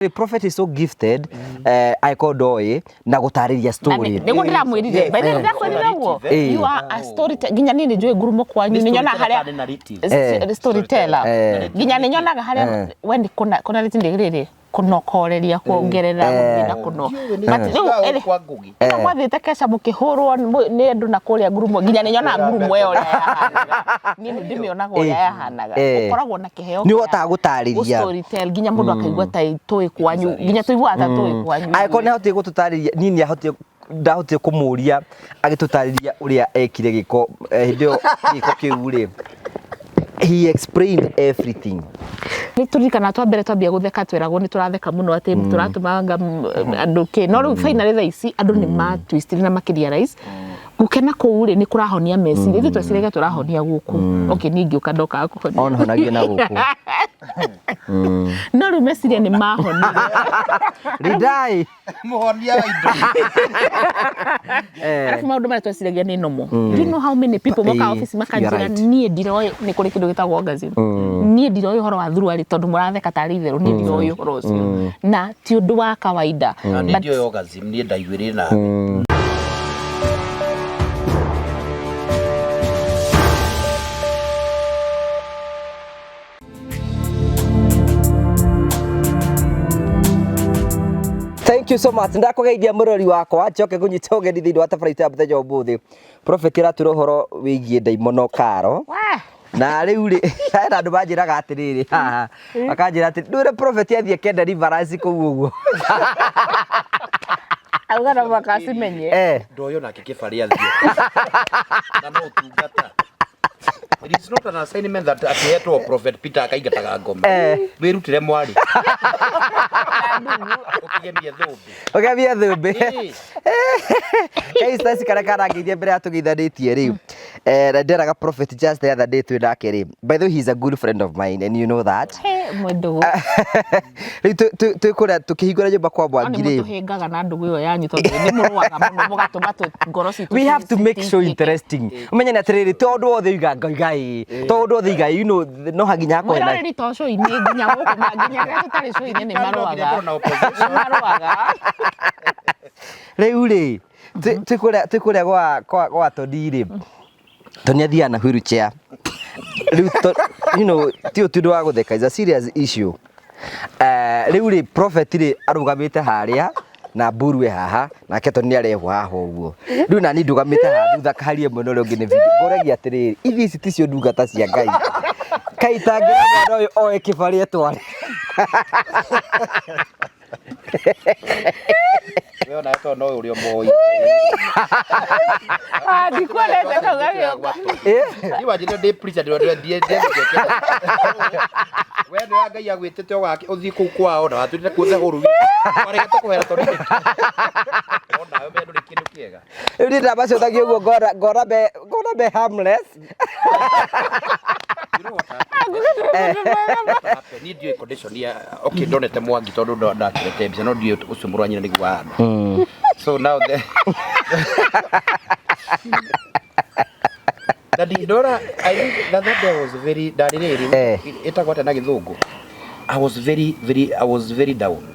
The prophet is so gifted aiko ndoe na gutariria story nego ndiramwirire by the way ndakwirira guo you are a storyteller ginya nini njui ngurumo kwanyu ni nyona haria storyteller ginya ni nyonaga haria wendi kuna ritindegiriri kunokoreria kuongerera guthina kuno but kwa ngugi ina mwathite kesha mukihurwo ni andu na kuria ngurumo ginya ni nyona ngurumo yo ria ni ndimionaga uria yahanaga ukoragwo na kiheo ni wota gutariria storytell ginya mundu akaigua ta itoi kwanyu ginya tuigua ta toi kwanyu aiko ne hote gututariria nini ahote ndahote kumuria agitutariria uria ekire giko hindio giko kiure he explained everything. Ni turikana twambere twambia gutheka twiragwo ni turatheka muno ati turatumanga andu ke no ru finally tha ici andu ni ma twist na makiria rais gukena ku uri ni kurahonia mesi ndi twacirege turahonia guku okay ningi ukandoka akuhonia ona honagie na guku no ru mesi ni mahonia ridai muhonia indo arafu maundu mara twacirege ni nomo do you know how many people moka office makanjira nie ndiro ni kuri kindu gitagwo orgasm nie ndiro yo horo wa thuru ari tondu muratheka tari itheru nie ndiro yo horo ucio na ti undu wa kawaida but yo orgasm nie ndaigwire na Thank you so much. Ndakugeithia murori wakwa njoke gunyita ugeni thiini wa tabarita ya muthenya umuthi. Prophet iratwira uhoro wigie ndaimono karo. Na riu ri hena andu banjiraga atiriri haha akanjira ati ndure prophet athie kenda deliverance kuu uguo. Augana makasi menye. Ndoyo nake kibari athie. Na no tungata. It is not an assignment that atihetwo Prophet Peter akaingataga ngome. Wirutire mwari. Ukigemia thumbi. Ukigemia thumbi. Kai stasi karakara ngithia mbere atugithanitie riu. Nderaga Prophet just the other day twinake ri. By the way, he's a good friend of mine and you know that. Mwendu. Tukura tukihingura nyumba kwa Mwangi ri. Tuhingaga na ndugu yo yanyu tondu ni muruaga muno mugatuma tu ngoro citu. We have to make show interesting. Umenye na tiriri tondu othe igai. Tondu othe igai you know no haginya ko na. Ri to show ini ginya guku maginya gatu tari show ini ni maruaga. Maruaga. Riu ri tukura gwa Tony ri. Tony athia na wheelchair. Riu you know ti utundu wa gutheka is a serious issue. Riu ri prophet ri arugamite haria na burwe haha nake Tony arehwa haha uguo. Riu na ni ndugamite haha thutha kaharie muno ri ngine video. Ngoragia atiriri ithi ti cio ndungata cia Ngai. Kai tangira mwana uyu oe kibari etware. Wewe na to no uri omoi. Ndikwendete kugagio. Iwajire ndi preacher ndi wewe ndio Ngai agwitete ogake uthii kuu kwao na waturire kuothe huru. Warega to kuhera Tony. Ona wewe ndio kindu kiega. Ndi ndabacio thagio guo gora be harmless. You know what? Ni ndio condition ya okay ndonete Mwangi tondu ndakirete mbica no ndio ucumburwa nyina niguo hana. So now the Daddy Dora, I think that day was very itagwata na githungu. I was very down.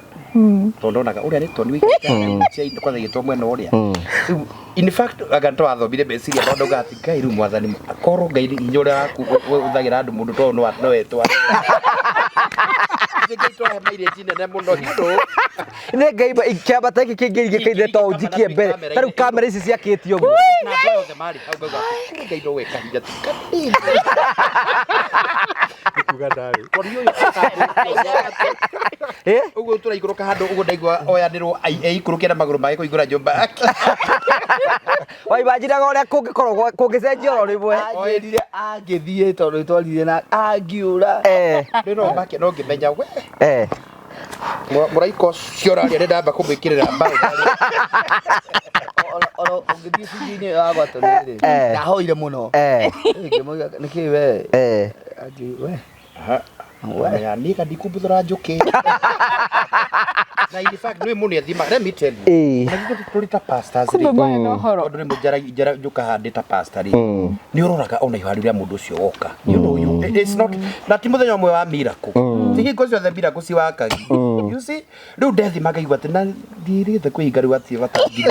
Tondu naga uria ni Tony wiki kwanza gitwa mwena uria. In fact aganto athobire meciria tondu gati Ngai ru mwathani akoro Ngai inyura uthagira andu mundu to no wetwa. Ngai maire jina na muno hiro. Ne Ngai ba ikiaba ta kingirige kaithe to ujikie mbere. Taru kamera ici ciakitio guo. Na ndio the mari au Ngai do weka hinja tukati. Kugandari. Kwa hiyo ugo tura iguru kahando ugo ndaigwa oyanirwo ikurukira maguru make kuigura nyumba. Oi bajira uria kungikorwo kungicenjia ro rimwe. Oerire angithie tondu twarire na angiura. Rino make no ngimenya we. Muraiko ciorari ari ndamba kumwikirira mbao. Oro ungithie cini agwa Tony ri. Ndahoire muno. Ngimuga niki we. Ati we. Ya nika dikubuthura njuki. Na in fact no muni athima let me tell you. Na tulita pastors ri. Tondu mujara njuka handita pastor ri. Ni uroraga ona ihari ria mundu ucio woka. You know you it's not na ti muthenya mwe wa miracle. Tigi ko cio the miracle ci wakagi. You you see riu ndethi magaigua ati na ndirite kuinga riu ati batangi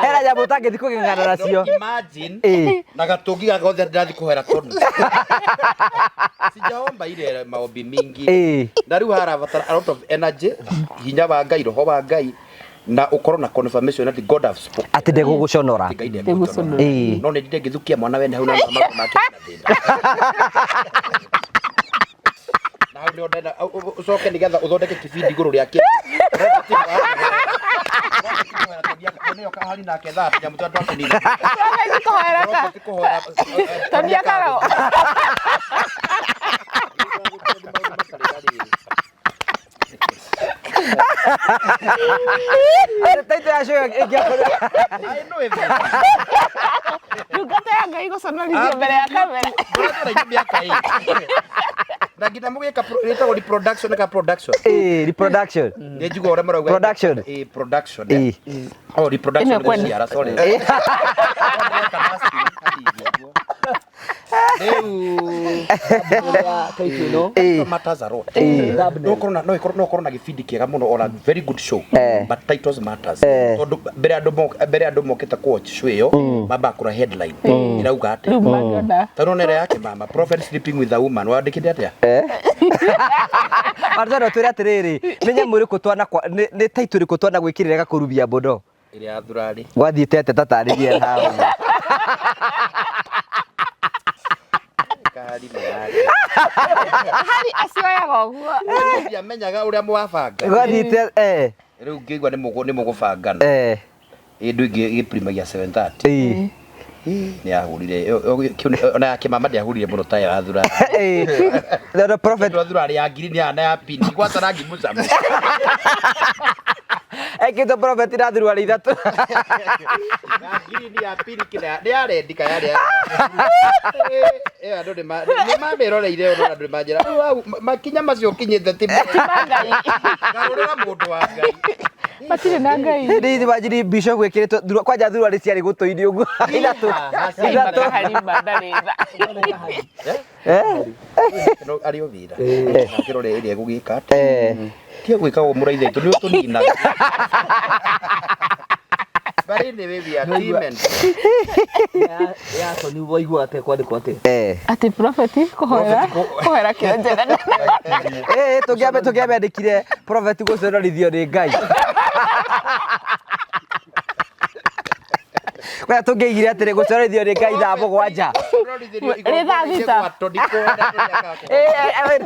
Era ya botange thiko ngana nacio imagine na gatungi gagothe ndathi kuhera tonu sijaomba ile maombi mingi na riu harabatara a lot of energy hinya wa Ngai roho wa Ngai na ukorwo na confirmation that God have spoken ati ndiguguconora no ne ndinde ngithukia mwana wene hau na mako make na thina na hau ndio ndenda ucoke nigetha uthondeke kibindi iguru ria kia ndio kahali na ketha ati nyamu tatu ati ni Tabia karo. Taito ya show ikiakora. I know it. Nukata ya Ngai guconorithio mbere ya kamera. Bora miaka hii. Na ngina mugeka reproduction ka production. Reproduction. Ndejugo ora marauga. Production. Production. Oh, reproduction ndio ciara sorry. Matters a lot. No corona gibindi kiega muno or a very good show but titles matters. Tondu mbere andu mokete ku watch show iyo mamba kura headline irauga ati tano nere yake mama prophet sleeping with a woman wandikite atia Arzano twira atiriri menya muri kutwana ni title ri kutwana gwikirira gakurubia bodo iri athurari gwathiite ate tataririe hao Hari asioyaga uguo. ya menyaga uria mwabanga gwathiite riu ngigwa ni mugufangana indu giprimagia 7:30 ni ahurire ona yake mama ndi ahurire muno ta ya athura the prophet athurari ya ngiri ni ana ya pini gwata rangi mucamu ekito prophet irathuru ari ithatu ngiri ni ya pini kina ni arendika yari andu ni mameroreire ono andu manjira makinya macio kinyite ti Ngai. garurira mundu wa Ngai Matire na Ngai. ndi bajiri bishop gwikirito kwanja thuru ari ciari gutuini uguo ithatu Harimba ndaritha. no ari ovira kirore iri gugika tie gwika umuraithe tu ni utunina bari ni baby agreement ya so ni woigua ate kwani kwate Ati prophet kuhera kionjera. tugiambe andikire prophet guconorithio ni Ngai kwa tungeigire atiri guconorithio ni Ngai thaa mugwanja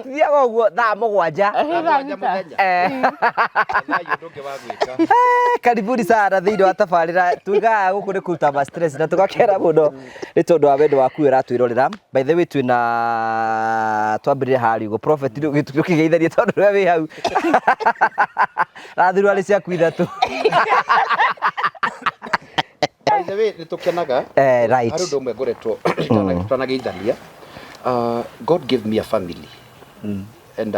thiaga uguo thaa mugwanja karibuni sana thiini wa tabarira tuigaga guku ni kuruta ma stress na tugakera muno ni tondu wa wendo waku uratwirorera by the way twina twambirire hari uguo prophet tukigeithania tondu we wi hau rathuru ari ciaku ithatu by the way nitukenaga right ari ndo mwegoretwo tanageithania God gave me a family and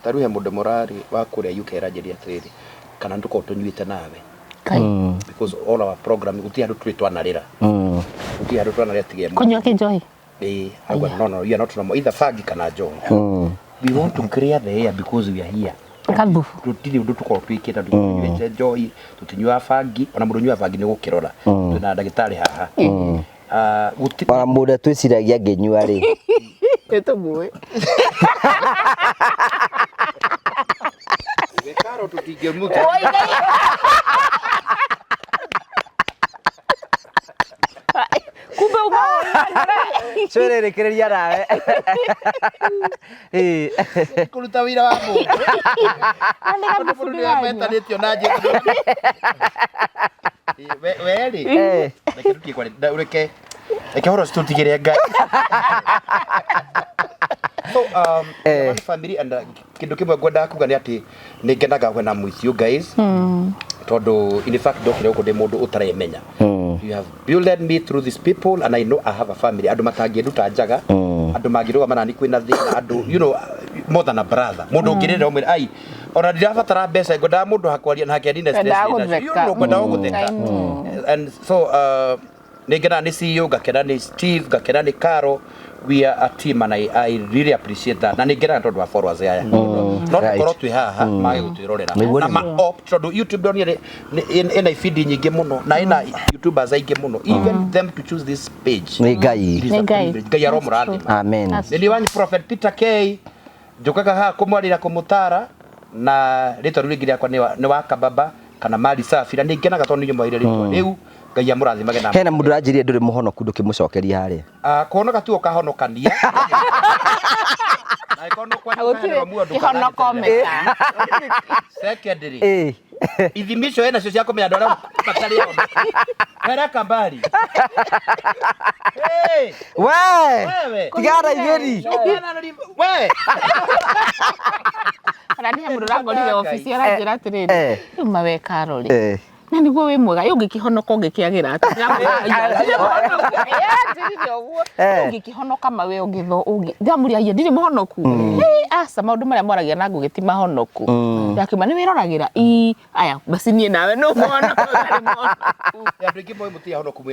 taruhe mundu morari wa kuria UK ranjeri atiriri kana nduko tunyuite nawe because all our program uti andu twitwanarira uti andu twanarira tige Kunywa kinjohi. no you are not normal either fagi kana joy we want to clear the air because we are here Kalbu. tutiri undu tukorwo twikita tunyuite joy tutinywa fagi ona mundu nywa fagi ni gukirora tuna ndagitari haha ona mundu twiciragia nginyua ri Eto muwe. Bekaro tutingemuta Kumbe umeona. cwere rekereria nawe kuruta wira wa mundu mundu ni ametanitio na nje weri reke tukie kwa reke horo tutigire Ngai so family and kindu kimwe ngwenda kuga ni ati ni ngenaga when I'm with you guys tondu in fact ndokire uko ndi mundu utaremenya you have built me through these people and I know I have a family andu matangienduta njaga andu magiruga manani kwina thina andu you know more than a brother mundu ngirira umwe ai ona ndirabatara mbeca ngwenda mundu hakwaria na hake ndine stress you know ngwenda gutheka and so ningena ni CEO ngakena ni Steve ngakena ni Caro we are a team and I really appreciate that. Na ningera tondu wa followers aya. No tukorwo twi haha mage gutwirorera. Na ma tondu YouTube ni ina feed nyingi muno na ina YouTubers aingi muno. Even them to choose this page. Ni Ngai. Ngai aromurani. Amen. Ni wanyi Prophet Peter K. Njukaga haha kumwarira kumutara na rito riu ngiria kwa ni wa kababa kana mali safi na ningenaga tondu nyumba ire riu Ngai amurathimage na hena mundu ranjirie nduri muhonoku ndukimucokeria haria kuhonoka tu ukahonokania na ikono kwa ihonoko meka secondary ithimisho ena cio cia kumenya andu aria matari yao pereka mbali we tigara iveri we ona ni mundu rangorire ofisi aranjira atiriri uma we Karoli na niguo wi mwega ungikihonoka ungikiagira ungikihonoka mawe ungitho ndamuria ye ndiri muhonoku asa maundu maria mwaragia na ngugiti mahonoku ndakima ni wiroragira aya basi nie nawe no muhonoku ya ndiki moyo mutia honoku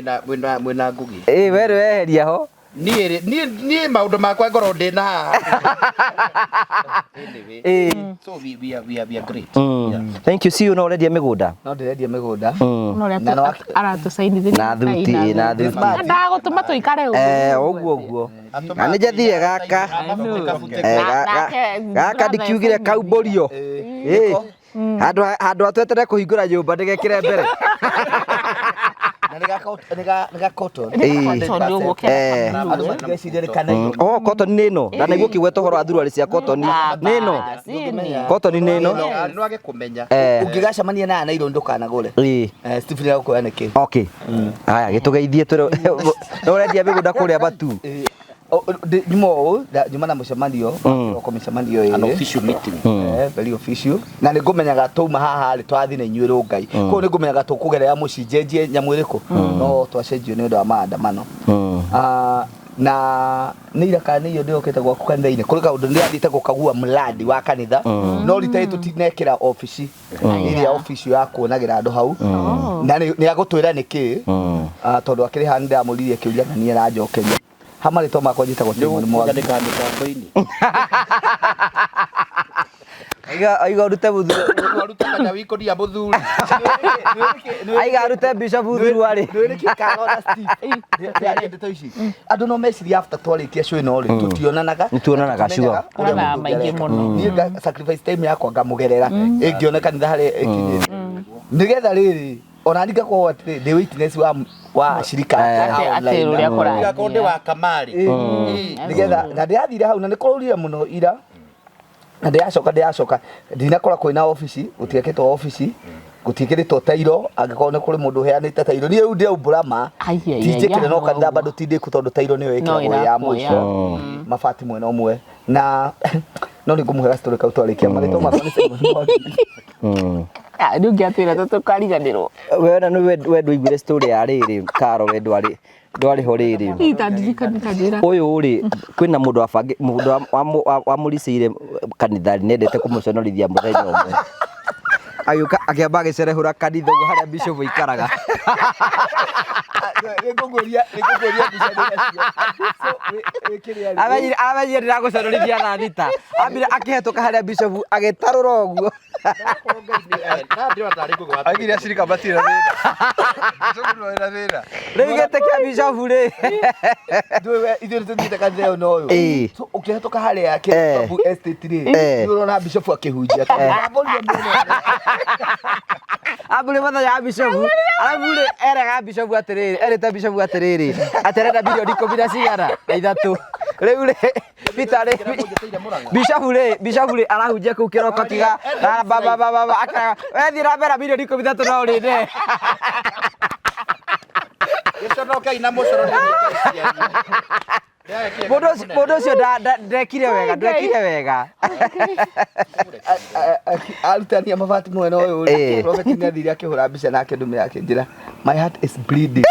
mwena ngugi wewe weheria ho ni maundu makwa ngoro ndina so we are great thank you see you already migunda no ndiredia migunda no aratu sainithiri na thuti ndagutuma tuikare uguo na nĩ njathire gaka gaka ndikiugire kaumborio handũ atwetere kũhingũra nyũmba ndĩgekĩre mbere nega cotton cotton nĩ ĩno na nĩguo kiugweta ũhoro wa thuruarĩ cia cotton nĩ ĩno cotton nĩ ĩno no age kumenya ũngĩgacemania na nairo ndũkanagũre Stephen agũkũoya nĩkĩ okay haya gĩtũgeithie no ũrendia mĩgũnda kũrĩa Batu Juma na mũcemanio kwa mĩcemanio ĩrĩ an official meeting very official na nĩ ngũmenyaga twauma haha rĩ twathi na inyuĩ rũngai koguo nĩ ngũmenyaga tũkũgerera mũcinjenjie nyamũ ĩrĩkũ no twacenjio nĩ ũndũ wa maandamano na nĩ iraka nĩ iyo ndĩokĩte gwaku kanitha-inĩ kũrĩ kaũndũ ndĩrathiĩte gũkagua mradi wa kanitha no rita tũtinekĩra ofici ĩrĩa ofici ya kuonagĩra andũ hau na nĩ agũtwĩra nĩkĩ tondũ akĩrĩ haha nĩ ndamũririe kĩũria na niĩ aranjokeria hamari to makwa njitagwo Timon Mwangi aiga rute buthuru kana wiko dia buthuru aiga rute bishop buthuru ari ndwĩrĩ kĩkagora Steve ndĩrĩ ici andũ no meciria after twarikia show ino rĩ tutionanaga sure ona maingĩ mũno niĩ sacrifice time yakwa ngamugerera ĩngĩona kanitha harĩa ĩkinyĩte nĩgetha rĩrĩ ona ndika kwa the witness wa shirika atiruria kora konde wa kamari nigetha na ndiathire hau na nikururire muno ira na ndiacoka ndinakora kwina office gutieketwo office gutikiritwo tairo angikorwo ni kuri mundu heanite tairo ni ndia uburama tijikire no kanitha bado tindiku tondu tairo niyo ikiragwo ya mwisho mabati mwena umwe na no ni ngumuhera story kau twarikia marito makwa ndio ngiatwira tutukariganirwo we na we ndũiguire story ya rĩrĩ Karo we ndwarĩ ho rĩrĩ itandirikana ũyũ rĩ kwĩna mũndũ wamũricĩire kanitha nendete kũmũconorithia mũthenya ũmwe agĩũka akĩamba agĩcerehũra kanitha ũguo harĩa bishop aikaraga nĩngũgũria amenyire ndĩragũconorithia na thita ambire akĩhetũka harĩa bishop agĩtarũra ũguo agire ashirika batira thĩna rĩu gĩtĩ kĩa bishop rĩ ithuĩ nĩtũthiĩte kanitha ũyũ na ũyũ ũkĩhetũka harĩa Bishop Estate rĩ nĩũrona bishop akĩhunjia ambure mathenya ya bishop arabure eraga bishop erĩte bishop atĩrĩrĩ aterenda bilioni 10 na cigara na ithatũ rĩu rĩ Peter rĩ bishop rĩ arahunjia kũu kĩroko tiga baba aka wethi rambera bilioni 13 na ũrĩnde gĩconoka ina mũcoro mũndũ ũcio ndekire wega arutania mabati mwena ũyũ rĩ Prophet nĩ athire akĩhũra mbica nake ndũmĩra akĩnjĩra my heart is bleeding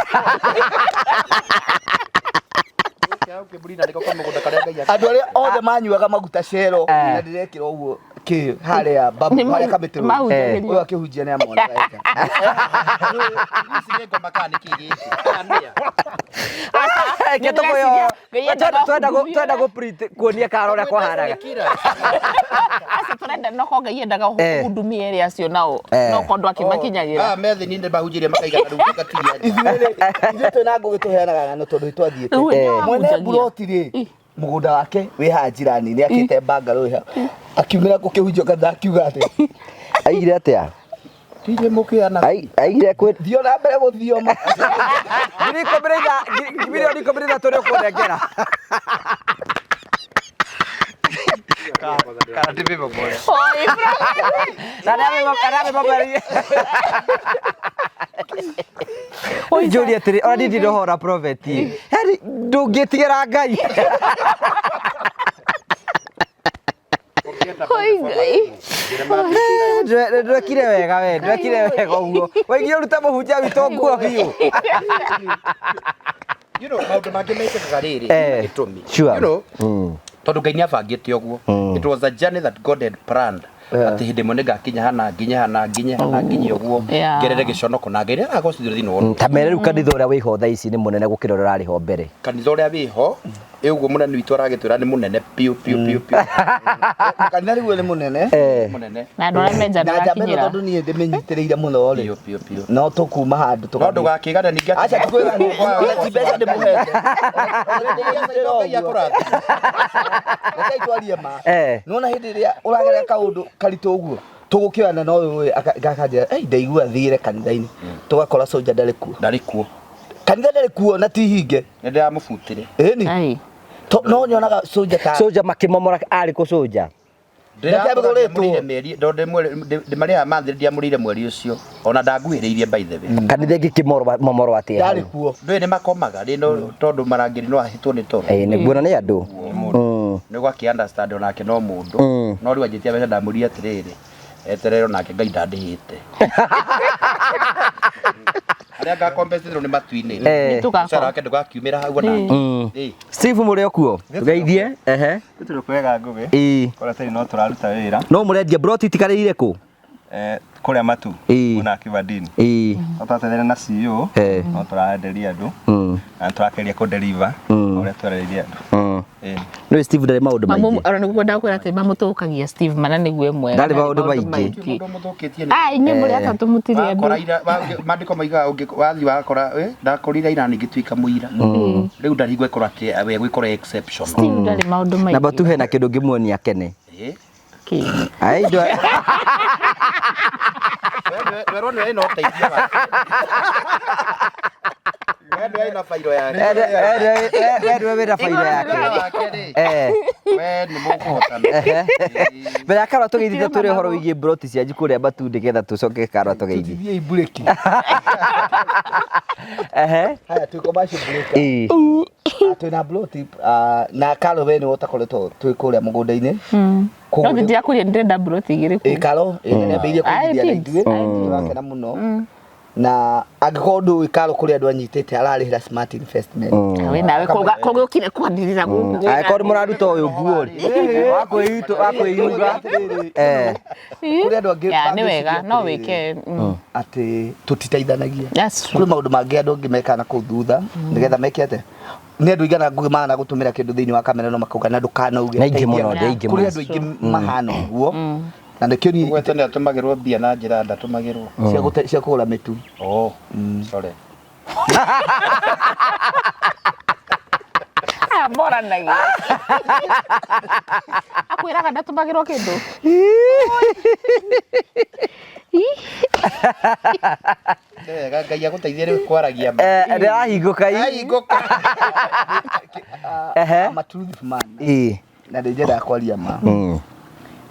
andũ arĩa othe manyuaga maguta cero na ndĩrekĩra ũguo harĩa babu harĩa kamitĩrũ ũyũ akĩhunjia nĩ amona wega ici nĩ ngoma kana nĩ kĩĩ gĩkĩ kĩtũkũyo twenda go print kuonia karore kwa haraga asa turenda no konga yendaga hudumia area acio nao no kondo akimakinyagira methi ninde bahujirie makaigana ruga gatiria ithuĩ twĩna ngũ gĩtũheanaga ng'ano tondũ twathiĩte mwene buroti rĩ mũgũnda wake wĩ haha njĩra nini akĩte bangarũ iha akiumĩra gũkĩhunjio gatha akiuga atĩ aigire atĩa tije mũkĩana aigire thio na mbere gũthioma milioni 13 tũrĩ kũnengera kana tipe bora Nada me Oi Julia tiri ora ndi ndohora prophet heri ndũngĩtigĩra Ngai Oi Ngai ndwekire wega we ndwekire wega ũguo waigire ruta mũhunjia witũ nguo biũ you know maũndũ mangĩ mekĩkaga rĩrĩ gĩtũmi you know tondũ Ngai nĩabangĩte ũguo it was a journey that God had planned ati hindi mone gakinya hana nginya ũguo ngerere gĩconoko na Ngai agocithio thĩinĩ wa tamere rĩu kanitha ũrĩa wĩho thaa ici nĩ mũnene gũkĩra ũrĩa ũrarĩ ho mbere kanitha ũrĩa wĩho ũguo mũnene witũ aragĩtwĩra nĩ mũnene piu kanitha rĩu nĩ mũnene na andũ arĩa menja ndakinyĩra tondũ niĩ ndĩmenyitĩrĩire mũno rĩ no tũkuma handũ tondũ gakĩgana ningĩ acha tũkwĩra ti mbeca ndĩmũhete Ngai twarie ma nona hĩndĩ ĩrĩa ũragerera kaũndũ karitũ ũguo tũgũkĩona na ũyũ gakanja ndaigua thire kanitha-inĩ tũgakora soja ndarĩ kuo kanitha ndarĩ kuo na ti hinge nĩ ndĩramũbutire ĩni no nyonaga soja makĩmomora arĩ kũ soja ndĩramũrĩte mĩeri ndĩmarĩha manthĩ ndiamũrĩire mweri ũcio ona ndaguhĩrĩirie by the way kanitha gĩkĩmomorwo atĩa ndarĩ kuo ndũĩ nĩ makomaga tondũ marangĩri no ahĩtwo nĩ toro nĩguo nĩ andũ nĩ gwakĩ understand onake no mũndũ no rĩu anjĩtia mbeca ndamũria atĩrĩrĩ eterero nake Ngai ndandĩhĩte arĩa ngakompensator nĩ matu-inĩ cara wake ndũgakiumĩra hau ona Steve mũrĩ okuo tũgeithie tũrĩ kwega ngũgĩ kora tari no tũraruta wĩra no mũrendia broti tikarĩire kũ kũrĩa matu ona kibadini tũtatetheire na CEO no tũraenderia andũ na tũrakeria kũ deliver ũrĩa tũrereria andũ no Steve ndarĩ maũndũ maingĩ ara nĩguo ndakwĩra atĩ mamũtũkagia Steve mana nĩguo mwe ndarĩ maũndũ maingĩ ai nyĩ mũrĩ atatũ mũtirie andũ mandĩko maigaga wathi wakora ndakorire ira ningĩtuĩka mũira rĩu ndarigwo ĩkorwo atĩ we gwĩkora exception Steve ndarĩ maũndũ maingĩ namba tu hena kĩndũ ngĩmuonia kene ai ndo Pero no no teithia wa. Wewe na fairo yake. Wewe na fairo yake. Wewe ni mũkũhotana. Bera karo tũgeithie tũrĩ horo wĩgie broti cia njikũrĩa matundi getha tũcoke karo tũgeithie. Tũtithie ibureki. Haya tuko mashi bureki. Twina broti na karo we ni wotakoretwo twĩ kũrĩa mũgũnda-inĩ. No ndia kũrĩa ndĩrenda broti igĩrĩ. Karo nĩambĩirie kũigithia na ithuĩ. Tũrakena mũno. Na angĩkorwo ndũ wĩkaro kũrĩ andũ anyitĩte ararĩhĩra smart investment. We nawe kũgũkire kwandirira gũkũ. Angĩkorwo mũraruta ũyũ nguo wakwĩyuga. Kũrĩ andũ angĩ nĩ wega no wĩke atĩ tũtiteithanagia. Kũrĩ maũndũ mangĩ andũ angĩ mekaga na kũu thutha nĩgetha meke atĩ nĩ andũ igana ngũgĩmana gũtũmĩra kĩndũ thĩinĩ wa kamera no makauga na ndũkanauge. Na ingĩ mũno ndĩ ingĩ kũrĩ andũ aingĩ mahana ũguo. Na ndĩkĩo ni gwete nĩ atũmagĩrwo mbia na njĩra ndatumagĩrwo cia kũgũra mĩtu. Sorry. Bora nagi. Akwĩraga ndatumagĩrwo kĩndũ. Ngai agũteithie rĩu kwaragia. Ndĩrahingũka ahingũka. I'm a truth man. Na ndĩnjenda kwaria ma.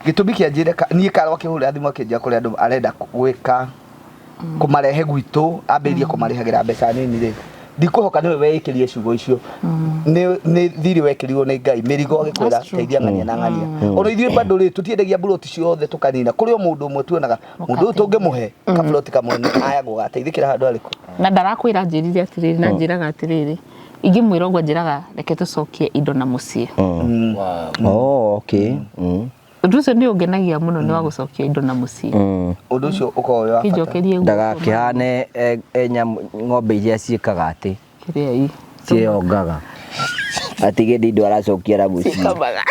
Gĩtũmi kĩanjĩre niĩ Karo akĩhũrĩra thimũ akĩnjia kũrĩ andũ arenda gwĩka kũmarehe gwitũ ambĩrĩrie kũmarĩhagĩra mbeca nini rĩ ndikũhoka nĩwe weyĩkĩrie ciugo icio nĩ thirĩ wekĩrirwo nĩ Ngai mĩrigo agĩkwĩra teithia ng'ania na ng'ania ona ithuĩ bado rĩ tũtiendagia buroti ciothe tũkanina kũrĩ o mũndũ ũmwe tuonaga mũndũ ũyũ tũngĩmũhe kaburoti kamwe aya gũgateithĩkĩra handũ arĩkũ na ndarakwĩra njĩrire atĩrĩrĩ na njĩraga atĩrĩrĩ ingĩmwĩra ũguo njĩraga reke tũcokie indo na mũciĩ. Okay. Ũndũ ũcio nĩ ũngenagia mũno nĩ wa gũcokia indo na mũciĩ. Ũndũ ũcio ũkorwo wa bata. Ndagakĩhane ng'ombe iria ciĩkaga atĩ kĩrĩa ciĩongaga. atige ndindo aracokia muciĩ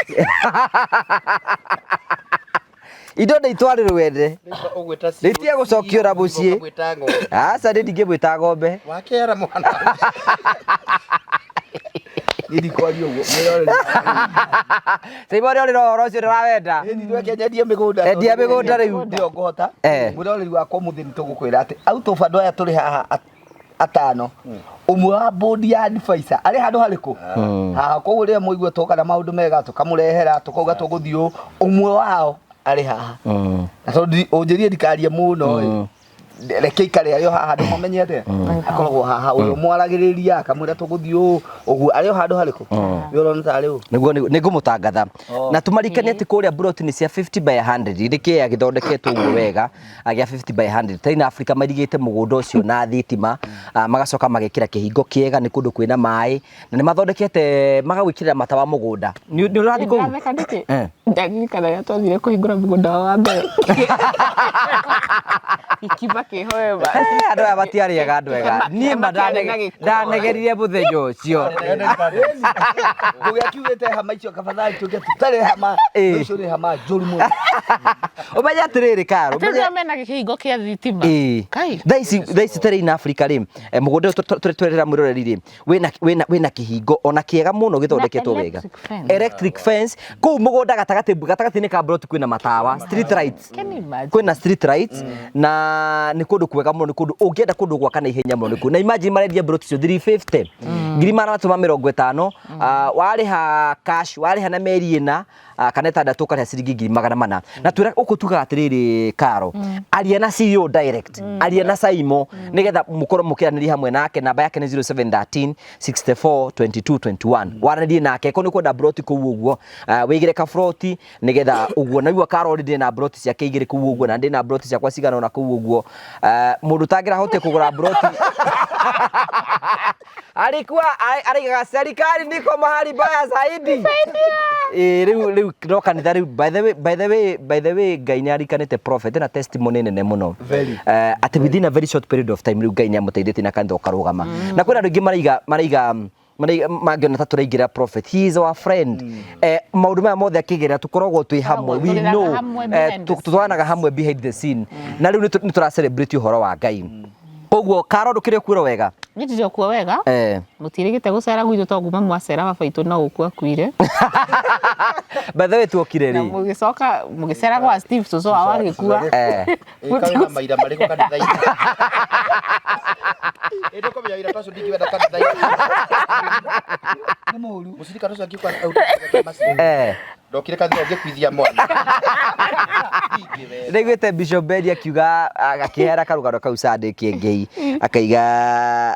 indo nĩ itwarĩrwo wende rĩtige gũcokio ra muciĩ aca ndingĩmwĩta ng'ombe wakera mwana Nidi kwario mwĩroreri Sĩimore ũrĩ rohoro ũcio ndĩrawenda nĩ nyendia mĩgũnda endia mĩgũnda rĩu ndio ngota mwĩroreri wakwa mũthĩ nĩtũgũkwĩra atĩ auto bando aya tũrĩ haha atano umwe wa bodi ya advisor arĩ handũ harĩkũ haha koguo rĩrĩa mũigua toka na maũndũ mega tũkamũrehera tũkauga tũgũthiũ umwe wao arĩ haha na tondũ ũnjĩrie ndikarie mũno reke ikare arĩ haha andũ mamenyete akoragwo haha ũyũ mwaragĩrĩria akamwĩra tũgũthiũ ũguo arĩ handũ harĩkũ wĩrona tarĩ ũũ nĩguo nĩngũmũtangatha na tũmarikanie atĩ kũrĩa Buroti nĩ cia 50 by 100 nĩkĩo gĩthondeketwo ũguo wega agĩa 50 by 100 taina Africa marigĩte mũgũnda ũcio na thitima magacoka magekĩra kĩhingo kĩega nĩ kũndũ kwĩna maĩ na nĩ mathondekete magagwĩkĩrĩra matawa mũgũnda nĩ ũrathiĩ kũu ndagirikana ya twathire kũhingũra mũgũnda wa mbere ikiba kĩhoeba andũ aya matiarĩaga andũ ega niĩ ndanegerire mũthenya ũcio ndũgĩakiugĩte hama icio kabadhari tũke tutarĩ hama icio nĩ hama njũru mũno ũmenye atĩrĩrĩ Karo ũmenye mena kĩhingo kĩa thitima kai thaa ici tũrĩ Africa rĩ mũgũnda tũrerera mwĩroreri rĩ wĩna kĩhingo ona kĩega mũno gĩthondeketwo wega electric fence kũu mũgũnda gatagatĩ-inĩ ka Buroti kwĩna matawa street lights kwĩna street lights na nĩ kũndũ kwega mũno nĩ kũndũ ũngĩenda kũndũ gwaka na ihenya mũno nĩ kũndũ na imagine marendia Buroti cio 350 ngiri magana matũma 50 warĩha cash warĩha na meri ĩna kana ĩtandatũ ũkarĩha ciringi ngiri magana mana na twĩra ũkũ tugaga atĩrĩrĩ Karo aria na CEO direct aria na Saimo nĩgetha mũkorwo mũkĩranĩria hamwe nake namba yake nĩ 0713 64 22 21 waranĩrie nake ko nĩ kwenda Buroti kũu ũguo wĩigĩre ka Buroti nĩgetha ũguo na igua Karo already na Buroti ciake igĩrĩ kũu ũguo na ndĩ na Buroti ciakwa cigana ona kũu ũguo mũndũ tangĩrahotire kũgũra Buroti alikuwa aliga serikali niko mahali baya zaidi rĩu no kanitha rĩu by the way Ngai nĩ arikanĩte prophet na testimony nene mũno at within a very short period of time rĩu Ngai nĩ amũteithĩtie na kanitha ũkarũgama na kwĩna andũ aingĩ maraiga mangĩona ta tũraingĩra prophet he is our friend maũndũ maya mothe akĩgerera tũkoragwo twĩ hamwe we know tũtwaranaga hamwe behind the scene na rĩu nĩ tũra celebrate ũhoro wa Ngai koguo Karo ndũkĩrĩ kuo wega nĩ ndĩrĩ kuo wega mũtirĩgĩte gũcera gwitũ to nguma mwacera babaitũ na gũkua kuire by the way tuokire na mũgĩcoka mũgĩcera kwa Steve Soso awagĩkua ĩkauna maira marĩkũ kanitha-inĩ ĩndĩ kũmenya ira twacu ndingĩwenda kanitha-inĩ nĩ mũru mũcirika tũcu angĩkwa ndokire kanitha ũngĩkwithia mwana Nĩguĩte Bishop Bedi akiuga agakĩhera karũgano kau Sunday kĩengei akaiga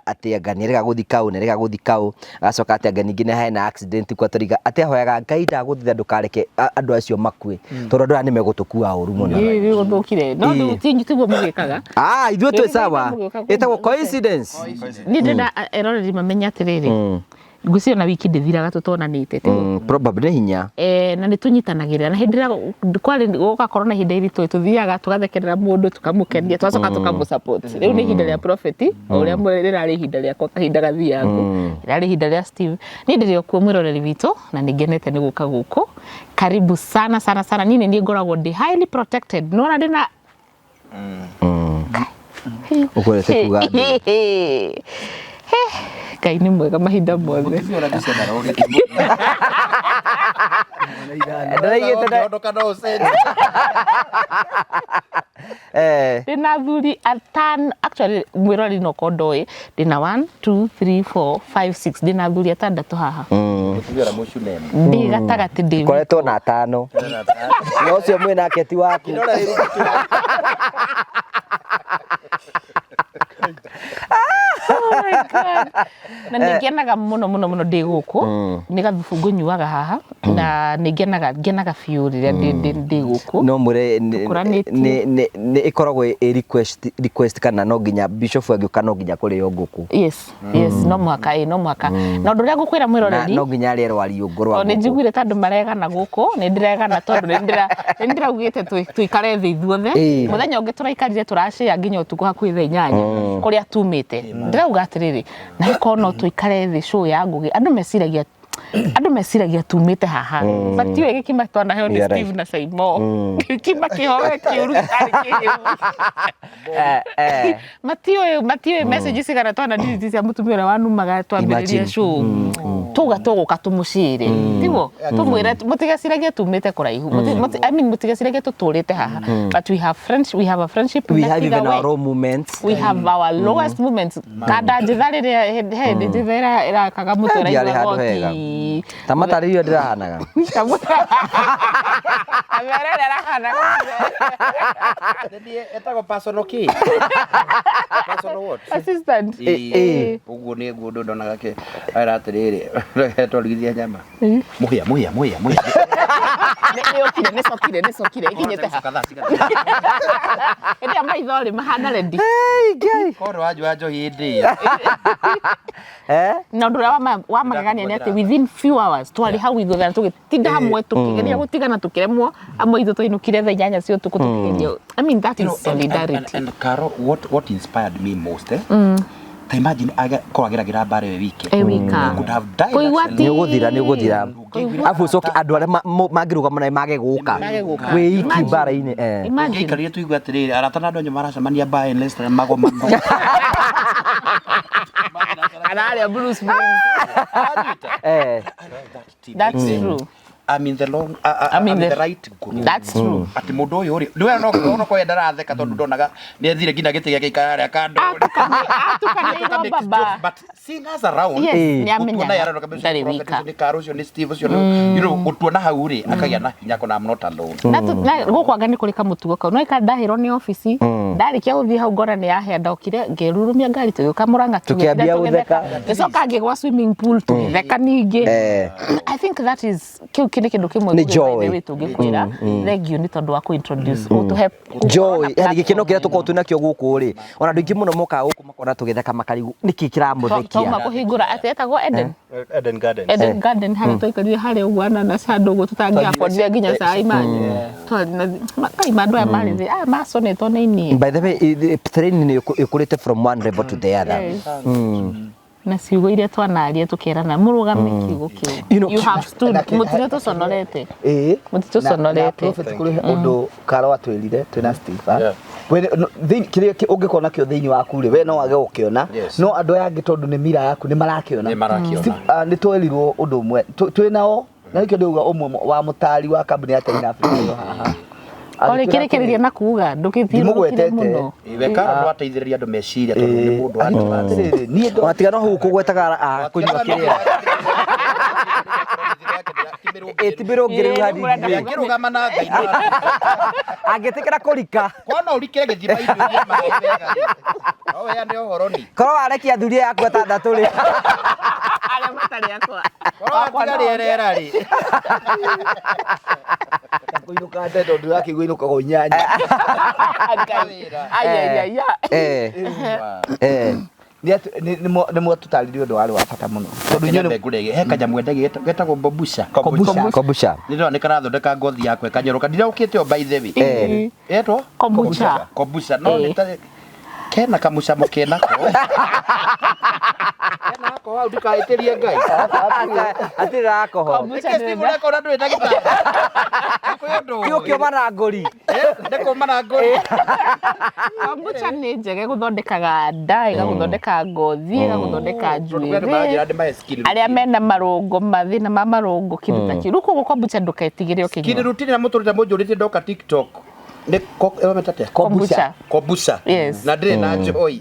atĩ anga nĩrega gũthi kau agacoka atĩ anga ningĩ nĩ hena accident kwa tũriga atĩ ahoyaga Ngai ndagũthiĩ ndũkareke andũ acio makue tondũ andũ aya nĩ megũtũkua ũru mũno nĩ gũthũkire no tinyi tiguo mũgĩkaga ithuĩ twĩ sawa ĩtagwo coincidence nĩ ndĩrenda eroreri mamenye atĩrĩrĩ ngwĩciria na wiki ndĩthiraga tũtonanĩte probably nĩ hinya na nĩ tũnyitanagĩrĩra na hĩndĩ ĩrĩa kwarĩ gũgakorwo na ihinda iritũ tũthiaga tũgathekerera mũndũ tũkamũkenia tũgacoka tũkamũsupport rĩu nĩ ihinda rĩa prophet o ũrĩa rĩrarĩ ihinda rĩakwa kahinda gathiangu rĩrarĩ ihinda rĩa Steve nĩ ndĩrĩ kuo mwĩroreri witũ na nĩ ngenete nĩ gũka gũkũ karibu sana niĩ nĩ ngoragwo ndĩ highly protected nona ndĩna ũkwendete kuga Ngai nĩ mwega mahinda mothe ndĩna athuri atano actually mwĩroreri no kondoĩ ndĩna 1 2 3 4 5 6 ndĩna athuri atandatũ haha ndĩ gatagatĩ ndĩ koretwo na atano no ũcio mwĩ nake ti waku oh my god na nĩngenaga mũno ndĩ gũkũ nĩ gathubu ngũnyuaga haha na nĩngenaga biũ rĩrĩa ndĩ gũkũ no mwĩre nĩ ikoragwo request kana no nginya bishop agĩũka no nginya kũrĩo ngũkũ yes no mwaka na ũndũ ũrĩa ngũkwĩra mwĩroreri no nginya rĩerwo ariũngũ rwa ngũkũ nĩ njiguire tondũ maregana gũkũ nĩ ndĩregana tondũ nĩ ndĩraugĩte tũikare thĩ ithuothe mũthenya ũngĩ tũraikarire tũracĩa nginya ũtukũ hakuhĩ thaa 8 kũrĩa tumĩte ndĩrauga atĩrĩrĩ na gĩkorwo no tũikare thĩ show ya Ngũgĩ andũ meciragia andu meciragia tumite haha batio giki matwana heo ni Steve na Saimo kima kihoe kiuru ari kiu matio message sigara twana nditi cia mutumia ura wanumaga twambiriria show tuga tuguka tumucire tigo tumwira mutigaciragia tumite kuraihu I mean mutigaciragia tuturite haha but we have a friendship we have even our low moments we have our lowest moments kada njitharire he njithira ira kaga mutura igoti tamatariyo ndirahanaga amerere rahana ndie etago personal key personal what assistant uguo ni nguo ndonaga ke ara atiriri twarigithia nyama muhia ni sokire ikinyete ha ndia maithori mahana ready koro wajua hindi na ndura wa magagania ni ati within few hours twari how we go there tugitinda hamwe tukigeria gutigana tukiremwo amwe ithu twinukire tha inyanya cio tukutukigeria I mean that is solidarity and Caro what inspired me most imagine koragiragira bare wiki could have died ni uguthira afu soki andu aria mangiruga mana mage guka we iki bara ine imagine kariye tuigwa atiriri aratana ndonyo maracamania bare in Leicester magoma Anaria Bruce Springs that's true I'm in the long I'm in the right group that's true ati mundu uyu ri niwe no ko endara theka tondu ndonaga ni athire ngina gite gya gikara ria kando but seeing us around ni amenya ndari wika ni Caro cio ni Steve cio you know gutuona hau ri akagia na hinya kona I'm not alone na gukwanga ni kulika mutugo kau no ikandahiro ni office ndarikia guthii hau ngora ni yahea ndokire ngerurumia ngari tuyuka muranga tukiambia utheka icoka ngigwa swimming pool tugitheka ningi I think that is kini kindu kimwe joy tungikwira thank ni tondu wa ku introduce to help joy yani gikino kiria tuko tunakio guku ri ona ndu ingi muno moka guku makona tugitheka makarigu niki kiramuthekia tuma kuhingura atetagwo Eden Garden hari toikari hari ugwana na sando go tutangia afford ginya sai mani to imando ya mali maso ne to nini by the way training ikurite from one level to the other na ciugo iria twanaria tukirana murugame kiugo kiu you have stood mutire to sonorete mutito sonorete prophet kuri undu Caro atwirire twina Steve we kiria ungikona kio thiini waku ri we no wage gukiona no andu yangi tondu ni mira yaku ni marakiona ni twerirwo undu umwe twinao na nikio ndiuga umwe wa mutari wa kambuni ya China Africa haha Ole kirekereria na kuga ndukithirukire muno we Caro no ateithiriria andu meciria tondu ni mundu atiriri ni ndo atigana hu kugwetaga kunywa kiria etibiro ngere hadi ngirugama na ngai angetekera kurika kwana urikire githima irio maega o ya ndio horoni koro arekia thuria yaku atandatu ri ale matari yakwa koro atigarira ri kuinuka ndeto ndu yake kuinuka gonyanya ni mo tutaririo ndo wari wa bata muno tondu nyone ngurege he kanya mwendege getagwo kombucha ndio ni karathondeka ngothi yakwe kanyoroka ndira ukite o by the way etwo kombucha no ni tare kena kamucamo kenako kenako hau ndikaeteria ngai atira alcohol kombucha ni ko na ndwita gitanda kio kio marangori ndeko marangori kombucha ni njege guthondekaga nda igaguthondeka ngothi igaguthondeka njuiri aria mena marungo mathina ma marungo kindu ta kiru ko kombucha nduketigire okinyo kini rutini na muturite mujurite ndoka TikTok ni metate kombucha na ndire na joy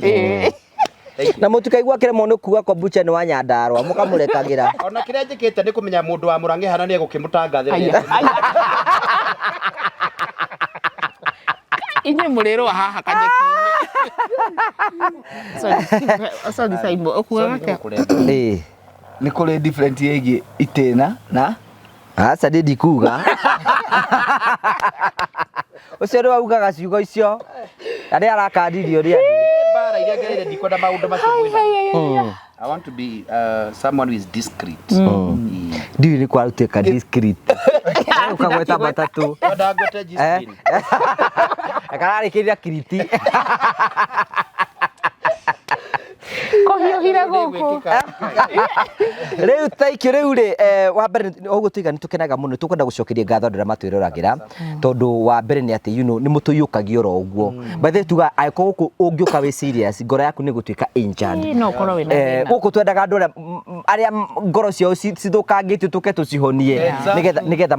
na mutukaigwa kire mono kuga kombucha ni wanyandarwa mukamurekagagira ona kire njikite ni kumenya mundu wa murangi hana ni egukimutangathira inye murero haha kanyeki so Saimo okuwa ke ni kule different yegi itena na asa ndi kuga ucero augaga ciugo icio ari arakadirio ri andu bara iria ngereire ndikona maundu macio mwina I want to be someone who is discreet ndiyo ni kwaruteka discreet ukagweta matatu ndagwete discreet akarari kiria kiriti hiũhire gũkũ Rĩu taikio rĩu rĩ wa mbere ũguo tũiga nĩ tũkenaga mũno tũkwenda gũcokeria ngatho andũ arĩa matwĩroragĩra tondũ wa mbere nĩ atĩ nĩ mũtũiyũkagia oro ũguo by the way tuga angĩkorwo gũkũ ũngĩũka wĩ serious ngoro yaku nĩ gũtuĩka injured no ũkorwo wĩna thĩna gũkũ twendaga andũ arĩa ngoro ciao cithũkangĩtio tũke tũcihonie nĩgetha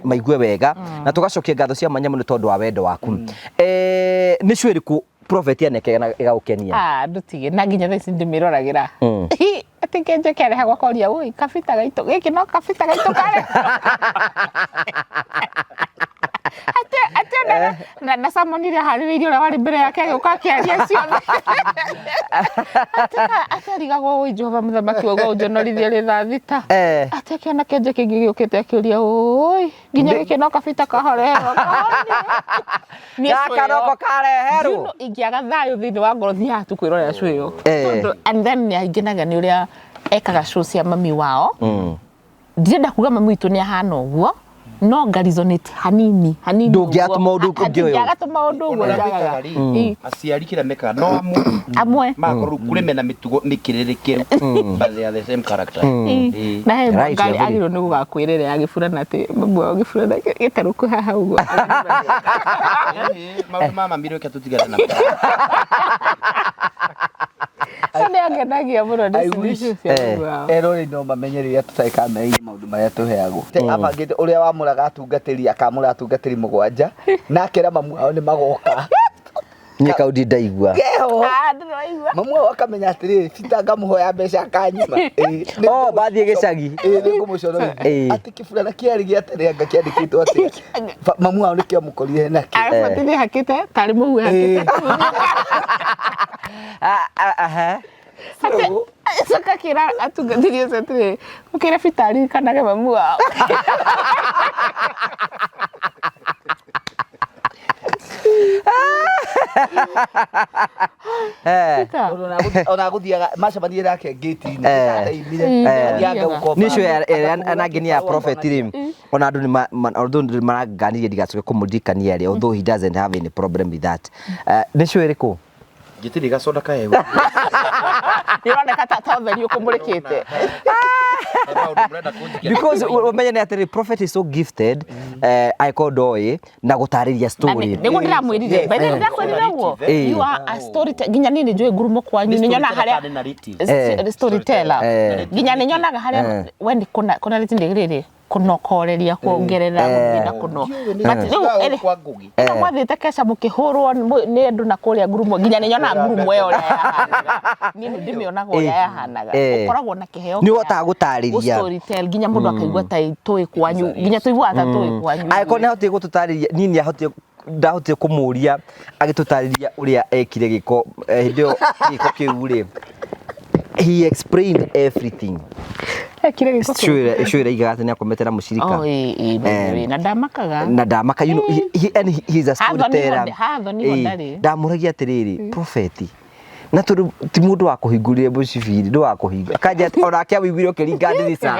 maigue wega na tũgacokia ngatho cia mwanya mũno tondũ wa wendo waku nĩ cuĩ ĩrĩkũ prophet yaneke ĩgagũkenia ndutige na nginya thaa ici ndĩmĩroragĩra atĩ kenje kĩareha gwakoria ũi kabita gaitũ gĩkĩ no kabita gaitũ kare ate na samonire harĩrĩirie ũrĩa warĩ mbere yake agĩũka akĩaria ciothe atarigagwo ũi Jehova mũthamaki wa ũnjonorithie rĩ thaa thita ate kĩona kenje kĩngĩ gĩũkĩte akĩũria ũi nginya gĩkĩ no kabita kahoreherwo gakaroko kareherwo ingĩaga thayũ thĩinĩ wa ngoro thiaga tu kwĩrorera show ĩyo tondũ and then nĩ aingĩnaga nĩ ũrĩa ekaga show cia mami wao ndirenda kuga mami witũ nĩ ahana ũguo no ngarizonate hanini ndũngĩatũma ũndũ ũngĩ ũyũ ndũngĩatũma ũndũ ũguo njagaga aciari kĩrĩa mekaga no amwe makorwo kũrĩ mena mĩtugo mĩkĩrĩrĩkĩru but they are the same character na he ngari agĩrwo nĩ gũgakwĩrĩra agĩburana atĩ mamu wao gĩburana gĩtarũku haha ũguo mama miro kia tutigana na nĩ angenagia mũno nĩ erorĩ no mamenye rĩrĩa tũtaĩka meire maũndũ marĩa tũheagwo abangĩte ũrĩa wamũraga atungatĩri akamũra atungatĩri mũgwanja nake na mamu wao nĩ magoka niĩ kaũndi ndaigua mamu wao akamenya atĩrĩrĩ Peter ngamũhoya mbeca akanyima bathiĩ gĩcagi nĩ ngũmũconorithia atĩ kĩburana kĩarĩ gĩaterenga kĩandĩkĩtwo atĩ mamu wao nĩkĩo mũkorire nakĩo arabatĩ nĩ hakĩte tarĩ mũhu hakĩte Saka kira atungatĩri ũcio atĩrĩ ũkĩre Peter arikanage mamu wao ona gũthiaga macemanie nake gate-inĩ nĩ cio anangenia ya prophet rĩ ona andũ nĩ maraganirie ndigacoke kũmũririkania rĩ although he doesn't have any problem with that nĩ cio ĩrĩkũ gĩtirĩ gacoda kahewa nĩroneka ta ũtheri ũkũmũrĩkĩte because umenye nĩ atĩ prophet is so gifted aiko ndoĩ na gũtarĩria story nĩguo ndĩramwĩrire by the way ndakwĩrire ũguo you are a storyteller nginya niĩ nĩnjũĩ ngurumo kwanyu nĩnyonaga harĩa storyteller nginya nĩnyonaga harĩa we nĩ kũna rĩrĩ kũnokoreria kuongerera mũthina kũno rĩu ĩno mwathĩte keca mũkĩhũrwo nĩ andũ na kũrĩa ngurumo nginya nĩnyonaga ngurumo ĩyo ũrĩa yahanaga niĩ ndĩmĩonaga ũrĩa yahanaga ũkoragwo na kĩheo nĩũhotaga gũtarĩria storytell nginya mũndũ akaigua ta tũĩ kwanyu nginya tũiguaga ta tũĩ kwanyu angĩkorwo nĩahotire gũtũtarĩria niĩ nĩahotire ndahotire kũmũria agĩtũtarĩria ũrĩa ekire gĩko hĩndĩ ĩyo gĩko kĩu rĩ he explained everything Shwira igaga atĩ nĩakometera mũcirika na ndamakaga na ndamaka you know he is a storyteller ndamũragia atĩrĩrĩ prophet na tondũ ti mũndũ wa kũhingũrire bucibiri ndũ wa kũhinga kanja onake awĩiguire ũkĩringa ndirica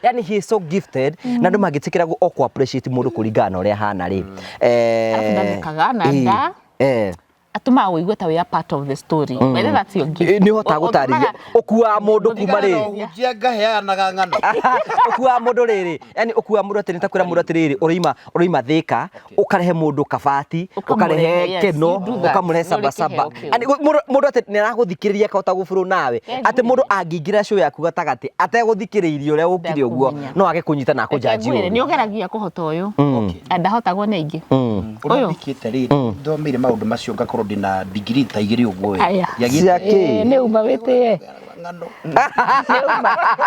yani he is so gifted na andũ mangĩtĩkĩra o ku appreciate mũndũ kũringana na ũrĩa hana rĩ ndamakaga na nda atuma ũigue ta we are part of the story whether that's your gift nĩ ũhotaga gũtarĩria ũkuaga mũndũ kuma rĩ ngaheanaga ng'ano ũkuaga mũndũ rĩrĩ yani ũkuaga mũndũ atĩ nĩtakwĩra mũndũ atĩrĩrĩ ũroima Thĩka ũkarehe mũndũ kabati ũkarehe keno ũkamũrehe sabasaba yani mũndũ atĩ nĩaragũthikĩrĩria akahota gũbũrũ nawe atĩ mũndũ angĩingĩra show yaku gatagatĩ ategũthikĩrĩirie ũrĩa ũkire ũguo no age kũnyita na kũjanji ũguo nĩ ũgeragia kũhota ũyũ ndahotagwo nĩ aingĩ ũyũ thikĩte rĩ ndomeire maũndũ macio ngakorwo ndina degree ta igĩrĩ ũguo yagĩte nĩ uma wĩtĩye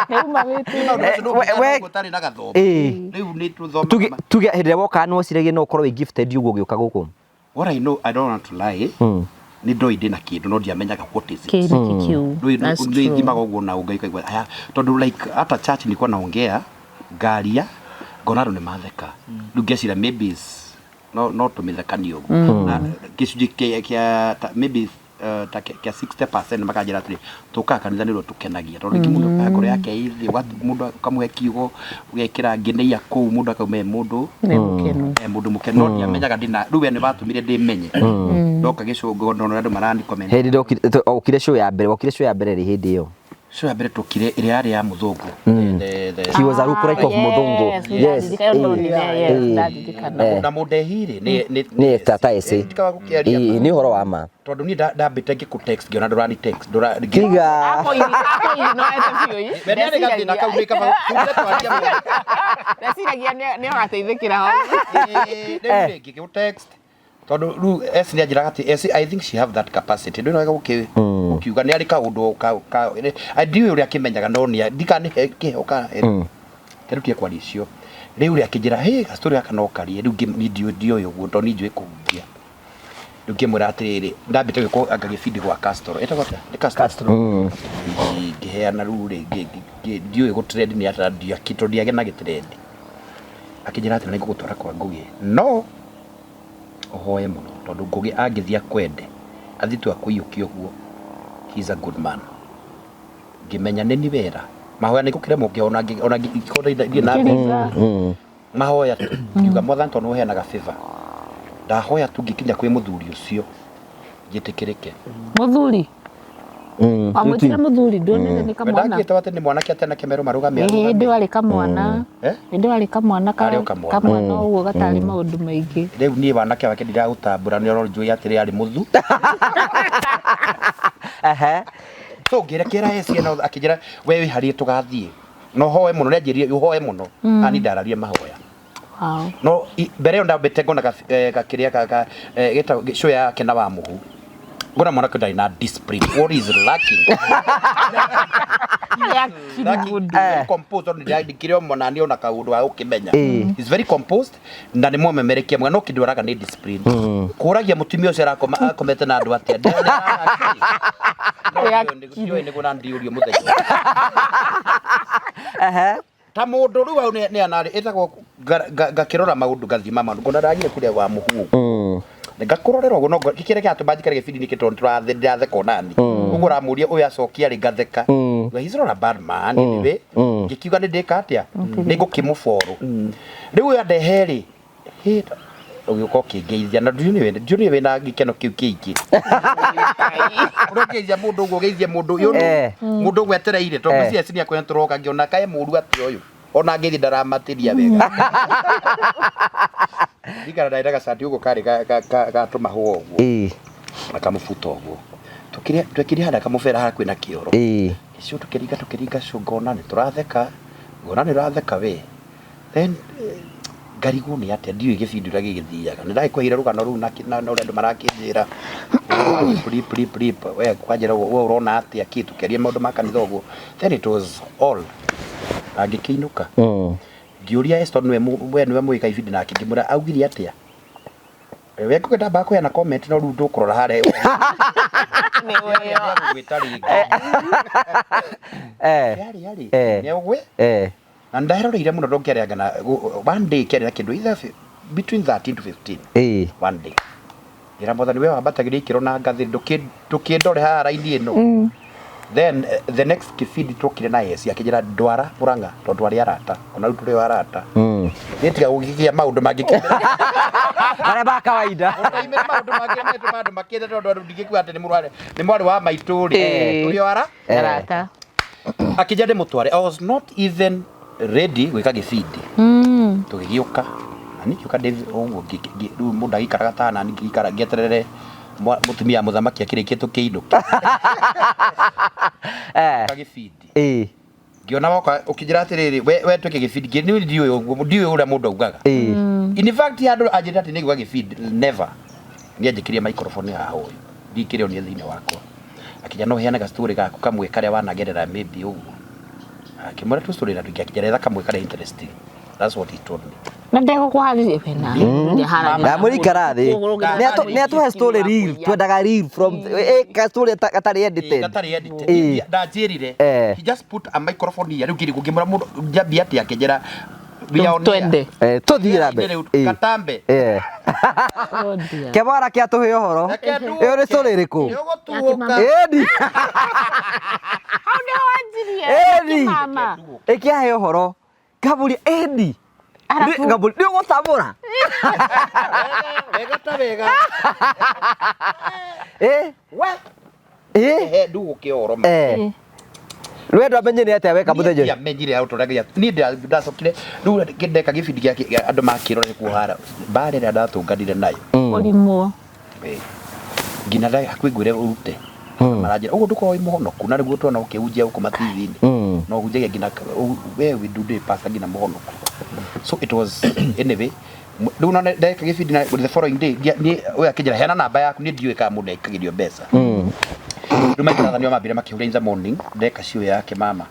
nĩ uma wĩtĩye gũtarĩ na gathomo rĩu nĩ tũthoma tuge hĩndĩ ĩrĩa wokaga nĩ wociragia no ũkorwo wĩ gifted ũguo ũgĩũka gũkũ what I know I don't want to lie nĩ ndoĩ ndĩ na kĩndũ no ndiamenyaga what is it nĩ thimaga ũguo na ũngaikaigua tondũ like hata church nilikuwa naongea ngaria ngona andũ nĩ matheka rĩu ngeciria maybe no tumithekanie ũguo na gĩcunjĩ kĩa maybe ta kia 60% makanjira atiri tuka kanitha niro tukenagia tondu ki mundu akore yake ithi mundu kamuhe kiugo ugekira ngineia kuu mundu akaume mundu mundu mukeno ni amenyaga ndina riu ni batumire ndimenye ndoka gicungo ndono andu marani comment hindi okire show ya mbere ri hindi iyo show ya mbere tukire iri ari ya muthungu he was a lookalike of muthungu yes na mudehire ni tata ese ni horo wa ma tondu ni ndambite ngiku text ngiona ndurani text kiga ako ini no ete biyo bene gati na kaunde kama kumbe twaria mu ndaciragia ni agateithikira ho ngiku text tondu ru esi ni ajira ati esi I think she have that capacity ndio naga ukiuga ni ari kaundu ka ndiwe uri akimenyaga no ni ndikani kihoka terutie kwa licio riu uri akijira hey story akanokarie riu ndio yo gundo ni njwe kugia ndukimura atiriri ndambite giko agagifidi gwa Castro etagota ni Castro ngiheana ruri ndio go trade ni ata ndio kito ndiage na gitrade akijira ati niko gutwara kwa Ngugi no ohoye muno tondu Ngugi angithia kwende athitu akuiyukio guo he's a good man ngimenya ni wera mahoya niko kiremo ngiona ikoda ndi na mahoya ngiuga mothan tondu heanaga favor ndahoya tu ngikinya kwi muthuri ucio gitikirike muthuri amutira muthuri ndone ni kamwana ndangite wate ni mwana kiate na kemero marugamia ndi wali kamwana ndi wali kamwana kamwana ugo gatari maundu maingi riu ni wanake wake ndira utambura ni oro njui atiri ari muthu so ngirekera esi na akijira wewe hari tugathie no hoye muno njirie hoye muno ani ndararie mahoya no mbere ndambite ngona gakiria geta show ya kena wa muhu ngona mwana kudai na discipline what is lacking composed on the kirio mwana ni ona kaundu wa ukimenya is very composed na ni mwemerekia mwana ukidwaraga ni discipline kuragia mutumio cera komete na andu atia ndio ni kuna ndiurio muthenya ta mundu riu au ni anari etagwo gakirora maundu gathima mandu ngona ndagire kuria wa muhu ngakurorerwo guno kikire kia tubanjikare gibindi ni kitondu turatheka onani ugura muria uyu acokia ri ngatheka he's not a bad man anyway ngikiuga ni ndika atia ningukimuforo riu ya ndeheri hita uko kingeithia na ndiuni we na gikeno kiu kingi urogeithia mundu ugeithia mundu yo mundu gwetereire to mucia cinia kwena turoka ngiona kae muru ati uyu ona ngithi ndaramatiria wega dikara ndairaga sati ugo kare ga tumahuo uguo akamufuta uguo twekiri hana kamufera hara kwina kioro icio tukiriga cungona ni turatheka ngona ni ratheka we then ngarigu ni atia ndiwe gibindi ura gigithiaga ni ndai kwahira rugano ru na andu marakinjira plip we kwanjira we urona atia kitu keria maundu makanitha uguo then it was all agikiinuka ngiuria Eston niwe muika ibindi nake ngimura augire atia we kugenda bako yana comment no ru ndukurora hare ni weyo gwitari ni ogwe na ndaheroreire muno ndongereanga na one day kere kindu either between 13 to 15 one day ira mothani we wambatagire ikiro na ngathi ndukindore ha raini ino then the next kifidi tukire na yesi akijira ndwara Muranga to ndwari arata ona rutule warata nitiga ugigia maundu magikira ara ba kawaida ime maundu makire to ndwari ndigiku ate ni mwari wa maituri tuli arata akijade mutware I was not even ready gwika gifidi tugigiuka ani kiuka David ongo mundu agikaraga tana ni gikara geterere mutumia muthamaki akirikie tukiinuka kagifidi ngiona waka ukijira atiriri we tweke gifidi ni ndiwe ura mundu augaga in fact andu ajira ati nigwa gifidi never ni ajikiria microphone ya hoyo ndikirio ni thine wakwa akija no heana ga story gaku kamwe kare wanagerera maybe ugu akimura tu story na tukiakijereza kamwe kare interesting that's what he told me na ndego kwaririe pena na muri karathi ne atu story real twendaga real from ka story katari edited ndajirire he just put a microphone here ukiri kugimura mundu njambi ati akejera twende tuthie rambe katambe kebara kia tuhe horo iyo ni stori iriku edi edi ikiahe horo ngaburi edi ngaburi ndio gutabura wega ta wega ndugu kioro Rwendo amenye ni atia weka muthenya ya menyire auto ragia ni ndacokire riu ngindeka gibindi gia andu makirore kuhara bare ria ndatunganire nayo urimo ngina ndai hakwigwire urute maranjira ugu nduko muhonoku na riguo twona ukiunjia huko matv-ini no hunjagia ngina we do day pasta ngina muhonoku so it was anyway riu na ndeka gibindi na the following day ni we akijira hena namba yaku ni ndiwe ka mundu ikagirio mbeca Ruma kira nio mabire makihuria in the morning ndeka cio yake mama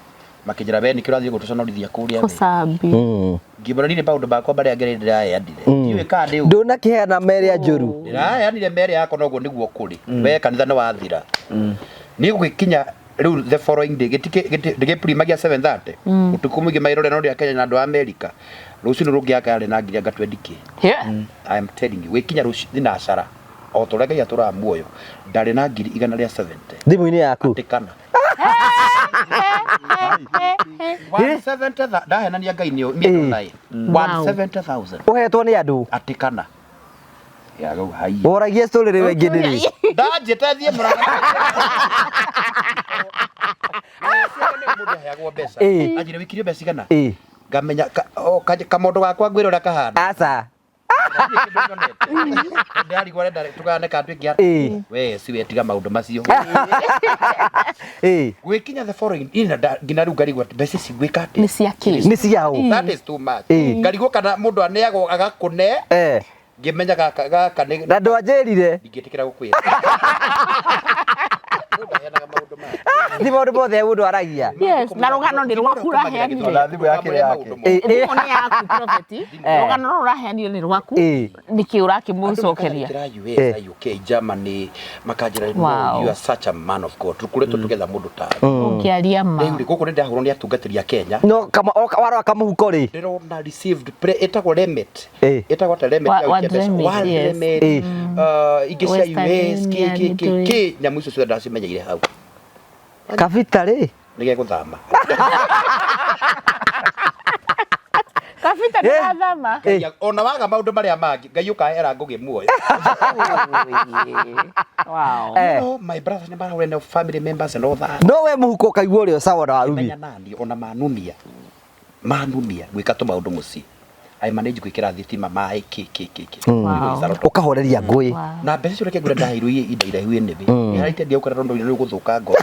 makijira beni kirathie gutuconorithia kuria kusambi ngibora nire baundu bakwa bare agere ndiraendire ndiwe ka ndi nduna kiheana mere ya njuru ndiraheanire mere yako noguo niguo kuri we kanitha no wathira ni gukinya riu the following day gitike primagia 7:30 utuku mwingi mairore no ria Kenya na andu America rucio rungiaka yari na ngiria gatwendiki I am telling you wikinya rucio thinacara o turega ya tura muoyo ndari na ngiri 170 thimu-ini yaku tikana 170 ndahenania ngai ni nai 170,000 uhetwo ni andu atikana ya gau hai oragia story ri wengi ndiri ndanjite thie muranga mundu heagwo mbeca anjire wikirio mbeca igana ngamenya kamondo gakwa ngwire uria kahana aca ndari gware ndari tugane ka twingia we siwe tiga maundu macio gwikinya the foreign ina ngina ru ngari gwa mbeca ci gwika ni ciaki ni ciao that is too much ngari kana mundu aneago agakune ngimenya gaka ni na ndwanjirire ngitikira gukwira ni maundu mothe mundu aragia yes na rugano ndi rwaku raheanire na thimu yake yake ni yako prophet rugano no raheanire ni rwaku niki urakimucokeria US UK Germany makajira you are such a man of God tukuretwo together mundu ta ungiaria ma ndio guku ndi ahurwo ni atungatiri ya Kenya no kama waro akamuhuko ri ndirona received etagwo limit etagwo ta limit ya limit igecia US ki nyamu icio cio ndacimenyeire hau kabitari nige guthama kabita ndathama ona waga maundu maria mangi ngai ukaera ngugi muoyo wow no my brother ne bara no family members and all that no we muhuko kaigwo uri sawa na warugi menya nani ona manumia gwika to maundu muci I manage gwikira thitima mai ki ukahoreria ngui na mbeca cio reke ngura ndahirwo ida ira hiwe nebe ni harite ndia ukara rondo ni guthuka ngo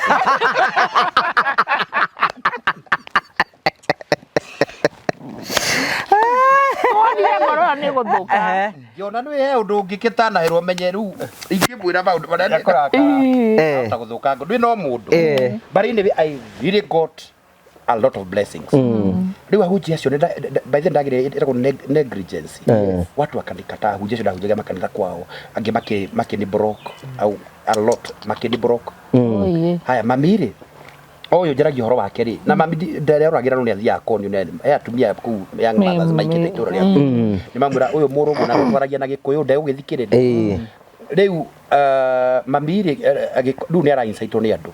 ni guthuka yona ni he undu ngikitana hirwo menyeru ingimwira maundu maria ndikoraga ta guthuka ngo ndwi no mundu bari ni I really got a lot of blessings riu ahunjia cio by the ndagire itako negligence watu wakanikata ahunjia cio ndahunjaga makanitha kwao angi makini broke au a lot makini broke haya mamire oyo njaragia horo wake ri na mami ndere oragira no ni athia konyo ne atumia ku young mothers maikite itura ria ni mamura uyu murugu na twaragia na gikuyu nde ugithikirire riu mamiri riu ni ara insight ni andu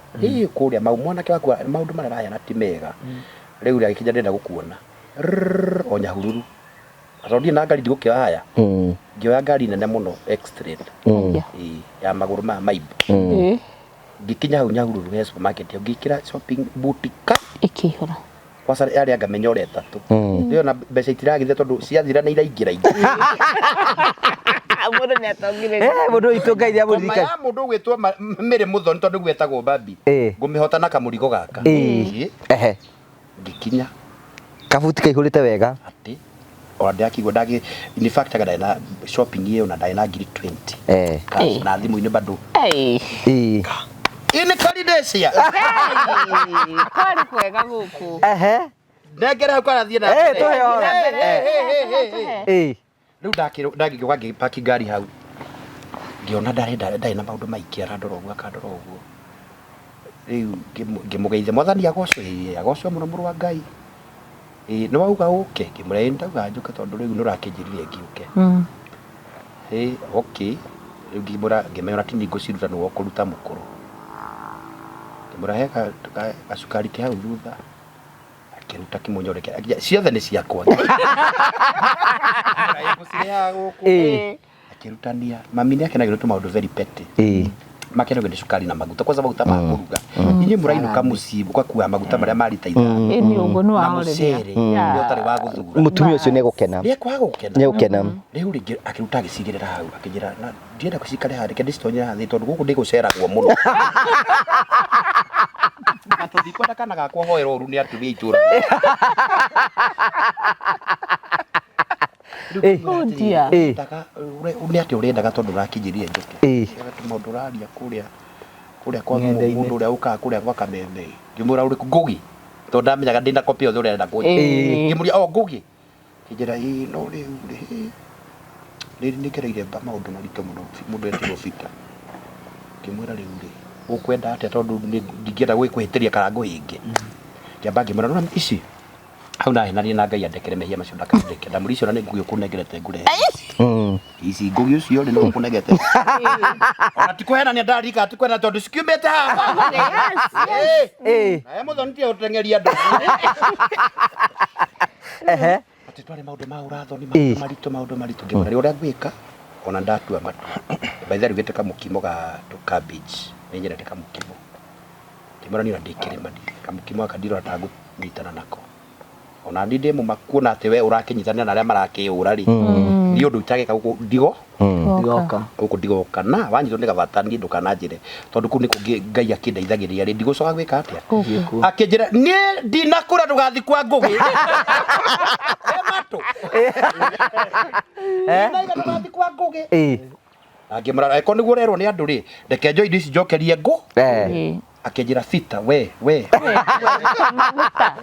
kuria mau mwanake waku maundu maraya na timega riu ria gikinya ndenda gukuona onya hururu atodi na ngari ndigukia haya ngioya ngari nene muno extreme ya maguru ma maibu ngikinya hau nyahururu he supermarket ngikira shopping boutique ikihura kwasa yari angamenya ore tatu ndio na mbeca itiragithe tondu ciathira na iraingira mundu ni atongire mundu itungaithia muririka ya mundu gwitwo mire muthoni tondu gwetagwo babi ngumihota na kamurigo gaka ngikinya kabuti kaihurite wega ati o ndiakigwo ndagi in fact aga na shopping hiyo na ndai na ngiri 20 na thimu-ini bado ini kalidesia kali kwega guku ndengera hau karathie na tuhe riu ndagigwa ngipaki ngari hau ngiona ndari na maundu maingĩ arandora ũguo akandora ũguo riu ngimugeithia mwathani agocwo mũno mũrũ wa Ngai no auga uke ngimurenda uganjuka tondu riu nurakinjiririe ngiuke okay riu ngimura tini nguciruta no kuruta mukuru ngimura heka gacukari ke hau thutha akiruta kimunyoreke ciothe ni ciakwa akirutania mami ni akenagirwo tu maundu very petty makenagwo ni cukari na maguta kwanza maguta ma kuruga inyi murainuka mucii gukua maguta maria marita ithano ni ugo no aoreria ni utari wa guthura mutumia ucio ni egukena ni egukena riu ringi akiruta agicigirira hau akijira na ndienda gucikare hari ke ndicitonyera hathi tondu guku ndiguceragwo muno atuthikwa kana gakwa hoero uru ni atumia itura ni ati urendaga tondu rakinjirie njuke maundu raria kuria kwa mundu uria ukaga kuria gwa Kameme ngimura uriku ngugi tondu ndamenyaga ndina kopi yothe uria ndenda kunjia ngimuria ngugi kijira no riu nikereire maundu maritu muno mundu etirwo bita ngimwira riu ukwenda atia tondu ndingienda gwikuhitiria kana nguhinge kiamba ngimura no ici hau na henania na Ngai andekere mehia macio ndakandeke ndamuri icio na nĩ ngugi ũkũnengerete ngure ici ngugi ũcio nĩ nĩ ũkũnengete ona ti kũhenania ndarika ati kwena tondu cikiumĩte haha nawe mũthonitie ũteng'eria andũ ati twari maũndũ ma ũrathoni maũndũ maritũ ngĩmũra ũrĩa ngwĩka ona ndatua matu baitha rugĩte kamũkimo ga cabbage nĩ nyendete kamũkimo ngĩmũra niĩ ndĩkĩrĩma kamũkimo akandiro atagũnyitana nako ona ndinde mu makuona ati we urakinyitana na aria marakiura ri ni undu itageka guku ndigoka na wanyitwo ni gavatani ndukananjire tondu ku ni kungi Ngai akindeithagiriria ri ndigucoka gwika atia akinjira ni ndinakura ndugathi kwa ngugi mato ndaiga ndugathi kwa ngugi akimura eko niguo rerwo ni andu ri ndeke njo indo ici njokerie ngu akinjira fita we maguta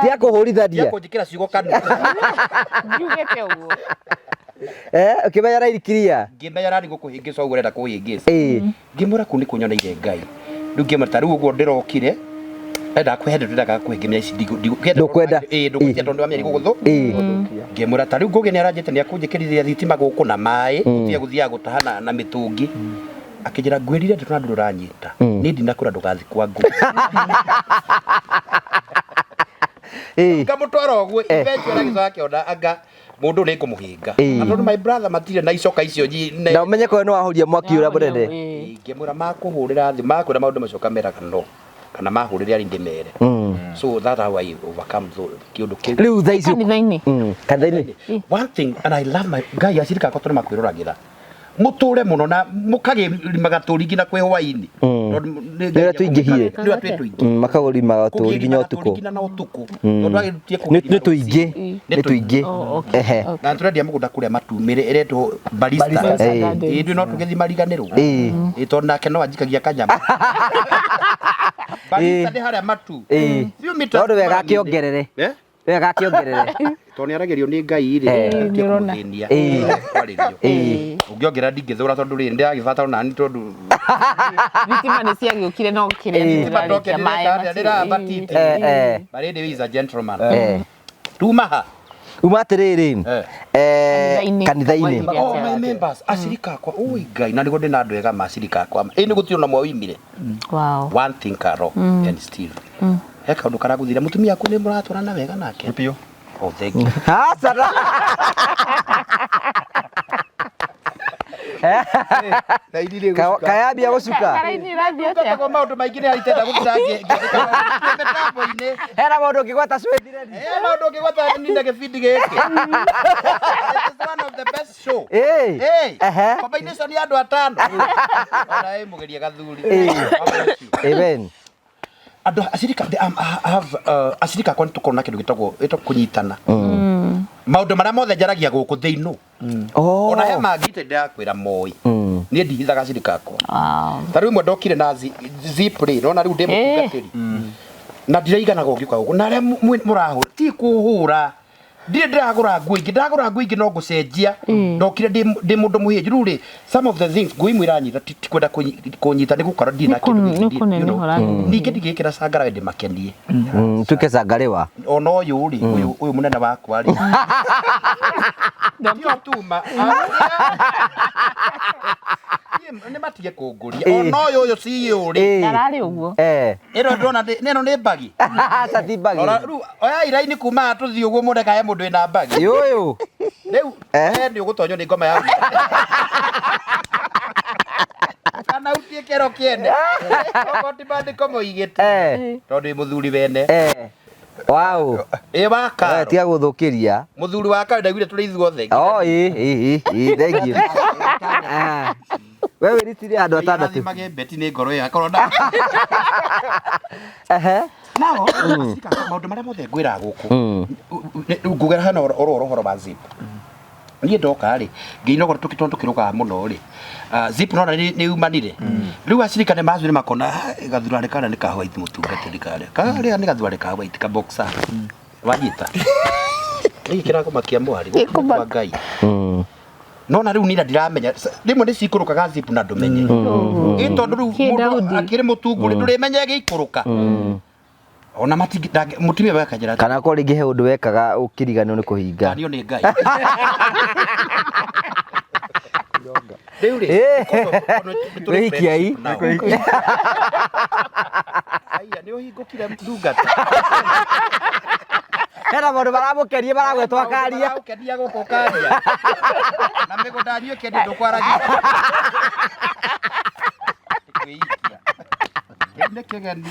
tia kuhurithania tia kunjikira ciugo kanu njugete uguo ukimenya rairikiria ngimenya rari gukuhingica uguo renda kuhingica ngimura kuni kunyoneire Ngai riu ngimata riu uguo ndirokire enda kwende ndendaga kuhingimia ici ndukwenda ndukwenda tondu ameri guguthu ngimura ta riu ngugi ni aranjite ni akunjikirithia thitima guku na mai tia guthia gutahana na mitungi akijira ngwirire ndu na nduranyita ni ndinakura ndugathi kwa ngu ngamutwara uguo eventually gicoka ona anga mundu ni kumuhinga tondu my brother matire na icoka icio na umenye ko no ahuria mwaki ura burende ngimura makuhurira thi makwira maundu macoka mera kana mahurire ari ndimere so that how I overcome kiundu kiu riu thaicio kanithaini one thing and I love my Ngai acirika ko turi makwiruragira muture muno na mukagirimaga turingi na kwe hwaini ndio tuingihie makagurimaga turingi nya utuku na utuku ni tuingi na turendia mugunda kuria matumire eretwo barista ndio no tugethi mariganirwo tondu nake no anjikagia kanyama barista ni haria matu tondu wega kiongerere wega kiongerere toni aragerio ni Ngai ri ndikuthenia kwaririo ungiongera ndingithura tondu ri ndagibata ona ni tondu vitima ni ciagiukire no kire ndira batite bari ndi is a gentleman tumaha umatiriri kanithaini my members acirika kwa oi Ngai na nigo ndi na andu ega macirika kwa ni gutio na mwawimire wow one thing karo and still heka undu karaguthira mutumia aku ni muratwarana wega nake pio oh thank you sara kayabia gucuka karaini radio atia kwa maundu maingi ni aritenda guthirange ngetambo-ini hera maundu ngigwata swethire maundu ngigwata ni ndege feed giki this is one of the best show combination ya andu atano ona mugeria gathuri amen andu acirika acirika kwa tukorwo kindu gitagwo kunyitana maundu maria mothe njaragia guku thiinu ona he mangite ndakwira moi ni ndihithaga acirika kwa ta riu mwe ndokire na zipri nona riu ndimutungatiri na ndiraiganaga ngiuka guku na aria murahura ti kuhura ndire ndiragura ngui ingi ndagura ngui ingi no gucenjia ndokire ndi mundu muhinju riu ri some of the things ngui mwiranyita ti kwenda kunyita ni gukora ndi na kindu ningi ndigikira cangara we ndimakenie tuke cangariwa ona uyu ri uyu munene wakwa ri ndio tuma ni matige kunguria ona uyu CEO ri arari uguo ero ndona neno ni bagi tati bagi riu oya iraini kuma tuthi uguo mureka he mundu ina bagi yuyu riu ni ugutonyo ni ngoma ya kana utie kero kiende okoti bandi komo igete tondu muthuri wene wow waka tiga guthukiria muthuri waka ndaiguire tuli ithuothe thank you wewe ritire andu atandatu beti ni ngoro ya korona nao maundu maria mothe ngwira guku ngugera hana oro ba Zip niĩ ndoka rĩ ngĩinogora tukiruga muno rĩ Zip nona nĩ umanire rĩu acirikane mazwire makona gathurane kana nĩ ka white mutungatĩri karĩa nĩ gathurane ka white ka boxer wanyita nĩ kĩragomakia mwari kwa Ngai nona riu nira ndiramenya rimwe ni cikurukaga Zip na ndumenye tondu riu mundu akiri mutunguri ndurimenye giikuruka ona mutumia wakajira kana ko ringi he undu wekaga ukiriganio ni kuhinga nio ni Ngai riu ri wikiai aya ni uhingukire ndungata hena maundu maramukerie maragwetwo akaria ukenia guku karia na migunda nyu kendi ndukwaragia kende kegani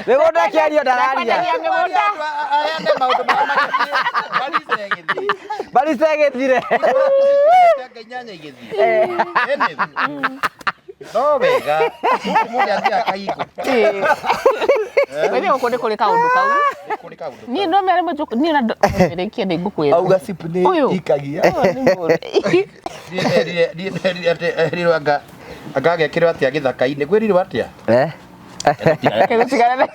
migunda kiario ndararia aya ne maundu maramukerie barisegethire nganyanya igithii ene no wega mundu athia kaigu wewe uko kuri kaundu kau ni no mere mujuku ni na mere kiende ngukwira auga Zip ni ikagia riro agagekirwo atia githaka-ini gwiriro atia kego cigara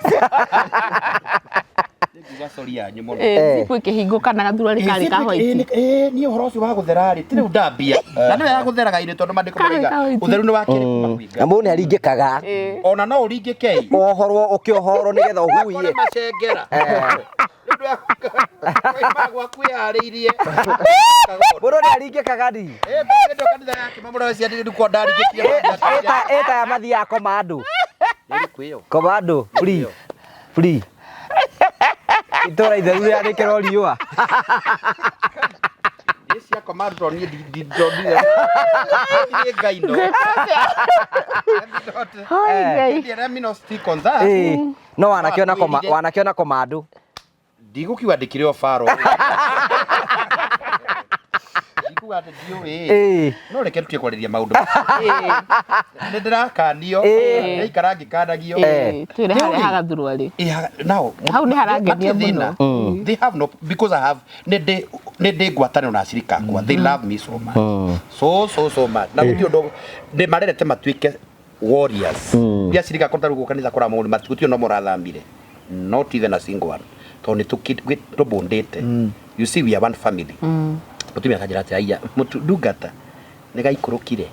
sorry yanyu muno Zip ikihinguka na gathurani kari ka white ni uhoro ucio wa guthera ri tiri ndambia na ni ya gutheraga ine tondu mandiko maiga utheru ni wakiri makuinga ambo ni aringikaga ona no uringike ohorwo ukiohoro nigetha uhuiye macengera magwa kwihariirie boro ni aringikaga ndi ndo kanitha yake mamura cia ndi ko ndaringikie eta ya mathi ya komando ni kwiyo komando free itora itheru ya rikero riua cia komando ni ndondire ni Ngai ndo no stick on that no wanakiona komando ndigukiwa ndikire ofaro ndigukiwa ati dio no reke tutie kwariria maundu ni ndirakanio ni ikara ngikandagio twire hari hagathurwa now hau ni harangenia muno they have no because I have ne ngwatanio na acirika akwa they love me so much so much na gutio ndo ndi marerete matuike warriors ya acirika kota rugo kanitha kora maundu matutio no morathambire not even a single one toni tukitobondete you see we are one family mutumia akajira ati aya mutundungata ni gaikurukire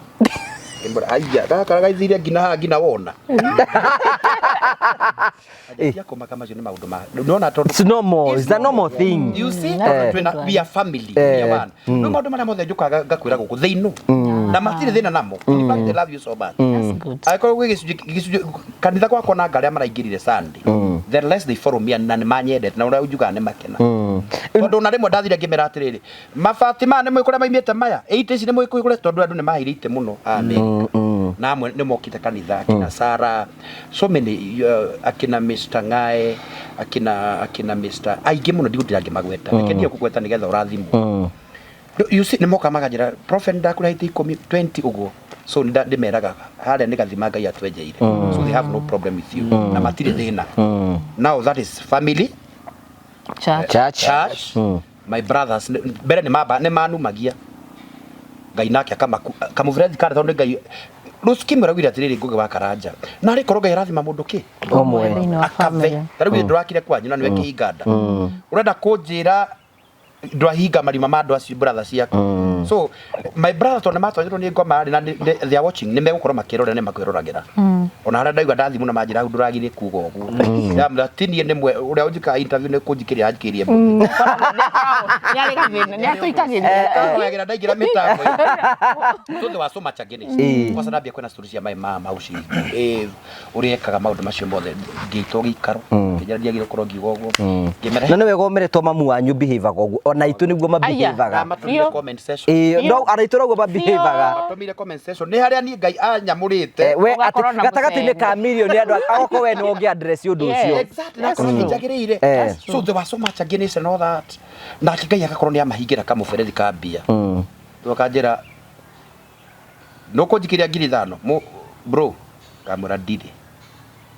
embora aya gaka gaithire ngina wona ya koma kama jone maundu ma unaona tondu it's normal, it's a normal thing you see we are family we are one no maundu mara mothe njukaga ngakwira guku theinu na matire thina namo in fact they love you so much aiko gicunji kanitha kwa kona ngaria maraingirire Sunday the less they follow me na manyendete na ura ujuga ne makena tondu na rimwe ndathire ngimera atiriri mafatima ne mwikure maimite maya 80 ici ne mwikure tondu andu ne mahirite muno na amwe ne mokite kanitha akina Sara so many akina Mr Ngae akina Mr aige muno ndigutira ngimagweta rekendia kugweta nigetha urathimu you see ne moka magajira prophet ndakura ite 20 uguo so ndimeraga haria ni gathima Ngai atwenjeire so they have no problem with you na matire thina now that is family church my brothers bere ni maba ne manu magia Ngai nake akamuvredi kare tondu Ngai ruskimura wira tiriri nguge wa Karanja na ari koroga irathima mundu ki omwe akave tarugi ndrakire kwanyu na niwe kihinganda urenda kunjira ndwahinga marima ma andu acio brother ciaku so my brother tondu matonyerwo ni ngoma na they are watching ni megukorwo makirora ni makwirораgira ona haria ndaigua ndathimu na manjira nduragire kuga uguo ndamra tinie ni mwe uria unjika interview ni kunjikiria anjikirie mbu nyari gathina ni atuikagiria yagira ndaigira mitambo tuthi wa so much again kwa sababu kwena stories ya my mama uci uriekaga maundu macio mothe ngito gikaro nginya gire kurogi uguo ngimera na niwe gomeretwo mamu wanyu behave uguo ona itu niguo mabehaveaga matumire comment section no araitu uguo mabehaveaga matumire comment section ni haria ni ngai anyamurite we gatagati-ini ka milioni andu agoko we no ngi address undu ucio exactly that's njagirire so there was so much against and all that na ngai agakorwo ni amahingira kamuberethi ka mbia tukanjira no kunjikiria ngiri 5 bro kamura ndire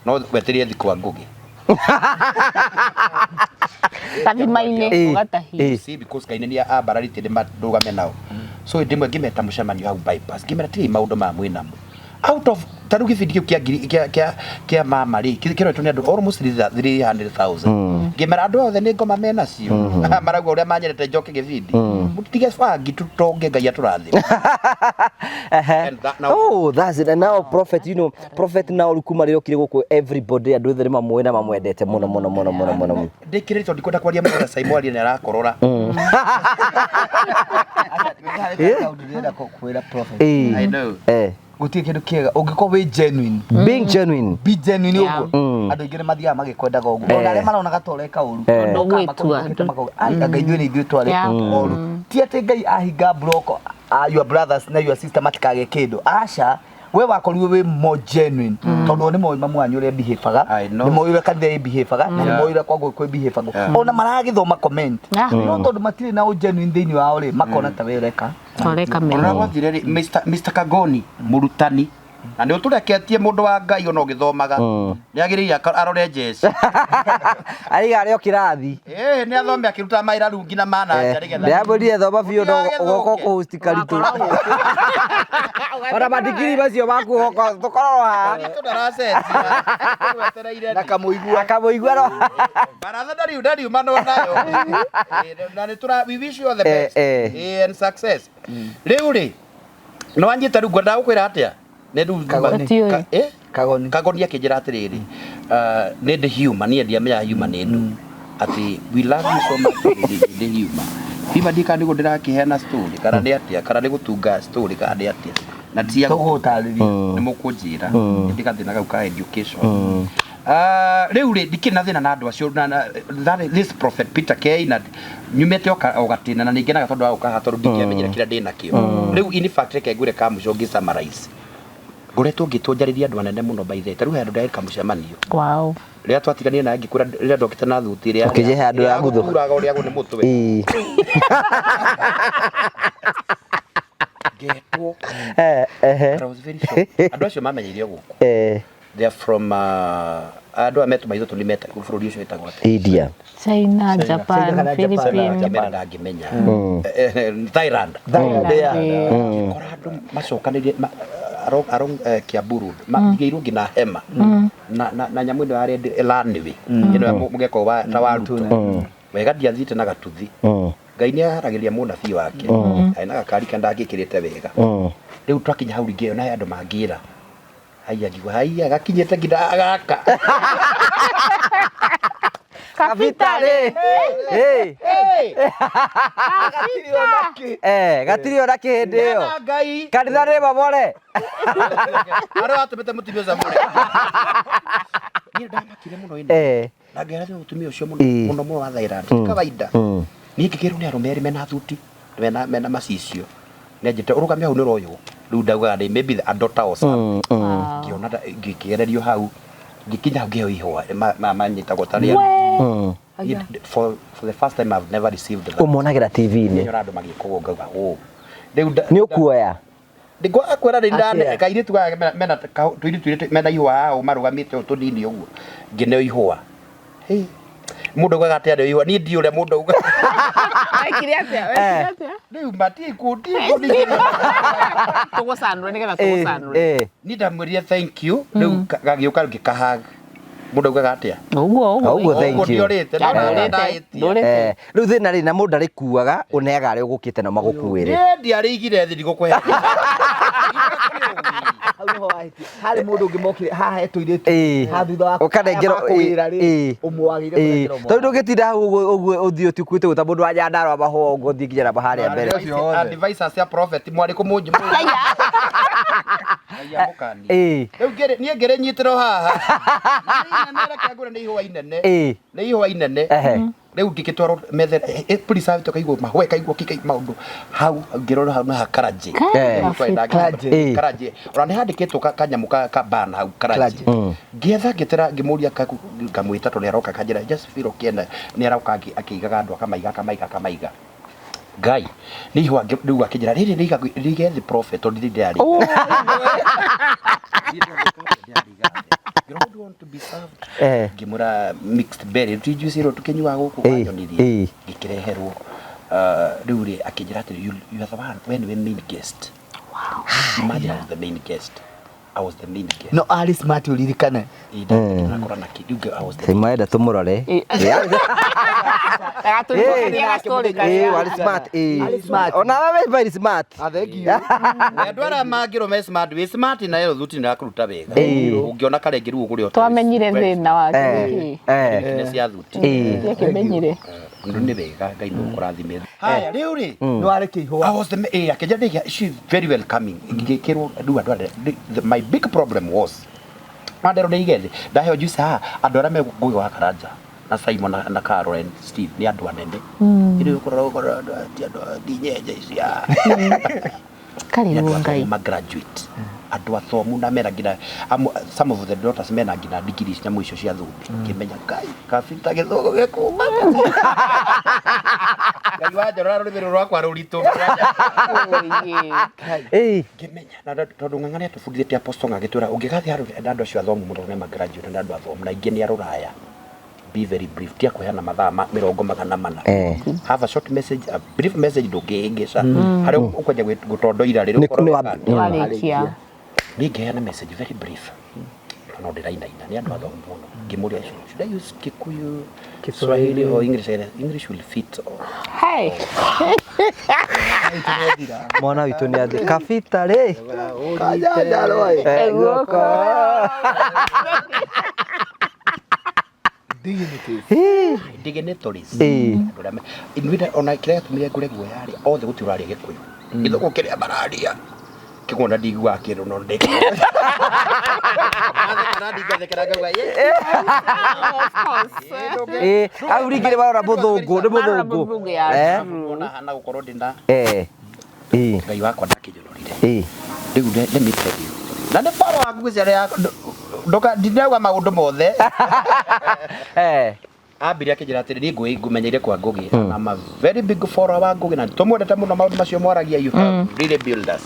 no weterie thikwa ngugi tathimaine ugatahi see because kaine ni abararite de madugame nao so ndimwe ngimeta mucemanio hau bypass ngimera tiri maundu ma mwinamo out of tarugi video kia mama ri kiretwo ni andu almost 300,000 ngimera andu othe ni ngoma mena cio maragwa uria manyerete njoke gividi mutige fangi tutonge ngai aturathi oh that's it and now prophet you know prophet now rukuma riro kire guku everybody andu othe mamwe na mamwendete muno ndikirito ndikwenda kwaria mwana Simon ni arakorora I know gutie kindu kiega ungikorwo wi genuine being genuine be genuine uguo andu ingire mathiaga magikwendaga uguo ona aria marona toreka uru ngai ithuĩ nĩ ithuĩ twareka ũru ti atĩ ngai ahinga broko your brothers na your sister matikage kindu aca we wakorirwo wi more genuine tondu ni moyo mamu wanyu ria behaveaga ni moyo ria kanitha behaveaga na ni moyo ria kwangu kwe behaveaga ona maragithoma comment no tondu matire na genuine thiini wao ri makona ta wereka toreka meno ona wathire ri Mr Kagoni murutani na ni utureketie mundu wa ngai ona ugithomaga ni agirire arore jeshi ariga rio kirathi ni athome akiruta maira rungi na mana njarigetha ndiamburire thoma biu goko kuhost karitu ora madigiri bacio baku goko tukorora na kamuigua ro baratha ndari mano nayo na ni tura we wish you all the best and success riu ri no anjita ru ngwenda gukwira atia ne du kagoni akinjira atiriri ne the human ni ndia human enu ati we love you so much the human biba dika ndigo ndirakiheana story kana ndi atia kana ndi gutunga story kana ndi atia na tia gutariri ni mukunjira ndikathina gau ka education riu ri ndikina thina na andu acio that this prophet Peter K na nyumete ogatina na ningenaga tondu wa ukaha tondu ndikiamenyera kira ndina kio riu in fact reke ngure kamuco ngisummarize ngoretwo ngitũnjarĩria andũ anene mũno by the tarũ handũ ndarĩ kamucemanio wow rĩrĩa twatiganire na ngĩkũra rĩrĩa ndokĩte na thuti rĩrĩa ũkĩje handũ ya gũthũ uraga ũrĩa gũ nĩ mũtwe getwo I was very sure andũ acio mamenyeire gũkũ they are from andũ ametu maitho tũnimeta bũrũri ũcio wĩtagwo India China Japan Philippines ndangĩmenya Thailand kora andũ macokanĩrie arong Kiamburu maigirwo ngina hema na nyamu ndo ari elaniwe ino mugeko wa tawaruto wega ndiathite na gatuthi ngai ni aragiria munabii wake aina gakari kanda agikirite wega riu twakinya hau ringio na andu mangira haiya ngiwa haiya gakinyete ngida gaka kapitale gatiri ona kihindi yo kanitha ni mamore ara atumete mutumia za mure ni ndamakire muno ine na ngera ni mutumia ucio muno muno wa Thailand kawaida ni ngikirwo ni arumeri mena thuti mena macicio ni njete urugame hau ni royo riu ndauga ndi maybe a daughter or son ngiona ngikigererio hau ngikinya ngeo ihwa manyitagwo taria for the first time I've never received that umuonagira TV ni nyora andu magikogwo ngauga ni ukuoya ndiko akwera ndane kaire tuga mena tuiri mena ihwa ao marugamite tunini uguo ngine ihwa mundu ugaga atia ndio ni ndi ule mundu uga Wekire atia riu mati kuti tugusandure nigetha tugusandure ni ndamwirie thank you riu gagiuka ngikahag mundu ugaga atia Uguo thank you riu thina ri na mundu arikuaga uneaga ari ugukite na magukuire ndiari igire thi ndigukuhe hari mundu ngimokire haha etuirite ha thutha wa ukanengero umwagire tondu ngitinda hau uguo uthio tikuite guta mundu wa Nyandarua maho ngo thi nginya baharia mbere advisors ya prophet mwari kumunji ya mukani riu nie ngere nyitiro haha nera kagura ni ihwa inene riu ngikitwaro methe police avito kaigwo mahwe kaigwo kikai maundu hau ngirora hau na karaje karaje orane handikitwo kanyamu ka bana hau karaje ngietha ngitira ngimuria kamwita to neroka kanjira just feel kienda neroka akigaga andu akamaiga Guy, ni ihwa riu akijira riri rigethi prophet or did daddy. You don't want to be served. Gimura mixed berry. Did you see ro tukenywa guku kanyo niri gikireherwo. Riu ri akijira ati you are the one when we main guest. Wow. Imagine I was the main guest. I was the main guest. No, Ali Smart ulilikana. Nakora na kiduge I was the. Maeda tumurore. Ali Smart. Ona wewe very smart. Thank you. Ndwara magiro me smart, we smart na yo thuti na kuruta wega. Ungiona karengi ru uguri oto. Twamenyire thina wake. Kine cia thuti. Ndikimenyire. Ndu ni wega Ngai no kurathime. Haya riu ri. No areke ihwa. I was the akija she very welcoming. Ngikirwo ndu my big problem was Mandero ni igethi ndaheo juice andu ara megugi wa Karanja na Simon na Caroline Steve ni andu anene iri ukorora ti andu dinyenje cia kari ngai ma graduate andu athomu na mera ngina some of the daughters mena ngina degrees nya mwisho cia thuti kimenya Ngai kafita githogo gekuma Ngai wajora ruriro rwakwa ruritu kimenya na tondu ngangane tufundithite apostle ngagitwira ungigathi andu acio athomu muno ne ma graduate na andu athomu na ingi ni aruraya be very brief tia kuheana mathaa 400 have a short message, a brief message ndungiingica hari ukwenja gutondoira riri warikia ningeheana message very brief no ndirainaina ni andu athomu muno ngimuria should I use Kikuyu, Kiswahili or English? English will fit. Hey. Mwana witu ni athi kafita ri kajaja roi egoko dignitaries indwida ona kire tumire ngure guoya ri othe gutiraria Gikuyu ithuko kiria bararia kigona ndigwa kindu no ndeke aurigire barora muthungu ni muthungu ona hana gukorwo ndina Ngai wakwa ndakijurorire riu let me tell you na ne paro wangu ciare ndoka ndinauga maundu mothe ambire akijira atiri ni ngui ngumenyeire kwa Ngugi I'm a very big follower wa Ngugi na tumwendete muno maundu macio moragia you have really build us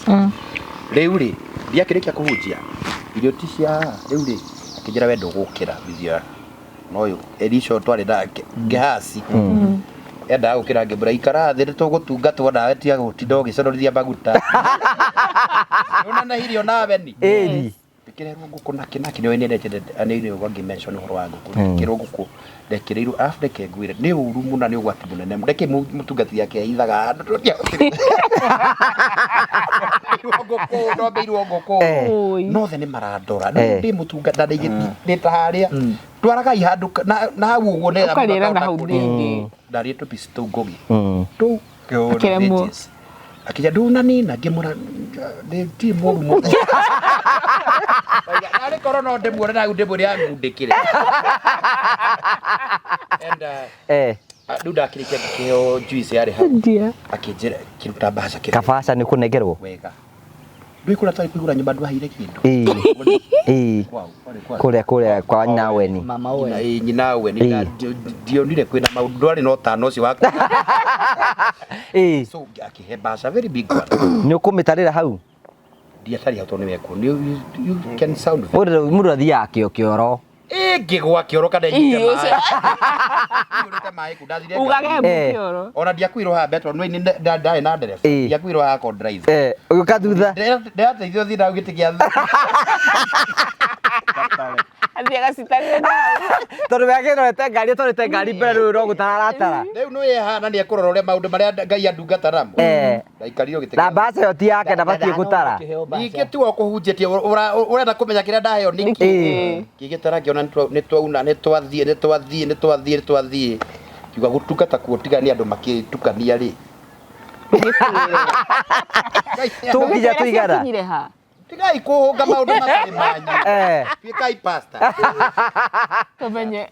riu ri ndiakirikia kuhunjia irio ti cia riu ri akijira wendo gukira bithia noyo elisho twari ndake ngehasi enda gukira ngibura ikara thiri tugutungatwo nawe tia gutinda ugiconorithia maguta nona na hirio nawe ni ikirerwo nguku na kinaki niwe nendete anire wangi mention horo wa nguku ikirwo nguku ndekirirwo Africa ngwire ni uru muna ni ugwati munene ndeke mutungati yake ithaga andu tutia nguku no beirwo nguku no the ni maradora ndi mutungata ndi taharia twaraga ihandu na hau uguo nera ukarira na hau ndingi ndari tu pisto Ngugi tu kiremo akija nduna ni na ngimura ndi ti moru muno ari corona ndemure na ndemure yangu ndikire and duda akirikia kio juice yari hau akijira kiruta bahasha kire kabasa ni kunegerwo wega ndikura tari kwigura nyumba ndwahire kindu kuria kwa nyaweni mama we nyinawe ni ndionire kwina maundu ndwari no tano cio wakwa so akihe bahasha very big one ni ukumitarira hau dia tari hau tone meko you can sound uri murathi yake kioro ngĩgwa kĩoro kana nyite maĩ kundathire ugage kioro ona ndiakuirwo haha betro no ndaĩ na ndereba ndiakuirwo haha ko drive uka thutha ndateithio thiĩ na gĩtĩ gĩa athiaga citagio na tondu wagirorete ngari torete ngari mbere rĩu no gũtararatara rĩu no yehana nĩ ekũrora ũrĩa maũndũ marĩa Ngai andungata namo ndaikarire gĩtĩ na mbaca yo ti yake ndabatie gũtara ningĩ tu ũkũhunjĩtie ũrenda kũmenya kĩrĩa ndaheo nĩkĩ kĩgĩtara ngĩona nĩ twauna nĩ twathiĩ kiuga gũtungata kuo tigani andũ makĩtukania rĩ tũnginya tũigana tigai kũhũnga maũndũ matarĩ manyu tuĩkai pastor tumenye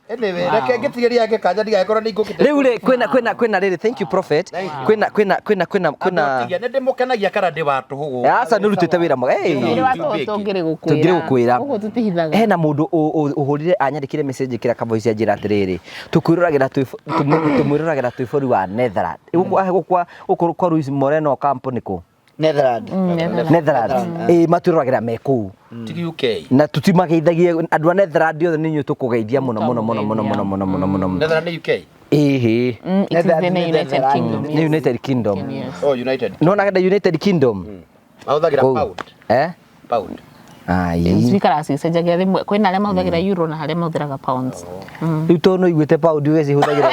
anyway reke ngĩtigĩria gĩkanja ndigagĩkorwo nĩ ingũkĩte rĩu rĩ kwĩna rĩrĩ thank you prophet kwĩna nĩ ndĩmũkenagia kana ndĩ wa tũhũgũ aca nĩ ũrutĩte wĩra mwega tũngĩrĩ gũkwĩra ũguo tũtihithaga hena mũndũ ũhũrire anyandĩkire message kĩra kavoice njĩra atĩrĩrĩ tũkwĩroragĩra tũmwĩroragĩra twĩ bũrũri wa Netherland gũkũ kwa Luis Moreno camp nĩkũ Netherland matwĩroragĩra me kũu ti UK na tutimageithagie andũ a Netherland othe nĩ inyuĩ tũkũgeithia mũno Netherland nĩ UK ĩhĩ it is the United Kingdom nĩ United Kingdom oh United no na United Kingdom mahũthagĩra pound pound Cikaracicenjagia rĩmwe kwĩna arĩa mahũthagĩra euro na arĩa mahũthĩraga pounds rĩu to no iguĩte pound iwe cihũthagĩra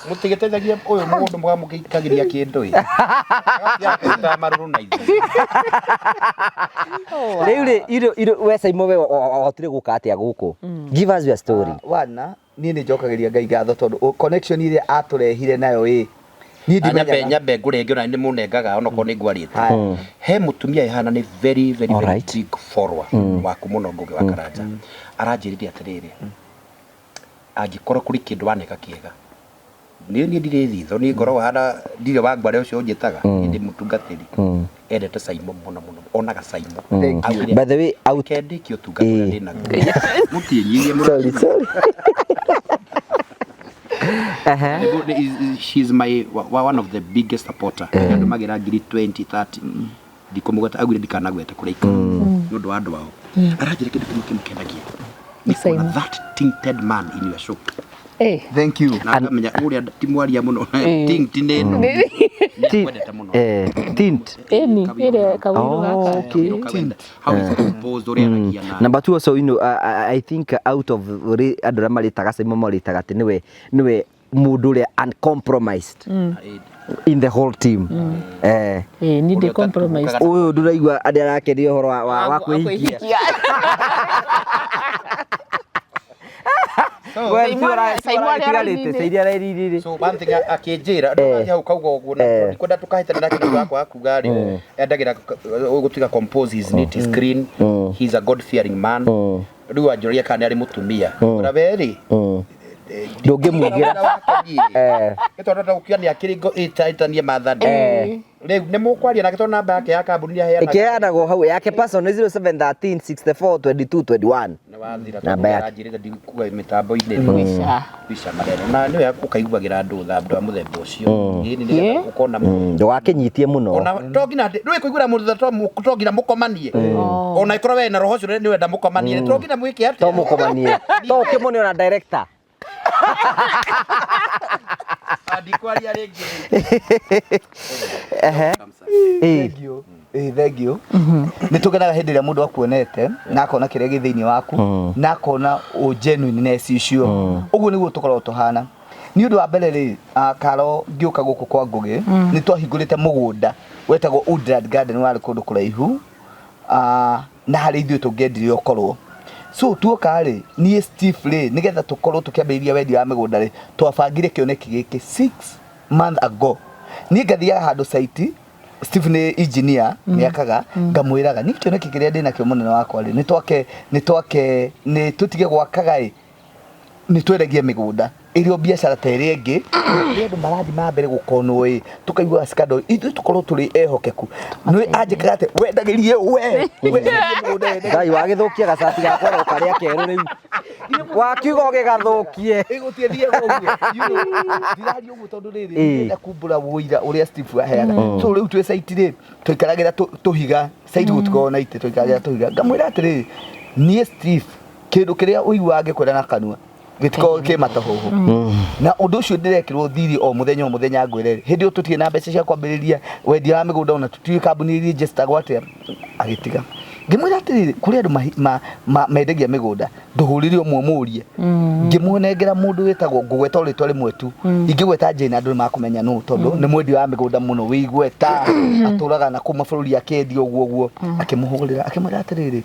mũtigĩteithagia ũyũ mũndũ mwa mũgĩikagĩria kĩndũ ĩ marũrũ na ithuĩ rĩu rĩ we Simon we wahotire gũka atĩa gũkũ give us your story wana niĩ nĩ njokagĩria Ngai ngatho tondũ connection iria atũrehire nayo ĩ niĩ ndimenyaga nyambe ngũrenge ona nĩ mũnengaga ona ko nĩ ngwarĩte he mũtumia ihana nĩ very big follower waku mũno Ngũgĩ wa Karanja aranjĩrithia atĩrĩrĩ angĩkorwo kũrĩ kĩndũ waneka kĩega niĩ ndirĩ thitho nĩ ngoro hana ndirĩ wa ngware ũcio ũnjĩtaga ndĩ mũtungatĩri endete Simon mũno onaga Simon by the way out kendĩkio tungatĩra ndĩna mũtiĩnyirie mũno sorry she's my one of the biggest supporter andũ magera ngiri 2030 ndikomugata agwire ndikanagwete kũrĩka nĩ ũndũ wa andũ wao aranjĩra kĩndũ kĩmũkenagia nĩ that tinted man in your shop thank you na ngamenya ũrĩa ti mwaria mũno tint nĩ kwendete mũno tint ni ile kawiru gaka how is composed ũrĩa aragia na number 2 also you know I think out of andũ arĩa marĩtaga Simon marĩtaga atĩ nĩwe mũndũ ũrĩa uncompromised in the whole team ni de compromise ũyũ ndũraigua andũ arakenio ũhoro wa kwĩhikia so one thing akĩnjĩra ndũgathiĩ hau kauga ũguo na ndikwenda tũkahĩtanĩra kĩndũ gakwa kuga rĩ endagĩra gũtiga compose his neat is clean he's a God fearing man rĩu anjũria kana arĩ mũtumia na werĩ ndũngĩmwĩgira gĩtondũ gũkĩania akĩrĩ ĩtanie mathani rĩu nĩ mũkwaria nake tondũ namba yake ya kambuni ĩkĩheanagwo hau yake person 0713 64 22 21 namba yake anjĩrĩte ndikuga mĩtambo-inĩ bica marero na nĩwe ũkaiguagĩra andũ tha mũthemba ũcio nĩ ũkona ndũgakĩnyitie mũno ona to nginya ndũĩ kũiguĩra mũndũ to nginya mũkomanie ona ikorwo we na roho ũcio nĩ wenda mũkomanie to nginya mwĩke atĩa to mũkomanie to ũkĩmone ona director ndikwaria rĩngĩ thank you nĩ tũgenaga hĩndĩ ĩrĩa mũndũ akuonete na akona kĩrĩa gĩ thĩinĩ waku na akona genuineness icio ũguo nĩguo tũkoragwo tũhana nĩ ũndũ wa mbere rĩ Karo ngĩũka gũkũ kwa Ngũgĩ nĩ twahingũrĩte mũgũnda wetagwo Woodland Garden warĩ kũndũ kũraihu na harĩ ithuĩ tũngĩendire ũkorwo so tuoka rĩ niĩ Steve rĩ nĩgetha tũkorwo tũkĩambĩrĩria wendia wa mĩgũnda rĩ twabangire kĩoneki gĩkĩ 6 months ago niĩ ngathiaga handũ site Steve nĩ engineer nĩakaga ngamwĩraga nĩ kĩoneki kĩrĩa ndĩna kĩo mũnene wakwa rĩ nĩ tũtige gwakaga ĩ nĩ twendagie mĩgũnda ĩrĩ biacara ta ĩrĩa ĩngĩ andũ marathi mambere gũkonwo ĩ tũkaigua scandal ithuĩ tũkorwo tũrĩ ehokeku nĩ anjĩkaga atĩ wendagĩrie we Ngai wagĩthũkia gacati gakwa karĩa kerũ rĩu wakiuga gigathukie igutiethie gogie ndirathi uguo tondu riri nda kumbura wuira uria Steve aheaga so riu twi site ri tuikaragira tuhiga site gutukona ite tuikaragira tuhiga ngamwira atiri nie Steve kindu kiria uiguange kwenda na kanua gitiko ke matahoho na undu ucio ndirekirwo thiri o muthenya ngwirere hindi ututie na mbeca cia kwambiriria wendia wa migunda ona tutie kambuni register gwate agitiga ngimwira atiri kuri andu mendagia migunda nduhurire umwe murie ngimwonengera mundu wetagwo ngugweta ritwa rimwe tu ingigweta Jane andu makumenya no tondu ni mwendi wa migunda muno wigweta aturaga na kuma bururi akendi uguo akimuhurira akimwira atiri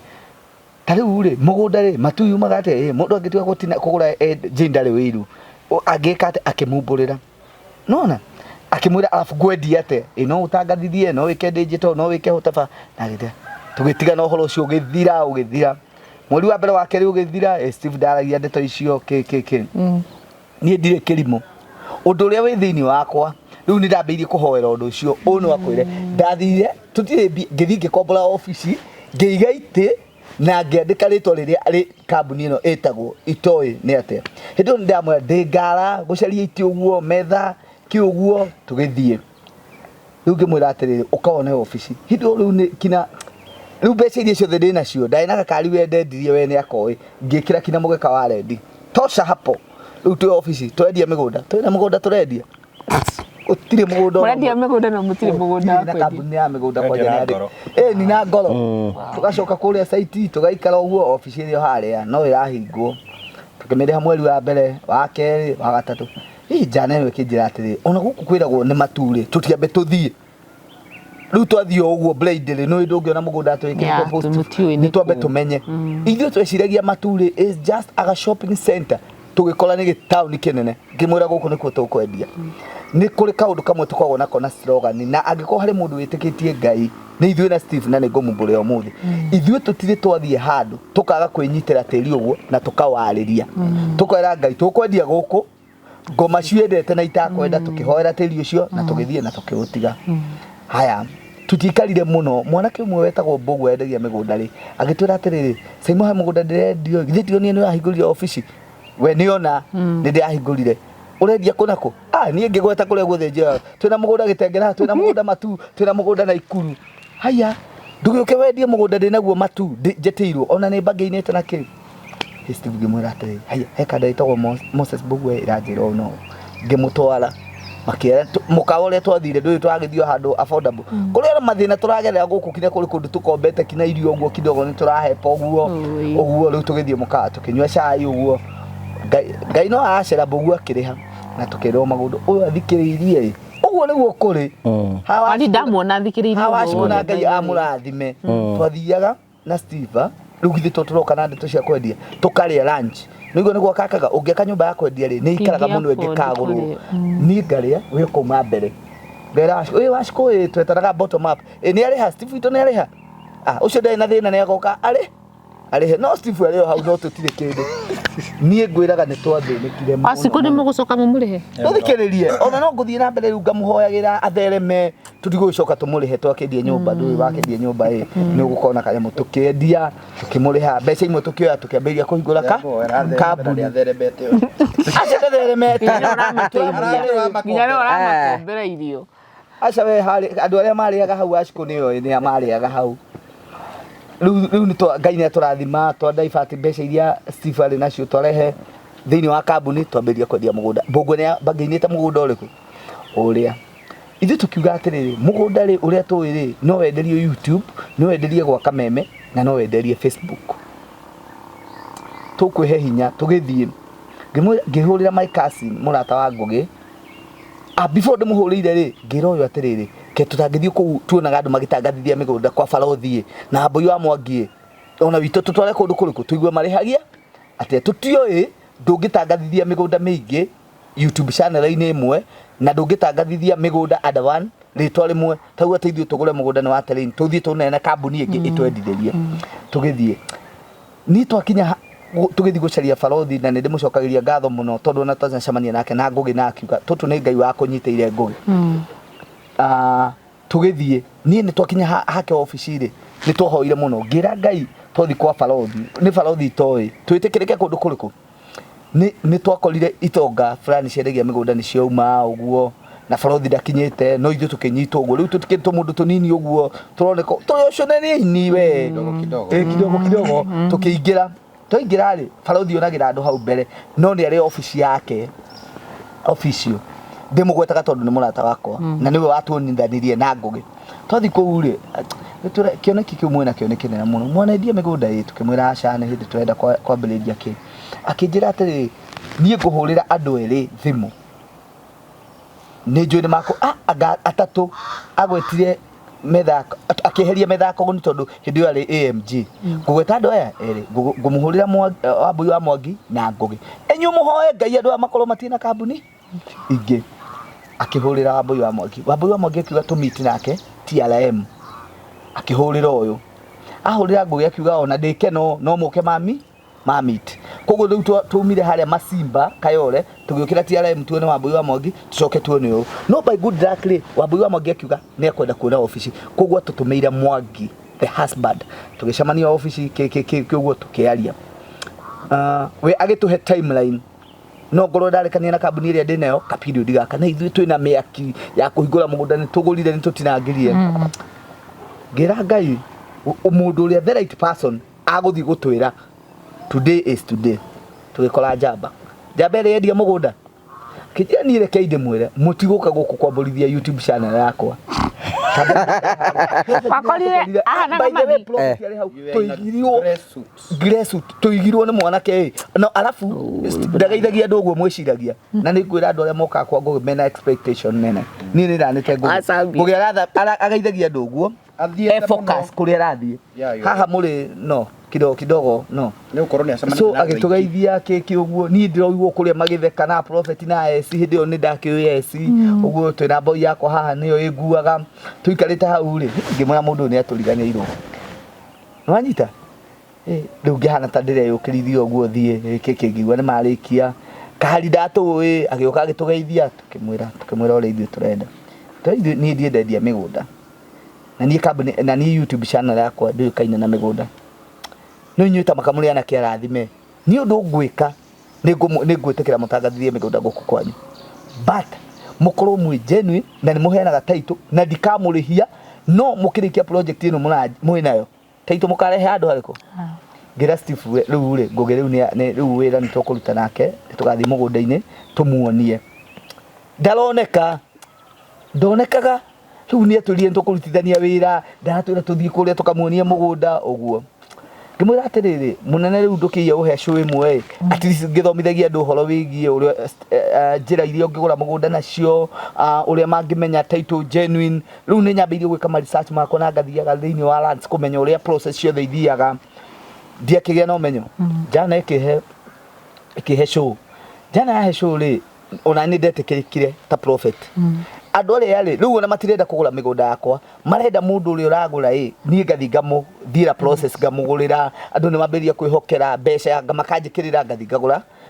tariu ri mugunda ri matuyu magate mundu angitua kugura Jane ri wiru agikate akimumburira nona akimwira alafu gwendi ate no utangathithie no wike digital no wike hotaba na gite tugitiga no horo cio githira mweri wa mbere wa keri ugithira Steve daragia ndeto icio nie ndire kirimo undu uria wi thiini wakwa riu ni ndambirie kuhoera undu ucio uno akwire ndathire tutire ngithii ngikombora office ngiiga ite na ngiandika ritwa riria ari kambuni ino etagwo itoi ni atia hindu ni ndamwira ndingara gucaria iti uguo metha kiuguo tugithie riu ngimwira atiriri ukawone office hindu riu ni kina riu mbeca iria ciothe ndina cio ndari na gakari wendendirie we ni akoi ngikira kina mugeka wa rendi tosha hapo riu twi office twendia migunda twina mugunda turendia utire mugunda murendia migunda na mutire mugunda na kambuni ya migunda kwa jani ni na ngoro tugacoka kuria site tugaikara uguo office ile haria no irahingwo tukimiriha mweri wa mbere wa keri wa gatatu jana ĩno ĩkĩnjĩra atĩrĩ ona gũkũ kwĩragwo nĩ mature tũtiambe tũthiĩ riu twathie uguo blindly no ndũngĩona mũgũnda twĩkĩrĩte post nĩ twambe tũmenye ithuĩ tweciragia mature is just a shopping center tũgĩkora nĩ gĩtaũni kĩnene ngĩmwĩra gũkũ nĩkuo tũkwendia nĩ kũrĩ kaũndũ kamwe tũkoragwo nako na slogan na angĩkorwo harĩ mũndũ wĩtĩkĩtie Ngai nĩ ithuĩ na Steve na nĩ ngũmumbũrĩra ũmũthĩ ithuĩ tũtirĩ twathiĩ handũ tũkaga kwĩnyitĩra tĩri ũguo na tũkawarĩria tũkwĩra Ngai tũkwendia gũkũ ngoma ciendete na itakwenda tukihoera tĩri ũcio na tũgĩthiĩ na tũkĩũtiga haya tutikarire muno mwanake umwe wetagwo Mbogo endagia migunda ri agitwira atiriri Saimo ha mugunda ndirendio githitio ni ahingurire office we niona ni ndiahingurire urendia kunako nie ngigweta kule guthenjera twina mugunda gitengera twina mugunda matu twina mugunda na ikuru haya ndugiuke wendie mugunda ndinaguo matu njetirwo ona ni mbangi-inite na ki Steve ngimwira atiri haya heka ndaitagwo Moses Mbogo iranjira no ngimutwara makira mukawore twathire ndu twagithio handu affordable kuria mathina turagerera guku kine kuri kundu tukombete kina irio uguo kidogo ni turahepa uguo riu tugithie mukawa tukinywa cai uguo Ngai no acera Mbogo akiriha na tukirwo magundu uyu athikiriirie uguo niguo kuri hawani ndamwona thikiriirie uguo na Ngai amurathime twathiaga na Steve riu githi tuturoka na ndeto cia kwendia tukaria lunch nigo niguo kakaga ungeka nyumba ya kwendia ri ni ikaraga muno engekagurwo ni ngaria we kuma mbere ngera we washiko twetaraga bottom up ni ariha Steve ito ni ariha ucio ndai na thina ni agoka arihe no Steve ariho hau no tutire kindu nie ngwiraga ni twathĩnĩkire muno asiku ni mugucoka mumurihe tuthikiririe ona no nguthie na mbere riu ngamuhoyagira athereme tutigũcoka tumurihe twakendie nyumba ndui wakendie nyumba ni ugukona kanyamũ tukiendia tukimuriha mbeca imwe tukioya tukiambĩrĩria kũhingũra kambuni atheremete nginya rĩu ũramakombera irio aca we andũ arĩa marĩaga hau aciko nĩo nĩ marĩaga hau riu ni Ngai nĩ tũrathima twandaibat mbeca iria Steve arĩ nacio twarehe thĩinĩ wa kambuni twambĩrĩria kwendia mũgũnda Mbogo nĩ mbangi-inĩte mũgũnda ũrĩkũ ũrĩa ithuĩ tukiuga atĩrĩrĩ mũgũnda rĩ ũrĩa tũĩ rĩ no wenderio YouTube no wenderie gwa Kameme na no wenderie Facebook tũkwĩhe hinya tũgĩthiĩ ngĩhũrĩra my cousin mũrata wa Ngũgĩ before ndĩmũhũrĩire rĩ ngĩra ũyũ atĩrĩrĩ ke tutangithio ku tuonaga andu magitangathithia migunda kwa Barothi na Mbui wa Mwangi ona witũ tutware kundu kuriku tuigue marihagia ati tutioi ndungitangathithia migunda mingi YouTube channel-inĩ ĩmwe na ndungitangathithia migunda other one ritwa rimwe taguo ateithio tugure mugunda ni wa terrain tuthie tunene kambuni ingi itwendithĩrie tugithie ni twakinya tugithii gucaria Barothi na nĩ ndĩmũcokagiria ngatho mũno tondu ona twacemania nake na Ngũgĩ na akiuga tutu nĩ Ngai wa kũnyitĩire Ngũgĩ tugithie nie ni twakinya hake office ri ni twahoire muno ngira Ngai twathi kwa barothi ni barothi toi twitikirike kundu kuriku ni twakorire itonga fulani ciendagia migunda ni ciauma uguo na barothi ndakinyite no ithu tukinyitwo uguo riu tutikitwo mundu tunini uguo turoneka tuyocio neni niwe kidogo tukiingira twaingira ri barothi onagira andu hau mbere no ni ari office yake officio ndimugwetaga tondu ni murata wakwa na niwe watuonithanirie na ngugi twathi kuu ri kioneki kimwe na kioneki nene muno mwanendia migunda yitu kimwira acane hindi twenda kwambiriria ki akinjira atiri nie nguhurira andu eri thimu ni njuri mako atatu agwetire methako akiheria methako ni tondu hindi yo ari AMG ngugweta andu aya eri ngumuhurira Wambui wa Mwangi na Ngugi enyu muhoe Ngai andu amakorwo matina kambuni ingi akihurira Wambui wa Mwangi akiuga tumiti nake TRM akihurira uyu ahurira Ngugi akiuga ona ndikeno no muke mamit koguo riu tumire haria Masimba Kayole tugiukira TRM tuone Wambui wa Mwangi tucoke tuone uyu no by good luck ri Wambui wa Mwangi akiuga ni akwenda kuona office koguo tutumeira Mwangi the husband tugicamania office koguo tukiaria we agituhe timeline no ngoro ndarekania na kambuni iria ndinayo ka period gaka na ithuĩ twina miaki ya kuhingura mugunda ni tugurire ni tutinangirie ngira Ngai umundu uria the right person aguthi gutwira today is today tugikora njamba ĩrĩa yendia mugunda kijia ni reke inde mwire mutiguka guku kwamborithia YouTube channel yakwa wakorire na mami tuigirwo grassroots tuigirwo ni mwanake no alafu ndagaithagia andu guo mwiciragia na ni ngwira andu aria moka kwa Ngugi mena expectation nene ni ndanite Ngugi agaithagia andu guo athie focus kuria rathie haha muri no kidogo no ni ukorwo ni acamania so agitugeithia kiki uguo ni ndiroigwo kuria magitheka na prophet na esi hindi yo ni ndakiu esi uguo twina boy yakwa haha niyo iguaga tuikarite hau ri ngimwira mundu ni aturiganirwo nwanyita riu ngihana ta ndireyukirithio uguo thie kiki ngigwa ni marikia kahari ndatui agioka agitugeithia tukimwira uri ithuĩ turenda ni ndiendedia migunda na ni kambuni na ni YouTube channel yakwa ndikaina na migunda no inyuta makamuri ana kiarathime ni undu ngwika ni ngwitikira mutangathithie migunda guku kwanyu but mukorwo mwi genuine na ni muheanaga title na ndikamurihia no mukirikia project ino mwinayo title mukarehe andu hariko ngira Steve riu ri Ngugi riu ni riu wira ni tukuruta nake tugathi mugunda-ini tumuonie ndonekaga riu ni aturie tukurutithania wira ndatwira tuthii kuria tukamuonia mugunda uguo ngimwira atiriri munene riu ndukiye uhe show imwe at least ngithomithagia andu horo wigie uria njira iria ungigura mugunda nacio uria mangimenya title genuine riu ni nyambirie gwika ma research makwa na ngathiaga thiini wa lands kumenya uria process ciothe ithiaga ndiakigia no menyo jana ikihe show jana ya show ri ona ni ndetikirikire ta prophet andu aria ri riu ona matirenda kugura migunda yakwa marenda mundu uria uragura ni ngathi thira process ngamugurira andu ni mambiria kwihokera mbeca ngamakanjikirira ngathi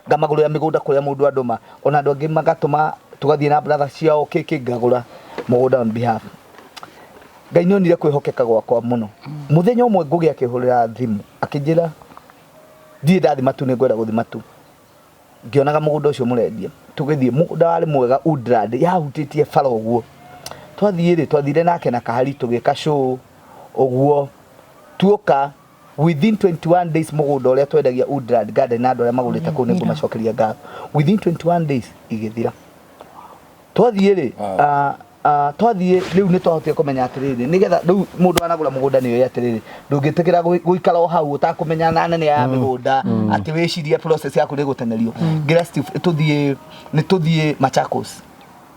ngamagurira migunda kuria mundu anduma ona andu angi magatuma tugathie na brother ciao kiki ngagura mugunda on behalf Ngai nionire kwihokeka gwakwa muno muthenya umwe Ngugi akihurira thimu akinjira thie ndathi matu ni ngwenda guthi matu ngionaga mugunda ucio murendia tugithie mugunda wari mwega Woodland yahutitie faro uguo twathire nake na kahari tugika show uguo tuoka within 21 days mugunda uria twendagia Woodland garden na andu aria magurite kuu ningu macokeria ngatho within 21 days igithira twathie twathie riu ni twahotire kumenya atiriri nigetha riu mundu anagura mugunda niyo atiriri ndungitikira guikara hau utakumenya na nene ya migunda ati wicirie process yaku ni gutenerio ngira Steve tuthie Machakos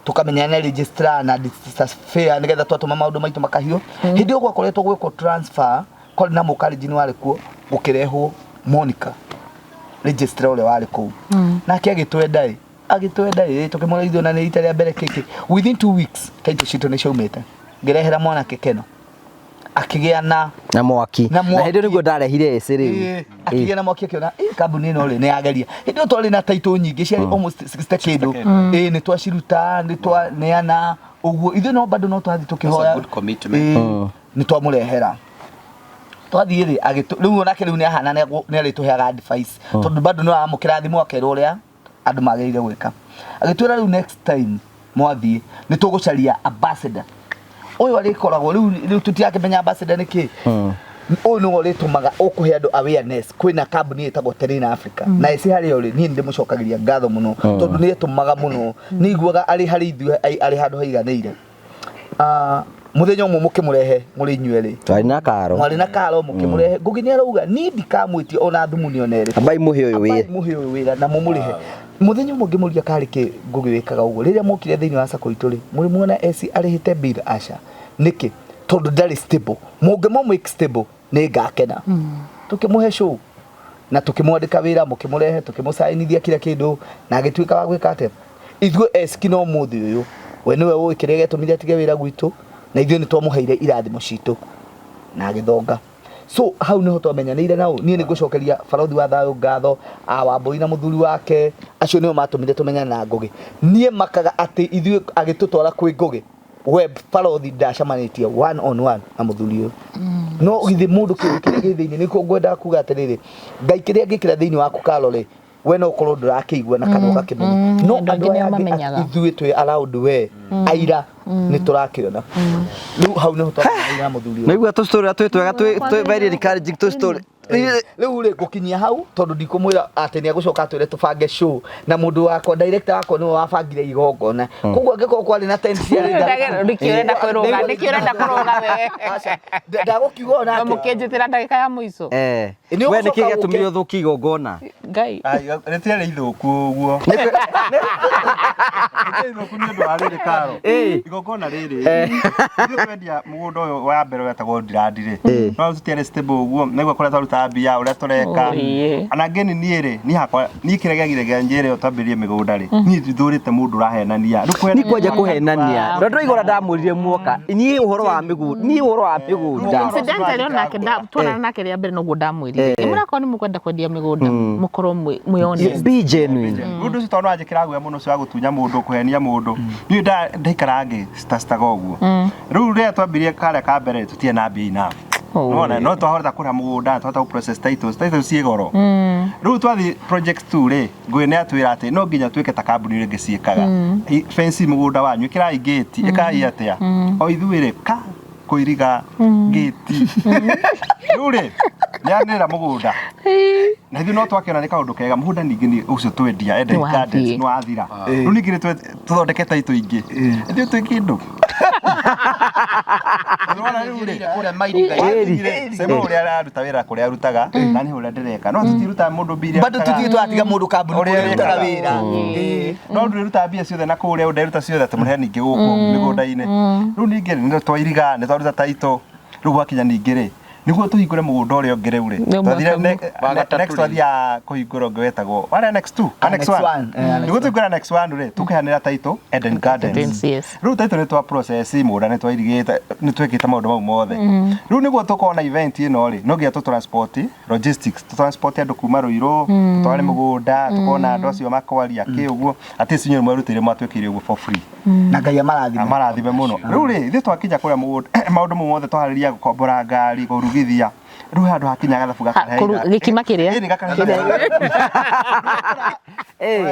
tukamenya na registrar na fair nigetha twatuma maundu maitu makahio hindi ogwa koretwo gwiko transfer kori na mukariji ni wari kuo gukirehwo Monica registrar ule wari kuu na kiagitwenda tukimwona ithuĩ na nĩ rita rĩa mbere kĩkĩ within 2 weeks title citũ nĩ ciaumĩte ngĩrehera mwanake Keno akigĩa na mwaki na hĩndĩ nĩguo ndarehire rĩu akigĩa na mwaki akiona kambuni ĩno rĩ nĩ yageria hĩndĩ twarĩ na title nyingĩ ciarĩ almost 60 kĩndũ nĩ twaciruta nĩ twaneana ũguo ithuĩ no bado no twathi tũkĩhoya nĩ twamũrehera twathie ri riu onake riu ni ahana ni arituheaga advice tondu bado no amukira thimu akerwo uria andu magirire gwika agitwira riu next time mwathie ni tugucaria ambassador uyu arikoragwo riu tutiakimenya ambassador niki uyu no uritumaga ukuhe andu awareness kwina kambuni itagwo Terina Africa na isi hari uri ni ndi mucokagiria ngatho muno tondu ni etumaga muno ni iguaga ari hari ithu ari handu haiganeire muthenya umwe mukimurehe muri inyueri twari na karo mukimurehe ngugi ni arauga ni ndikamwitie ona thumu ni onere abai muhe uyu wira na mumurihe muthenya umwe ngimuria karike ngugi wikaga uguo riria mukire thiini wa sako ituri muri muona esi arihite bill asha niki tondu ndari stable mungemo make stable ni ngakena tukimuhe show na tukimwandika wira mukimurehe tukimusainithia kila kindu na agituika wa gwika ate ithuĩ eski no muthi uyu we niwe ũĩ kĩrĩa gĩtũmire atige wĩra gwitũ na ithuĩ nĩ twamũheire irathimo citũ na agĩthonga so hau niho twamenyanĩire nao niĩ nĩ ngũcokeria barothi wa thayũ ngatho Wambũi na mũthuri wake acio nĩo matũmire tũmenyane na Ngũgĩ niĩ makaga atĩ ithuĩ agĩtũtwara kwĩ Ngũgĩ web barothi ndacamanĩtie one on one na mũthuri ũyũ no githĩ mũndũ kĩrĩa gĩ thĩinĩ nĩkĩo ngwenda kuga atĩrĩrĩ Ngai kĩrĩa ngĩkĩra thĩinĩ waku Karore we no korwo ndũrakĩigua na kana ũgakĩmenya no andũ aya ithuĩ twĩ allowed we aira nĩ tũrakĩona rĩu hau nĩho twamenyanĩire na mũthuri ũyũ naigua tu story twĩ twega twĩ very encouraging tu story rĩu rĩ gũkinyia hau tondũ ndikumwĩra atĩ nĩ agũcoka twĩre tũbange show na mũndũ wakwa director wakwa nĩwe wabangire igongona koguo angĩkorwo kwarĩ na tent cia ndĩkĩrenda kũrũga we ndagũkiuga ona mũkĩnjĩtĩra ndagĩka ya mũico we nĩkĩ gĩatũmire ũthũkie igongona Ngai rĩtiarĩ ithũku ũguo rĩtiarĩ ithũku nĩ ũndũ wa rĩrĩ Karo igongona rĩrĩ ithuĩ twendia mũgũnda ũyũ wa mbere wetagwo Ndirandi rĩ no tũtiarĩ stable ũguo nĩguo kũrĩa twaruta mbia ũrĩa tũreka ana ngeni niĩ rĩ niĩ hakwa niĩ kĩrĩa gĩagire njĩre ũtambĩrie mĩgũnda rĩ niĩ thurĩte mũndũ ũrahenania ni kwanja kuhenania ndo igora ndamurire muoka ni uhoro wa migunda incidentally onake twana nake rĩa mbere noguo ndamwĩrire mũrako ni mũkwenda kwendia mĩgũnda mũkorwo mwĩone be genuine mũndũ ũcio tondũ anjĩkĩra guoya mũno ũcio wa gũtunya mũndũ kũhenia mũndũ niĩ ndaikarange stastaga ũguo rĩu rĩrĩa twambirie karĩa ka mbere tũtiĩ na mbia enough no twahota kũrĩha mũgũnda twahota process titles ciĩ goro rĩu twathi project 2 rĩ Ngũgĩ nĩ atwĩra atĩ no nginya twĩke ta kambuni rĩngĩ ciĩkaga fence mũgũnda wanyu ĩkĩrai gate ĩkai atĩa o ithuĩ rĩ kũiriga gate rĩu rĩ nĩanĩra mũgũnda na ithuĩ no twakĩona nĩ kaũndũ kega mũgũnda ningĩ nĩ ũcio twendia Eden Gardens nĩ wathira rĩu ningĩ tũthondeke taitũ ingĩ ithuĩ twĩ kĩndũ kũrĩa mairinga sema ũrĩa araruta wĩra kũrĩa arutaga na nĩ ũrĩa ndĩreka no tũtiruta mũndũ mbia bado tũtiga mũndũ kambuni kũrĩa arutaga wĩra no ndĩruta mbia ciothe na kũrĩa ũnderuta ciothe tũmũhe ningĩ gũkũ mĩgũnda-inĩ rĩu ningĩ nĩ twairiga nĩ twaruta taitũ rĩu gwakinya ningĩ rĩ niguo tuhingũre mũgũnda ũrĩa ũngĩ rĩu rĩ twathire next twathia kũhingũra ũngĩ wetagwo wara next one niguo tuhingũra next one rĩ tũkĩhanĩra taitũ Eden Gardens rĩu taitũ nĩ twa process mũgũnda nĩ twairigĩte nĩ twĩkĩte maũndũ mau mothe rĩu nĩguo tũkorwo na event ĩno rĩ no nginya tũtransport logistics tũtransport andũ kuma Rũirũ tũtware mũgũnda tũkorwo na andũ acio makwaria kĩ ũguo atĩ icio nyũmũ marutĩire matwĩkĩire ũguo for free na Ngai amarathime mũno rĩu rĩ ithuĩ twakinya kũrĩa mũgũnda maũndũ mau mothe twaharĩria gũkombora ngari githia rĩu handũ hakinya gathabu gakareha gĩkima kĩrĩa ĩni gakareha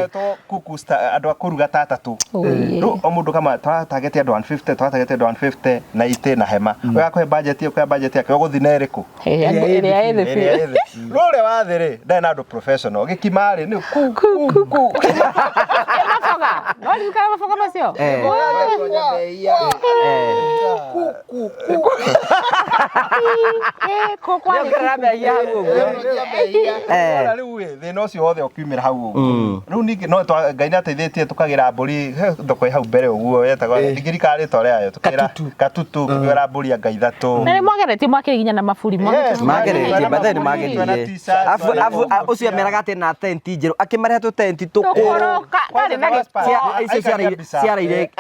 to kukusta andũ akũruga tatatũ rĩu o mũndũ kama twatargete andũ 150 na ite na hema ũgakũhe budget yake ũgũthi na ĩrĩkũ ĩrĩa ĩthĩ rĩu ũrĩa wathĩ rĩ ndarĩ na andũ professional gĩkima rĩ nĩ maboga no ndikara maboga macio thĩna ũcio wothe ũkiumĩra hau ũguo rĩu ningĩ no Ngai nĩateithĩtie tũkagĩra mbũri thoko hau mbere ũguo yetagwo ndigirikari rĩtwa rĩayo tũkĩra katutu tũkĩra mbũri anga ithatũ na nĩ mwageretie mwakĩginya na maburi mageretie bathe nĩ mageretie afu ũcio ameraga atĩ na tent njerũ akĩmarehe tũ tent tũkoroka icio ciaraire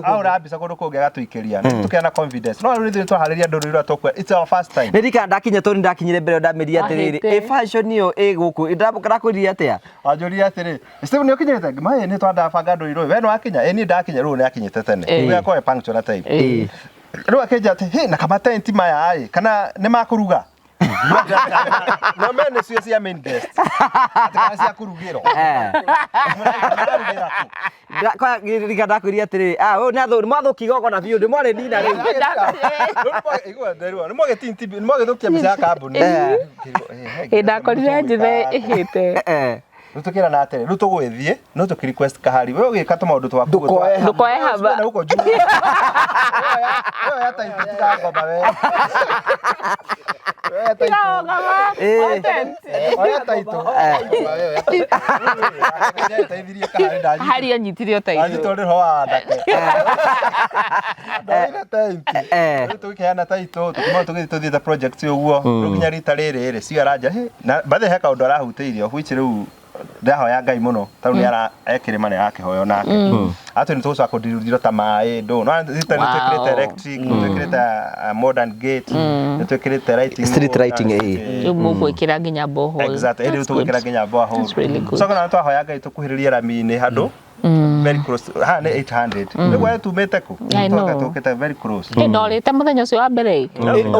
ahũra mbica kũndũ kũngĩ agatũikĩria tũkĩona na confidence no rĩu nĩ twaharĩria ndũrũ rĩrĩa tũkwe it's our first time nĩ rika ndakinya tondũ ndakinyire mbere ndamĩria atĩrĩrĩ fashion ĩyo ĩgũkũ ndakũria atĩa wanjũria atĩrĩ Steve nĩ ũkinyĩte maĩ nĩ twandabanga ndũrũ we nĩ wakinya ĩ niĩ ndakinya rĩu nĩ akinyĩte tene ũgĩa koe punctual na time Rĩu akenja atĩ he na kama tent maya rĩ kana nĩ makuruga no mene cio cia main guest ataka cia kurugiro kwa riga ndakwĩria atĩrĩ ũyũ nĩ athũri mwathũki igongona biũ ndĩmwarĩ nina rĩu nĩ mwagetinti nĩ mwagethukia mbica ya kambuni ndakorire njĩre ĩhĩte Rutukira na atere rutugwithie no tuki request kahari wewe ugika tuma undu twaku ndukoe haba na uko juu wewe hata itika ngoma wewe hata ito wewe hata ithirie kahari ndaji hari anyitire otaitho ajitore ho andake ndona taiti tukiheana taito tukima tugithithieta project uguo ruginya rita riri cio aranja na bathe heka undu arahuteirio which riu ndahoya Ngai muno tau ni ara ekirima ni akihoyo nake atu ni tucoka kudirudiro ta mai ndo no thita ni tukirete electric tukirete modern gate ni tukirete lighting street lighting mugwikira nginya boho exactly iri tugwikira nginya boho so kana twahoya Ngai tukuhiriria rami-ini handu very close ha ni 800 niguo tumete ku tukita very close ndorite muthenya ucio wa mbere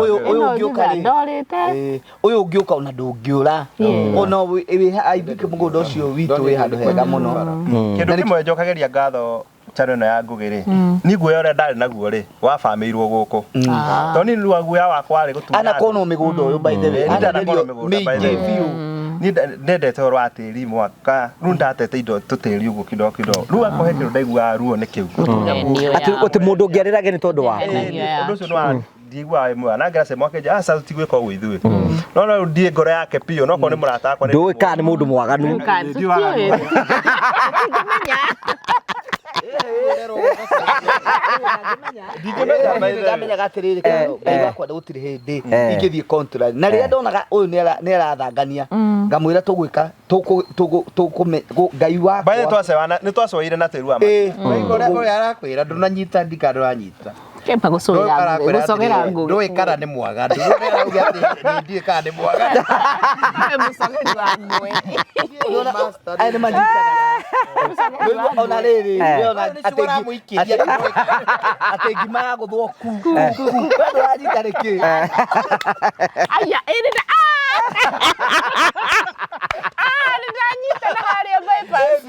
uyu ngiuka ndorite uyu ngiuka ona ndungiura ona aibike mugunda ucio witu wi handu hega muno kindu kimwe njokageria ngatho channel ino ya Ngugi ni guoya uria ndari naguo ri wa famĩirwo guku to ni ruwa guoya wakwa ri gutuma ana kono migunda uyu by the way ana migunda by the way ni ndendete oro atiri mwaka ru ndatete indo tutiri uguo kido ru akohe kindu ndaigua ruo ni kiu ati mundu ngiarirage ni tondu waku undu ucio no ndigwa imwe na ngira sema keja asa tigweka ugu ithuĩ no ndie ngoro yake pio no ko ni murata akwa ndũĩ kana nĩ mũndũ mwaganu ndamenya gatiriri Ngai wakwa ndagutire hindi ingithie contract na riria ndonaga uyu ni arathangania ngamwira tugwika Ngai wakwa bae twacewana ni twacoire na tiru ama Ngore arakwira ndunanyita ndikando anyita kempa gusogera Ngugi ndũĩ kana nĩ mwaga ndũĩ arauga atĩ ndiĩ kana nĩ mwaga musogeri wa mwe ai ni majikana ona riri ona atengi ma guthwo ku ndo ajita riki aya ĩrĩ ndanyita na harĩa bypass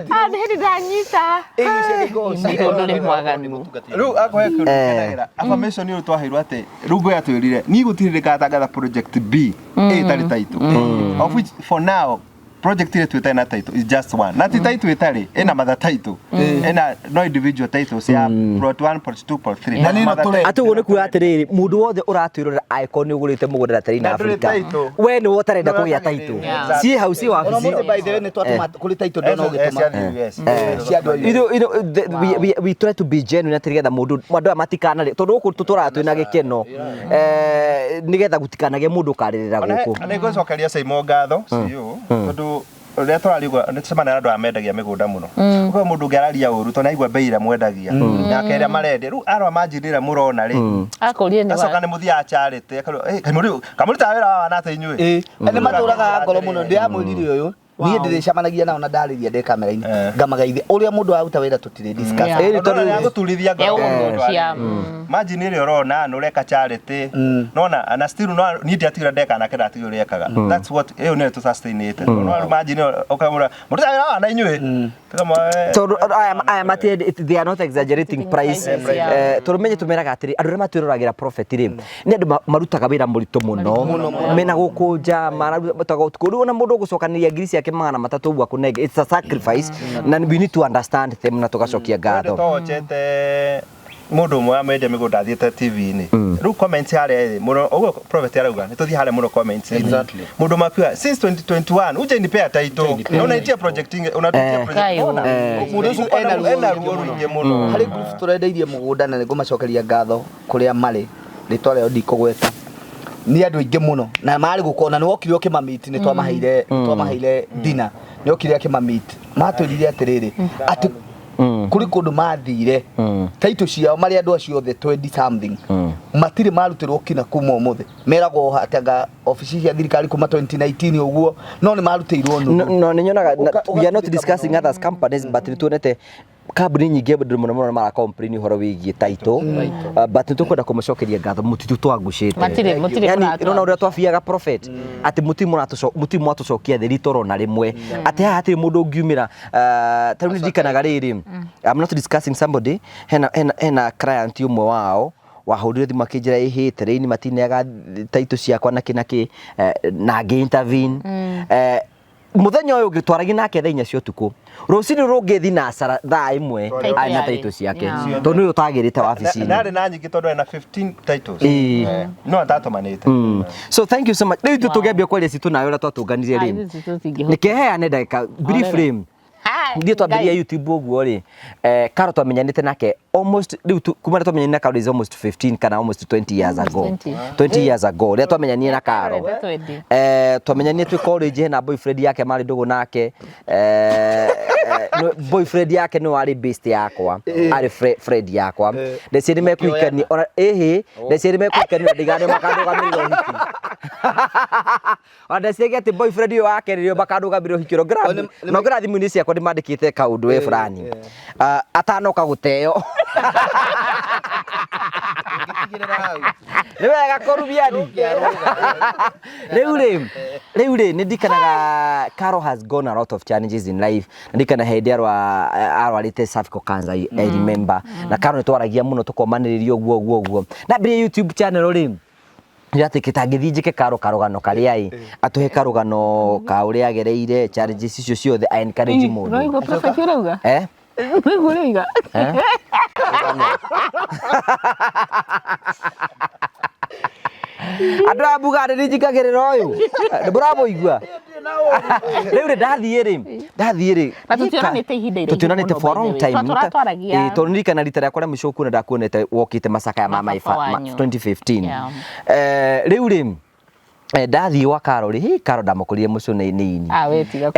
hĩndĩ ndanyita ĩgũndũ nĩ mwaganu rĩu akohe kĩndũ kenagĩra affirmation ũyũ twaheirwo atĩ rĩu Ngũgi atwĩrire niĩ gũtirĩ rĩgatangatha project B ĩtarĩ taitũ of which for now project ile tuita na title is just one na title itari ina mother title ina no individual titles ya plot 1 plot 2 plot 3 na nino tule atugo ni kuya atiriri mundu wothe uratwirora icon ni ugurite mugunda tari na Afrika we ni wotarenda kugia title si hausi wa ofisi by the way ni twatuma kuli title ndono ugituma we try to be genuine atirigetha mundu matikana tondu guku tuturatu na gikeno nigetha gutikanage mundu karirira guku ana igocokeria Simon ngatho cio tondu ria twarigwa ndicemana na andu amendagia migunda muno kwa mundu ngararia uru to naigwa beira mwendagia na keria marende ru arwa manjirira murona ri akurie ni acoka ni muthia charity kamuri tawira wa na ta inyui ni maturaga ngoro muno ndiamwirire uyu niĩ ndĩrĩcamanagia nao na ndarĩria ndĩ kamera-inĩ ngamageithia ũrĩa mũndũ aruta wĩra tũtirĩ discuss ĩrĩ tondũ ya gũturithia ngoro imagine ĩrĩa ũrona nĩ ũreka charity nona ana still no niĩ ndiatigĩra ndeka nake ndatigĩra ũrĩa ekaga that's what ĩyo nĩyo tũ sustainate no imagine ũkamũra mũndũ tawĩra wa na inyuĩ tondũ aya mati they are not exaggerating price tũrũmenye tũmeraga atĩrĩ andũ arĩa matwĩroragĩra profit rĩ nĩ andũ marutaga wĩra mũritũ mũno mena gũkũnja marutaga ũtukũ rĩu ona mũndũ ũgũcokanĩria ngiri ciake magana matatũ ũguo akũnenge it's a sacrifice na we need to understand them na tũgacokia ngatho tochete mundu umwe amendia migunda athiete TV-ini riu comment haria muno uguo prophet arauga nituthie haria muno comments exactly mundu makiwa since 2021 uje ni pay title no unaitia projecting unatutia project mundu ucio ena ruo ruingi muno hari group turendeirie mugunda na ngumacokeria ngatho kuria mari ritwa rĩo ndikũgweta ni andu aingi muno na mari gukona ni wokire ukimamiti ni twamaheire dinner ni okire akimamiti matwirire atiriri ati kuri kundu mathire taito ciao mari andu acio the 20 something matire marutirwo kina kuma umuthe meragwo hataga ofisi cia thirikari kuma 2019 uguo no ni marutirwo no ni nyonaga we are not discussing others companies but nituonete kambuni nyingĩ bado mũno mara complain horo wigie title but nitukwenda kumucokeria ngatho mutitu twangucite matire yani rona uria twabiaga prophet ati mutimu atucokia theri toro na rimwe ati haha atiri mundu ngiumira taru ndikanaga riri I'm not discussing somebody hena client umwe wao wahurire thimu akinjira ihite reini matineaga title ciakwa na kinaki na ngi intervene muthenya uyu ngitwaragi nake thainya cio tuku rucini rungithi na asara thaa imwe aina title ciake tondu uyu tagirite wabici-ini nari na nyingi tondu ena 15 titles no atatomanite so thank you so much riu tutugebia kwaria citu nayo ria twatunganirie ri nikeheane ndagika brief frame Ndio twambiria YouTube uguo ri Karo twamenyanite nake almost kuma twamenyanite na Karo is almost 15 kana almost 20 years ago 20 years ago ria twamenyanire na Karo twamenyanire twi college na boyfriend yake mari ndugu nake boyfriend yake no ari best yakwa ari friend yakwa ndeciri mekuikani ona ndeciri mekuikani na ndigane makandugamiro hiki ona ndeciri ati boyfriend yo yake rio makandugamiro hikiro grab no grab thimu-ini ciakwa ndimandikite kaundu we fulani atanoka guteo niwega kurubiani riu nindikanaga Karo has gone a lot of challenges in life ndikana hindi arwarite cervical cancer I remember na Karo nitwaragia muno tukomaniririo guo na mbere YouTube channel ri Yate kitangithijike Karo karugano karia atuhe karugano ka uria agereire challenges icio ciothe I encourage mundu Roigo prophet urauga Roigo Andu abugare rijikagirira uyu bravo igua riu ndathiire na tutionanite ihinda ire tutionanite for a long time tonirikana rita rĩa kora mĩcoku na ndakuonete wokite Masaka ya mama 2015 riu ndathii wa Karo ri Karo ndamukuririe mucune-ini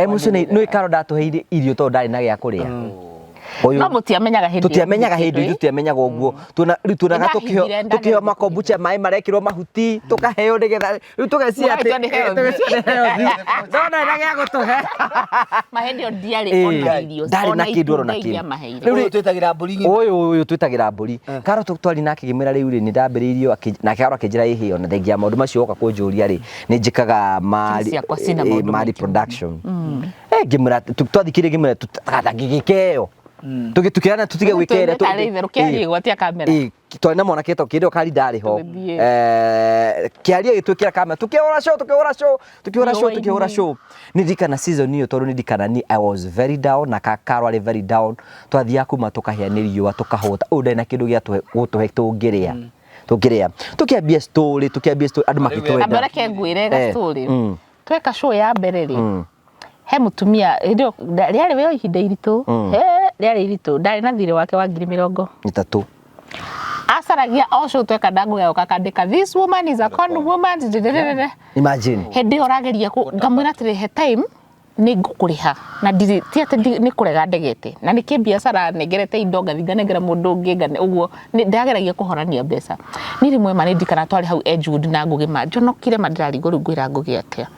mucune no Karo ndatuheire irio to ndari na gĩa kuria no mutiamenyaga hindi tutiamenyaga uguo tunaga tukiheo makombucha mai marekirwo mahuti tukaheo nigetha riu tugecia ati ndona nage gutuhe mahindi ndiari ona irio ndari na kindu ro na kindu riu twitagira mburi uyu twitagira mburi Karo twari nake gimera riu ri ndambiriirio na Karo akinjira ihio na thengia maundu macio oka kunjuria ri ninjikaga mari production gimera twathikire gimera tutatagigikeo tukirana tutige gwikere tukiarie gwatia kamera twina mwana keto kirio kari ndari ho kiarie gitwikira kamera tukihora show nindikana season iyo tondu nindikana ni I was very down na Karo ari very down twathia kuma tukahianirio tukahota uda na kindu gia gutuhe tungiria tukiambia story andu makitwenda abara ke ngwire ga story tweka show ya mbere ri he mutumia ndio riari we ihinda iritu riari iritu ndari na thire wake wa 2030 asaragia osho tweka ndangu ya ukakandika this woman is a con woman imagine hindi orageria ngamwira atire he time ni ngukuriha na ti ati ni kurega ndegete na niki biashara negerete indo ngathinganegera mundu ngingane uguo ni ndageragia kuhorania mbeca ni rimwe mani ndikana twari hau Edgewood na ngugi ma njonokire madirari nguru ngwira ngugi atia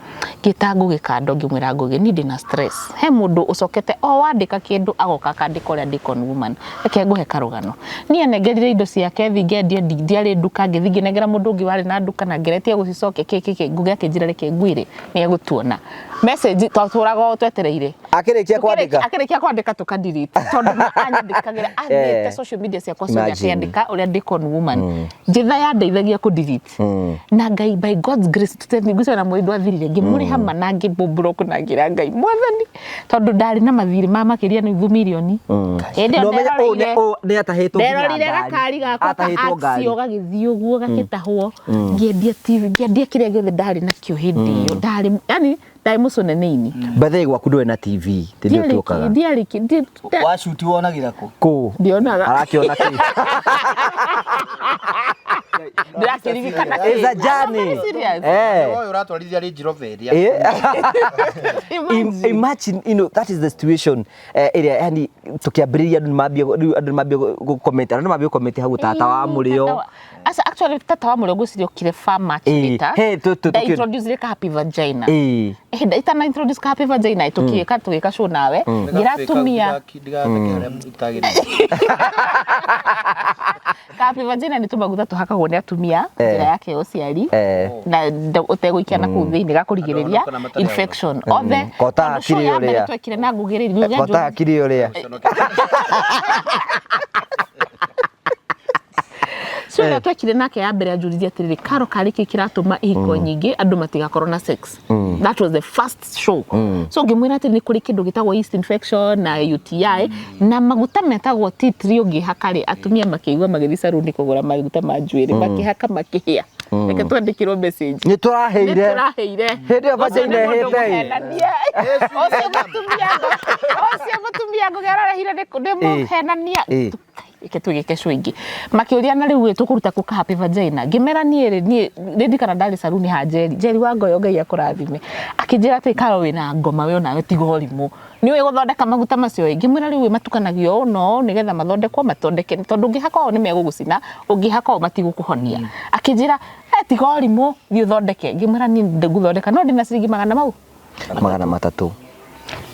ngita ngugi kando ngimwira ngugi ni ndina stress he mundu ucokete o wandika kindu agoka kandika uria Deacon woman reke nguhe karugano ni anegerire indo ciake thingendia ndiari nduka ngithinginegera mundu ngi wari na nduka na ngeretie gucicoke kiki ngugi akinjira reke ngwire ni egutuona message twaturaga twetereire akirikia kwandika tukadirite tondu anyandikagira athite social media ciakwa ciothe akiandika uria Deacon woman njitha ya ndeithagia ku delete na Ngai by God's grace tutenigucana mwindu athirire ngimuri hama na ngibobroku na ngira Ngai mwathani tondu ndari na mathiri ma makiria ni 2 milioni ni atahitwo nderorire gakari gakwa acio gagithio guo gakitahwo ngiendia TV ngiendia kiria giothe ndari na kio hindi iyo ndari yani ndai mucune nini bathe gwaku ndwe na TV tindio tukaga ndiariki wa shoot wonagira ku ndionaga arakiona ki Ndirakiririkana. It's a journey. Wewe uratwarithia Range Rover iria. Imagine, you know, that is the situation area, yani tukiambĩrĩria andũ mambia comment hau tata wa mũrĩo. Asa actually tata wa mũrĩo ngũciria okire farmer later. Da introduce ka Happy Vagina. Da na introduce ka Happy Vagina tugĩka show nawe. Ngiratumia. Happy Vagina ni tumaguta tuhakagwo nĩ atumia njĩra yake ya ũciari na ũtegũikia na kũu thĩinĩ gakũrigĩrĩria infection. Othe kota akiri ũrĩa. Twekire na ngũgĩrĩria. Kota akiri ũrĩa. So twekire nake ya mbere ajuririe atiriri karo kari kiratuma ihiko nyingi andu matigakorwo na sex. That was the first show. So ngimwira ati ni kuri kindu gitagwo yeast infection na UTI na maguta metagwo tea tree ungihakari atumia makigwa magithii saruni kugura maguta ma njuiri makihaka makihia. Reke twandikirwo message. Ni turaheire. Hindi yo vagina hete. Ocio mutumia ngũgerarahire ndĩmũhenania. Ike twigike show ingi makiuria na riu tukuruta ku Happy Vagina ngimera nie ndikana ndari saruni ha Jerry wa Ngoyo Ngai akurathime akijira ati karo wina ngoma we onawe tigorimu ni we guthondeka maguta macio ngimera riu matukanagio no nigetha mathondekwo matondeke tondu ngihako ni megugucina ungihako matigukuhonia akijira tigorimu thi uthondeke ngimera ni nguthondeka no ndina ciringi magana mau magana matatu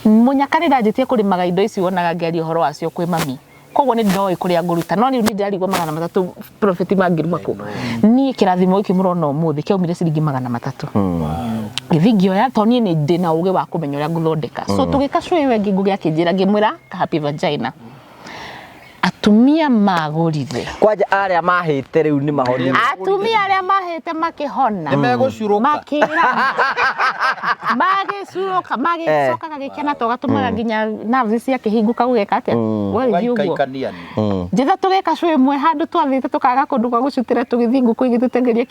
munyakanira njitie kurimaga indo ici wonaga ngeri uhoro wacio kwi mami koguo ni ndoĩ kuria nguruta no ni ndirarigwo magana matatu profit mangiru mako ni kirathimo iki murona umuthi kiaumire ciringi magana matatu githingio ya toni ni ndina uge wa kumenya uria nguthondeka so tugika show iwe ngigugia kinjira ngimwira Happy Vagina atumia magũrire kwanja aria mahĩte rĩu nĩ mahonire atumia aria mahĩte makihona Nĩ megũcuruka makira magĩcuruka magĩcoka gagĩkena to gatumaga nginya nerves cia kĩhinguka gũgeka atĩa wewe yugo njitha tũgĩka show ĩmwe handũ twathĩte tũkaga kũndũ kwa gũcutĩra tũgĩthiĩ ngũkũ igĩtũtengeria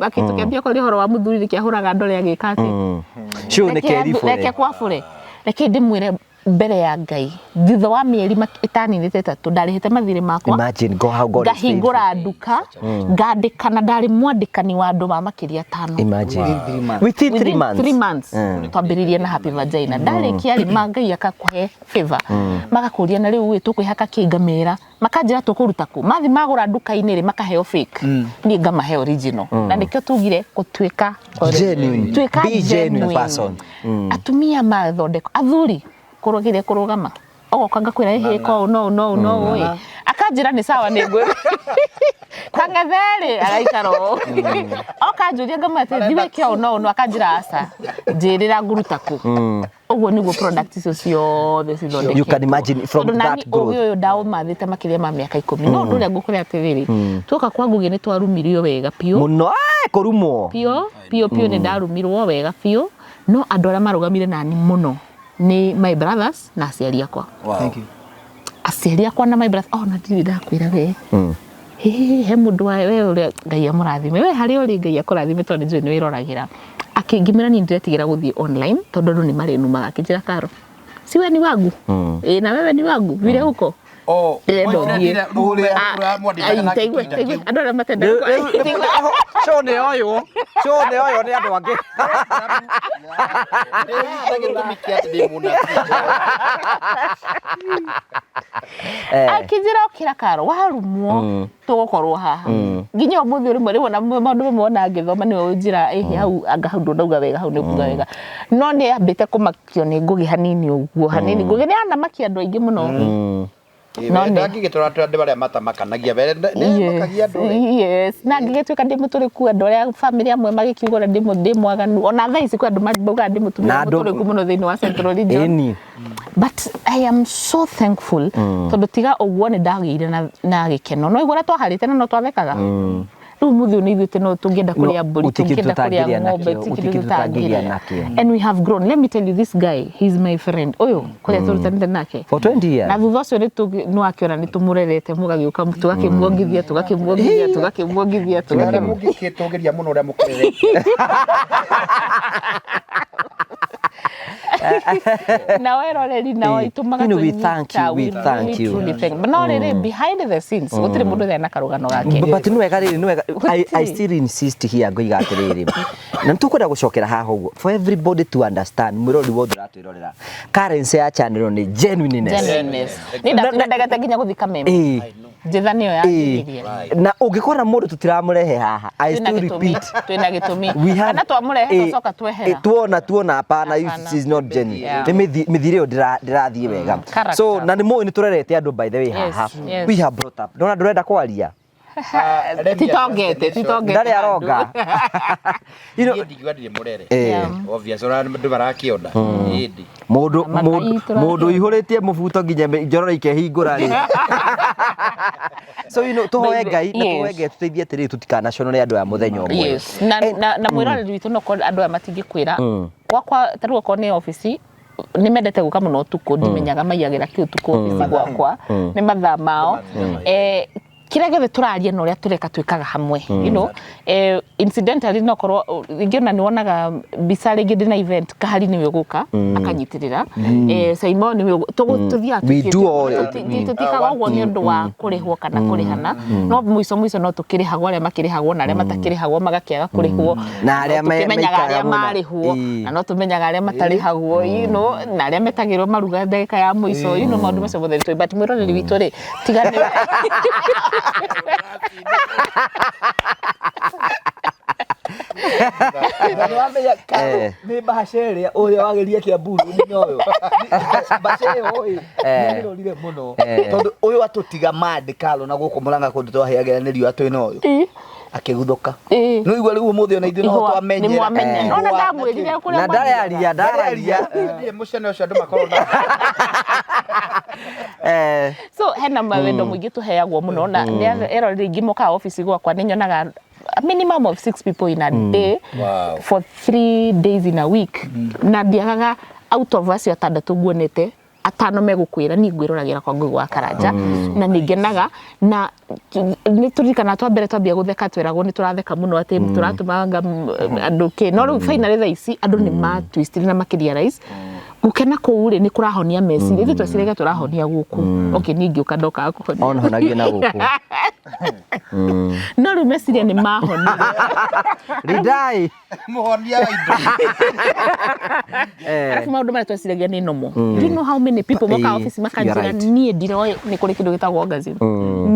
akĩtũkĩambia kũrĩ horo wa mũthuri kĩahũraga ndore agĩka atĩ show nĩ kĩribũ reke kwabũre reke ndĩmwĩre mbere ya Ngai thutha wa mieri 5 ndarihite mathire makwa imagine go how God ngahingura nduka ngandikana ndari mwandikani wa andu ba makiria 5 imagine within 3 months twambiririe na Happy Vagina ndarikia rima Ngai akakuhe favor magakuria na riu tukwihaka kingamira makanjira tukuruta ku mathi magura nduka-ini ri makaheo fake ni ngamahe original na nikio tugire gutwika genuine be genuine person atumia mathondeko athuri kurugama kanga kwira he ko no we akanjira ni sawa ni ngwe kangatheri araikaro akanjuria ngamate thiwe kio no akanjira asa njirira nguruta ku uguo niguo product icio ciothe cithondeke you can imagine from that growth uyu ndao mathite makiria ma miaka 10 no nduria ngukuri atiriri tuka kwa ngugi ni twarumirio wega pio muno kurumwo pio ni ndarumirwo wega pio no andu aria marugamire nani muno ni my brothers na aciari akwa. Thank you. Aciari akwa na my brothers na ndiri ndakwira we. He mundu wa we uria Ngai amurathime we hari uri Ngai akurathime tondu njui ni wiroragira akingimira ni ndiretigira guthii online tondu ndu ni marinumaga kinjira karo si we ni wangu na wewe ni wangu vile huko Shone oyo ni andu angi akijira okira karo warumwo tugukorwo haha nginya umuthi uri mweri wona maundu mona ngithoma ni unjira hau anga hau ndauga wega hau niguga wega no ni ambite kumakio ni ngugi hanini uguo hanini ngugi ni anamakia andu aingi muno no ngigitora andu baria matamakanagia makagia andu yes na ngigituika ndimuturiku andu aria family amwe magikiugura ndimwaganu ona thaa ici kwa andu mauga ndimuturiku muno thiini wa Central Region but I am so thankful tondu tiga uguo ni ndagire na gikeno no igura twaharite no twathekaga riu muthi ni ithuite no tungienda kuria mburi tungienda kuria ng'ombe tikitutagiria nake and we have grown. Let me tell you, this guy, he's my friend uyu kuria turutanite nake for 20 years na thutha ucio ni akiona ni tumurerete mugagiuka tugakimwongithia mugikitugiria muno uria mukurerete na weroreri na itumaga we thank you but no really behind the scenes gutire mundu thena karugano gake but no wega riri no wega I still insist here ngoiga atiriri na ntukwenda gucokera haha uguo for everybody to understand mwirori wothe ratwirorera currency ya channel ni genuineness ni ndagata nginya guthika meme njithani yo yakirie na ungikora mundu tutiramurehe haha I still repeat twina gitumi kana twamurehe tucoka twehera tuona hapana this is not genuine ni mithire yo ndirathie wega so na ni turerete andu by the way haha we have brought up ndona ndurenda kwaria titongete ndari aronga ndigwadire murere obvious ora ndu barakiona indi mundu ihuritie mubuto nginya njorora ikehingura ri so tuhoe ngai na tuhoe tuteithie tiri tutikanaciono andu ya muthenya umwe na mwiroreri witu no andu aya matingikwira gwakwa taruo ko ni office ni mendete guka muno tuko ndimenyaga maiyagira ki utuko office gwakwa ni mathaa mao kira githe turaria no ria tureka twikaga hamwe you know incidentally no korwo ngiona ni wonaga bisari gidi na event kahari ni guka akanyitirira Simon ni tuthia tutikaga uguo ni undu wa kurihwo kana kurihana no muico no tukirihagwo aria makirihagwo na aria matakirihagwo magakiaga kurihwo na aria memenyaga marihwo na no tumenyaga aria matarihagwo you know na aria metagirwo maruga ndeka ya muico you know maundu macio mothe but mwiroreri witu ri tigane ni bahasheria uria wageria Kiambu ni oyo bahasheria oyo ni rorire muno tondu uyu atutiga mandikalo na guku Murang'a kundu twaheagira ni riu atwina uyu akiguthuka no igwa riu muthi ona ithu no twamenyera no na ndamwirire kuria na ndararia ni mucene ucio andu makorwo so hena mawendo mwingi tuheagwo muno na eroreri ingi moka office gwakwa ni nyonaga a minimum of 6 people in a day for 3 days in a week na ndiagaga out of us atandatu guonete atano megukwira ni ngwiroragira kwa Ngui wa Karanja na ningenaga na ni turikana twambere twambia gutheka twiragwo ni turatheka muno ati turatumanga andu ke no ru finally tha ici andu ni ma twist na makiria rais gukena kuuri ni kurahonia mesi ithu twacirege turahonia guku okay ningi ukandoka akuhonia ona honagie na guku no ru mesiria ni mahonire ridai muhonia wa indo maundu mara twacirege ni nomo you know how many people moka office makanjira nie ndiroy ni kuri kindu gitagwo orgasm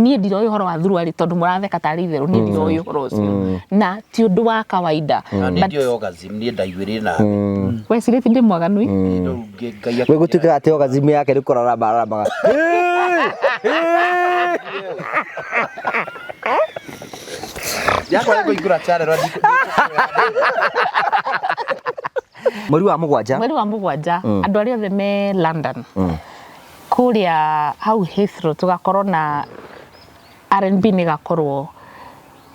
nie ndiroy horo wa thuru ari tondu muratheka tari itheru nie ndiroy horo ucio na ti undu wa kawaida but ndio orgasm ni ndaigwire na we sireti ndi mwaganu we gutuka ati orgasm yake ni kurora barama yako yako igura chare ro mweri wa mugwanja andu aria othe me London kuria hau Heathrow tugakorwo na R&B ni gakorwo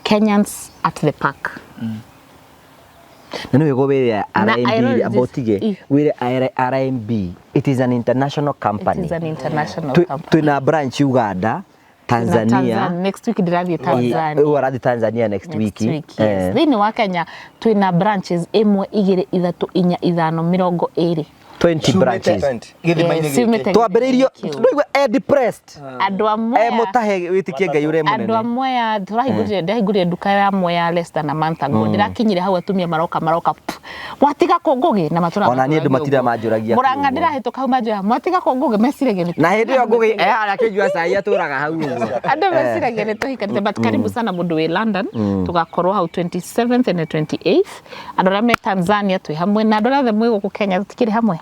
Kenyans at the park na no wego wire R&B about ige wire R&B it is an international company tuna branch Uganda Tanzania next week ndirathie Tanzania warathi Tanzania next week yes thini wa Kenya twina branches 1 2 3 4 5 20 20 branches twambiririo ndoigwa depressed andu amwe mutahe witikie ngai ure munene andu amwe ya ndahingurire nduka ya amwe ya Leicester na Mantago ndirakinyire hau atumia maroka mwatiga kongoge na matura ona ni ndu matira manjuragia Murang'a ndirahituka hau manjura mwatiga kongoge mesirege ni na hindi yo ngugi arakijua sai aturaga hau andu mesirege ni tuhikanite but karibu sana mundu wi London tugakorwo hau 27th and 28th andu ra me Tanzania twi hamwe na andu rathe mwi guku Kenya tutikiri hamwe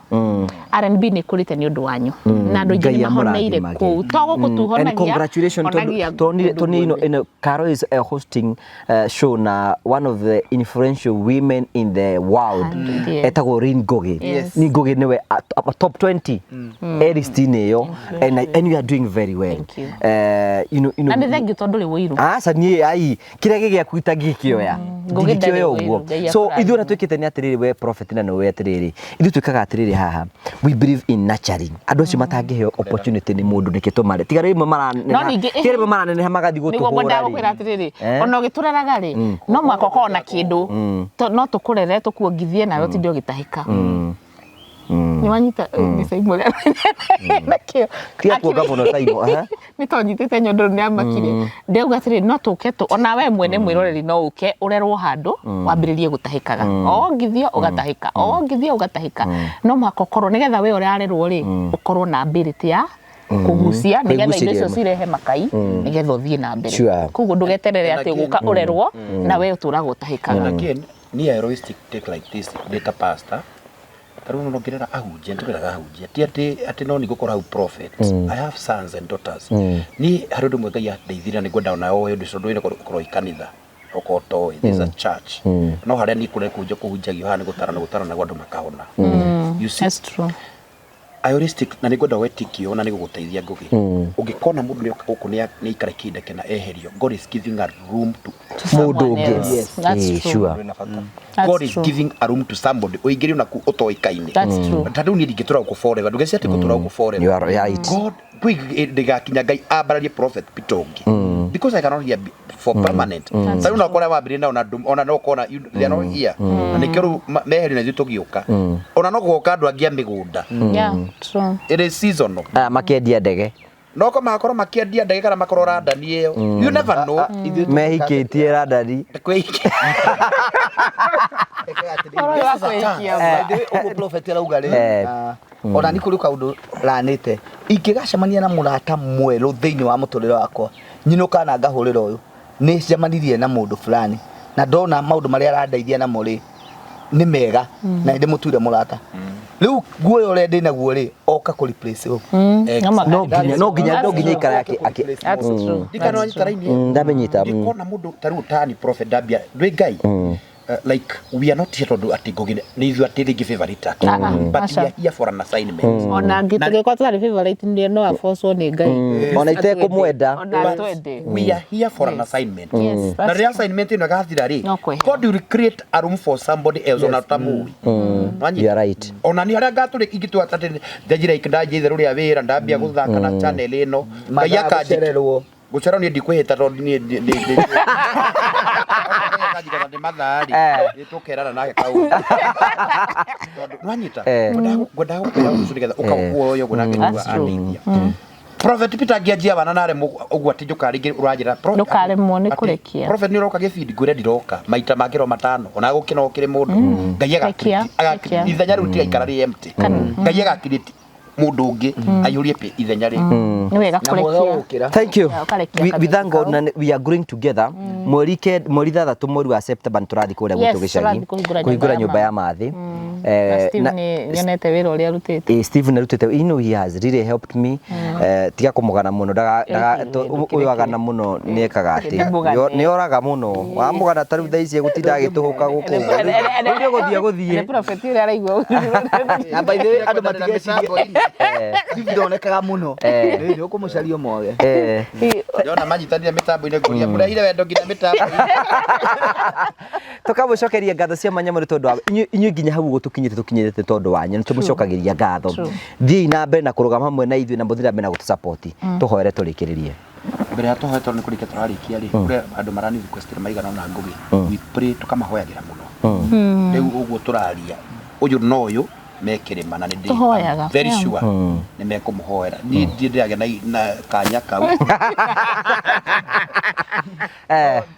R&B ni kurite ni undu wanyu na andu ingi mahoneire ku togo kutuhonagia and congratulations Tony Caro is hosting show na one of the influential women in the world etagwo Rin Ngugi ni Ngugi niwe top 20 Eristine yo and you are doing very well you know and thank you tondu ri wiru sani ai kire gige kuita gikioya gikioya uguo so ithu na twikite ni atiriri we prophet na no we atiriri ithu twikaga atiriri haha we believe in nurturing andu acio matangiheo opportunity ni mundu nikitumare tiga rimwe marane magathi gutuhura ni gwenda gukwira atiriri ona gitureraga ri no mwako kona kindu no tukurere tukuongithie nayo ti ndio gitahika Ni wanyita mbica imwe nakio Tia kuoga muno taimo ha. Ni tonyitite nyondo ni amakire. Ndeuga atiri no tuke tu ona we mwene mwiroreri no uke urerwo handu wambiririe gutahikaga. Ongithio ugatahika. Ongithio ugatahika. No makokorwo nigetha we urarerwo ri ukorwo na ability ya kugucia nigetha indo icio cirehe makai nigetha uthie na mbere. Koguo ndugeterere ati guka urerwo na we uturaga utahikaga. Again, ni heroistic take like this data pastor. Taruno no ngirera ahunjia ndukiraga ahunjia ati no nigukora prophets. I have sons and daughters. Ni harudu mwe Ngai andeithira ni gwenda ona oyo ndico ndwire korwo ikanitha okoto there's a church no haria ni kure kunja kuhunjagio haha ni gutara na gwandu makahona. You see, that's true. Heuristic na nigwenda wetikio na niguguteithia ngugi ungikona mundu ni guku ni ikare kindeke na eherio. God is giving a room to Mundu Yes, that's true. sure. God is giving a room to somebody uingiri na utoikaine. That's true. Tadu ni ndigitura uko forever ndugeci ati gutura uko forever. You are right. God ndigakinya Ngai abararie prophet Pitongi because I cannot hear for permanent. Tadu na kora wabiri na ona no kona they are not here na nikero meheri na zitugiuka ona no goka andu angia migunda. Yeah, true. It is seasonal. Makendia ndege. No ko makoro makiendia ndege kana makoro radani iyo. You never know. Mehikitie radari. Kwiki. Ugo prophet arauga ri ona ni kuri kaundu ranite ingigacemania na murata mweru thiini wa muturire wakwa nyinuka na ngahurira uyu ni cemanirie na mundu fulani na ndona maundu maria arandeithia namo ri ni mega na ndi muture murata riu guoyo ore ndi naguo ri oka ku replace u no nginya ikara yake That's true. Dikano nyitaraini. ndamenyita Ndikona mundu taru tani prophet Dabia ndwe Ngai. Like we are not here to do atigogine ni ithu atirigi favorite ake but we are here for an assignment. Ona ngitugikwa twari favorite ndi no afoso ni Ngai. ona ite kumwenda Ona twende. We are here for an assignment. Yes, Na the assignment ino gathira ri. No kwe. God will create a room for somebody else on tamu. you are right. Ona ni haria gaturi igitu atati njira ikindaje itheru ria wira ndambia guthaka na channel ino. Ngai akajererwo. Gucera ni ndikwihita tondu ni kajika ndi mathari nitukerana nake kau nwanyita ngoda gukira ucu nigetha ukaguoyo gunake niguo prophet Peter ngianjia bana nare uguo ati njuka ringi urajira Ndukare muone kurekia. prophet ni roka gifindi ngure ndiroka maita makiro matano ona gukina okire mundu Ngai agakiriti ithenya riu tiga ikara ri empty Ngai agakiriti mundu ungi ayurie pe ithenya ri ni wega kurekia. Thank you. We thank God and we are growing together. Mweri 3 mweri wa September turathi kuria gwitu gicagi kuhingura nyumba ya mathi. Steve ni nyonete wira uria rutite. Steve ni rutite, you know, he has really helped me. Tiga kumugana muno uyu agana muno ni ekaga ati ni oraga muno amugana tariu thaici gutinda agituhuka guku ndio guthie Ni prophet uria araigua. Amba ithe andu matigecirie ndonekaga muno ni ukumucaria moge ndona manyitanire mitambo-ini nguria murehire wendo nginya mitambo tukamucokeria ngatho cia manyamå nä tondå inyuä nginya hau gå tå kinyä tondu wanyu nä tå må cokagä ngatho thiäi na mbere na kå rå gama hamwe na ithuä na må thira mbere na gå tå tå hoere tå rä kä rä rie mbere ya tuhoe tondu nä kå rä ke tå rarikia rä kå andå marani request maigana ona ngå we pray tukamahoyagä ra må no rä u å guo tå raria å yå no å yå mekirima na Tuhoyaga, very sure ni mekumuhoera ni ndiage na kanya kau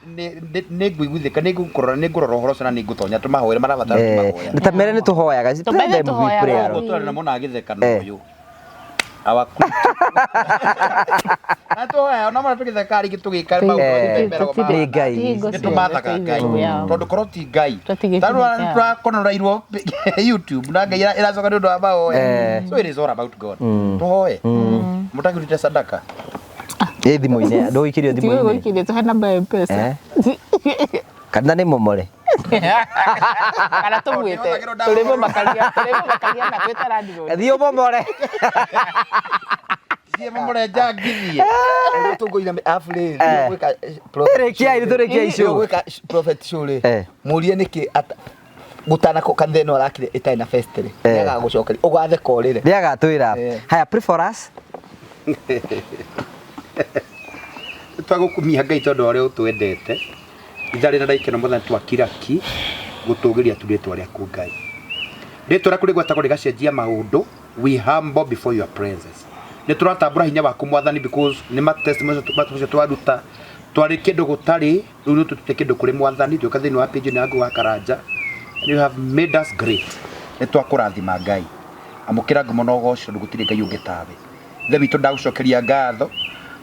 ni ngwiguthika ni ngukorora ni ngurora horo cana ni ngutonya tumahoere marabatara tumahoera nita mere ni tuhoyaga Tupende tuhoyaga. twarä na må na agitheka no å yå atoya ona mara tugitheka rigi tugika nĩ Ngai nĩ tũmathaga Ngai tondũ korwo ti Ngai tarũ tũrakonorairwo YouTube na Ngai ĩracoka nĩ ũndũ wa mahoya so it is all about God tũhoe mũtakĩrute sadaka ĩ thimũ-inĩ ndũgĩikĩrio thimũ-inĩ Gũikĩrie tũhe namba ya M-Pesa kana nĩ momore kana tũmwĩte tũrĩme makaria na gwĩtara ndigũ thiĩ ũmomore thiĩ momore njangithie tũngũina afrĩ tũrĩkia icio gwĩka prophet show rĩ mũrie nĩkĩ gutana ko kantheno arakire itai na festival nĩaga gũcokeria ũgatheka ũrĩre nĩagatwĩra haya pray for us twagũkumia Ngai tondũ ũrĩa ũtwendete itharĩ na ndaikeno mũthenya twakiraki gũtũgĩria turĩtwa rĩaku Ngai Ritwa kuri gwata kuri gacenjia maundu, we humble before your presence. Ni turatambura hinya waku mwathani because ni ma testimony tumatushe twaruta twari kindu gutari riu tutute kindu kuri mwathani tuka thini wa page yangu wa Karanja. You have made us great. Ni twakurathima Ngai. Amukira ngumo no gocio ndugutire Ngai ungi tawe. Ithe witũ ndagucokeria ngatho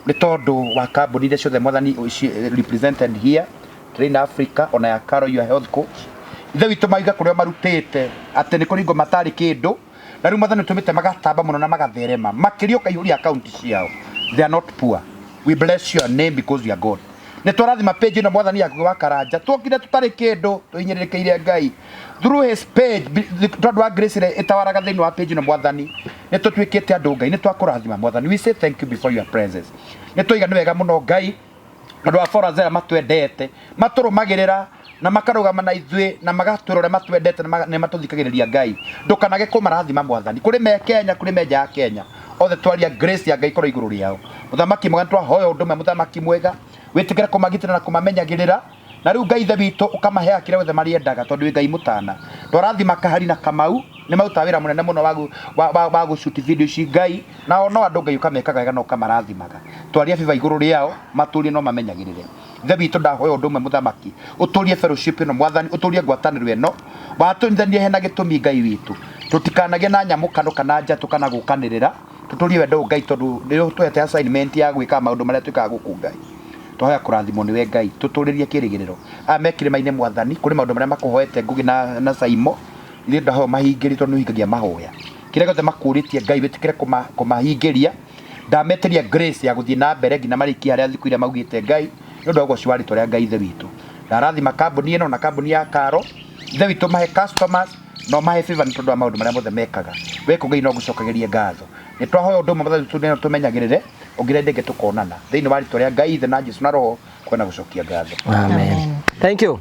nĩ tondũ wa kambuni iria ciothe mwathani represented here Train Africa ona ya Karo your health coach. Ithe witũ maiga kũrĩa marutĩte atĩ nĩ kũringo matarĩ kĩndũ na rĩu mwathani tũmĩte magatamba mũno na magatherema makĩria ũkaihũria account ciao. They are not poor. We bless your name because you are God. Nĩ twarathima page ĩno mwathani yaku wa Karanja twokire tũtarĩ kĩndũ tũhinyĩrĩrĩkĩire Ngai through his page tondũ wa grace ĩtawaraga thĩinĩ wa page ĩno mwathani nĩ tũtuĩkĩte andũ Ngai nĩ twakũrathima mwathani. We say thank you before your presence. Nĩ tũiga nĩ wega mũno Ngai andũ a followers matwendete matũrũmagĩrĩra na makarũgama na ithuĩ na magatwĩrora matwendete na nĩ matũthikagĩrĩria Ngai ndũkanage kũmarathima mwathani kũrĩ me Kenya kũrĩ me nja ya Kenya othe twaria grace ya Ngai korwo igũrũ rĩao. Mũthamaki mwega twahoya ũndũ ũmwe mũthamaki mwega wĩtĩkĩre kũmagitĩra na kũmamenyagĩrĩra na rĩu Ngai ithe witũ ũkamahea kĩrĩa wothe marĩendaga tondũ wĩ Ngai mũtana. Twarathima Kahari na Kamau nĩ marutaga wĩra mũnene mũno wa gũshuti video ici Ngai nao no andũ Ngai ũkamekaga wega na ũkamarathimaga. Twaria biba igũrũ rĩao matũrie no mamenyagĩrĩre. Ithe witũ ndahoya ũndũ ũmwe mũthamaki ũtũrie fellowship ĩno mwathani ũtũrie ngwatanĩro ĩno watũnyithanie hena gĩtũmi Ngai witũ tũtikanage na nyamũkano kana njatũ kana gũkanĩrĩra tũtũrie wendo Ngai tondũ nĩ tũhete assignment ya gwĩka maũndũ marĩa twĩkaga gũkũ Ngai. Twahoya kũrathimwo nĩwe Ngai tũtũrĩrie kĩrĩgĩrĩro mekĩrĩma-inĩ mwathani kũrĩ maũndũ marĩa makũhoete Ngugi na Saimo ithuĩ ndahoya mahingĩrie tondũ nĩũhingagia mahoya kĩrĩa gĩothe makũrĩtie Ngai wĩtĩkĩre kũmahingĩria ndameteria grace ya gũthiĩ na mbere nginya marĩkia harĩa thikũ iria maugĩte Ngai nĩ ũndũ wa ũcio wa rĩtwa rĩa Ngai ithe witũ. Ndarathima kambuni ĩno na kambuni ya Karo ithe witũ mahe customers no mahe favor nĩ tondũ wa maũndũ marĩa mothe mekaga weko Ngai no gũcokagĩrie ngatho. Nĩ twahoya ũndũ ũmwe mwathani tũmenyagĩrĩre ũngĩre ndenge tũkonana thĩinĩ wa rĩtwa rĩa Ngai ithe na Jesũ na Roho kwena gũcokia ngatho. Amen. Thank you.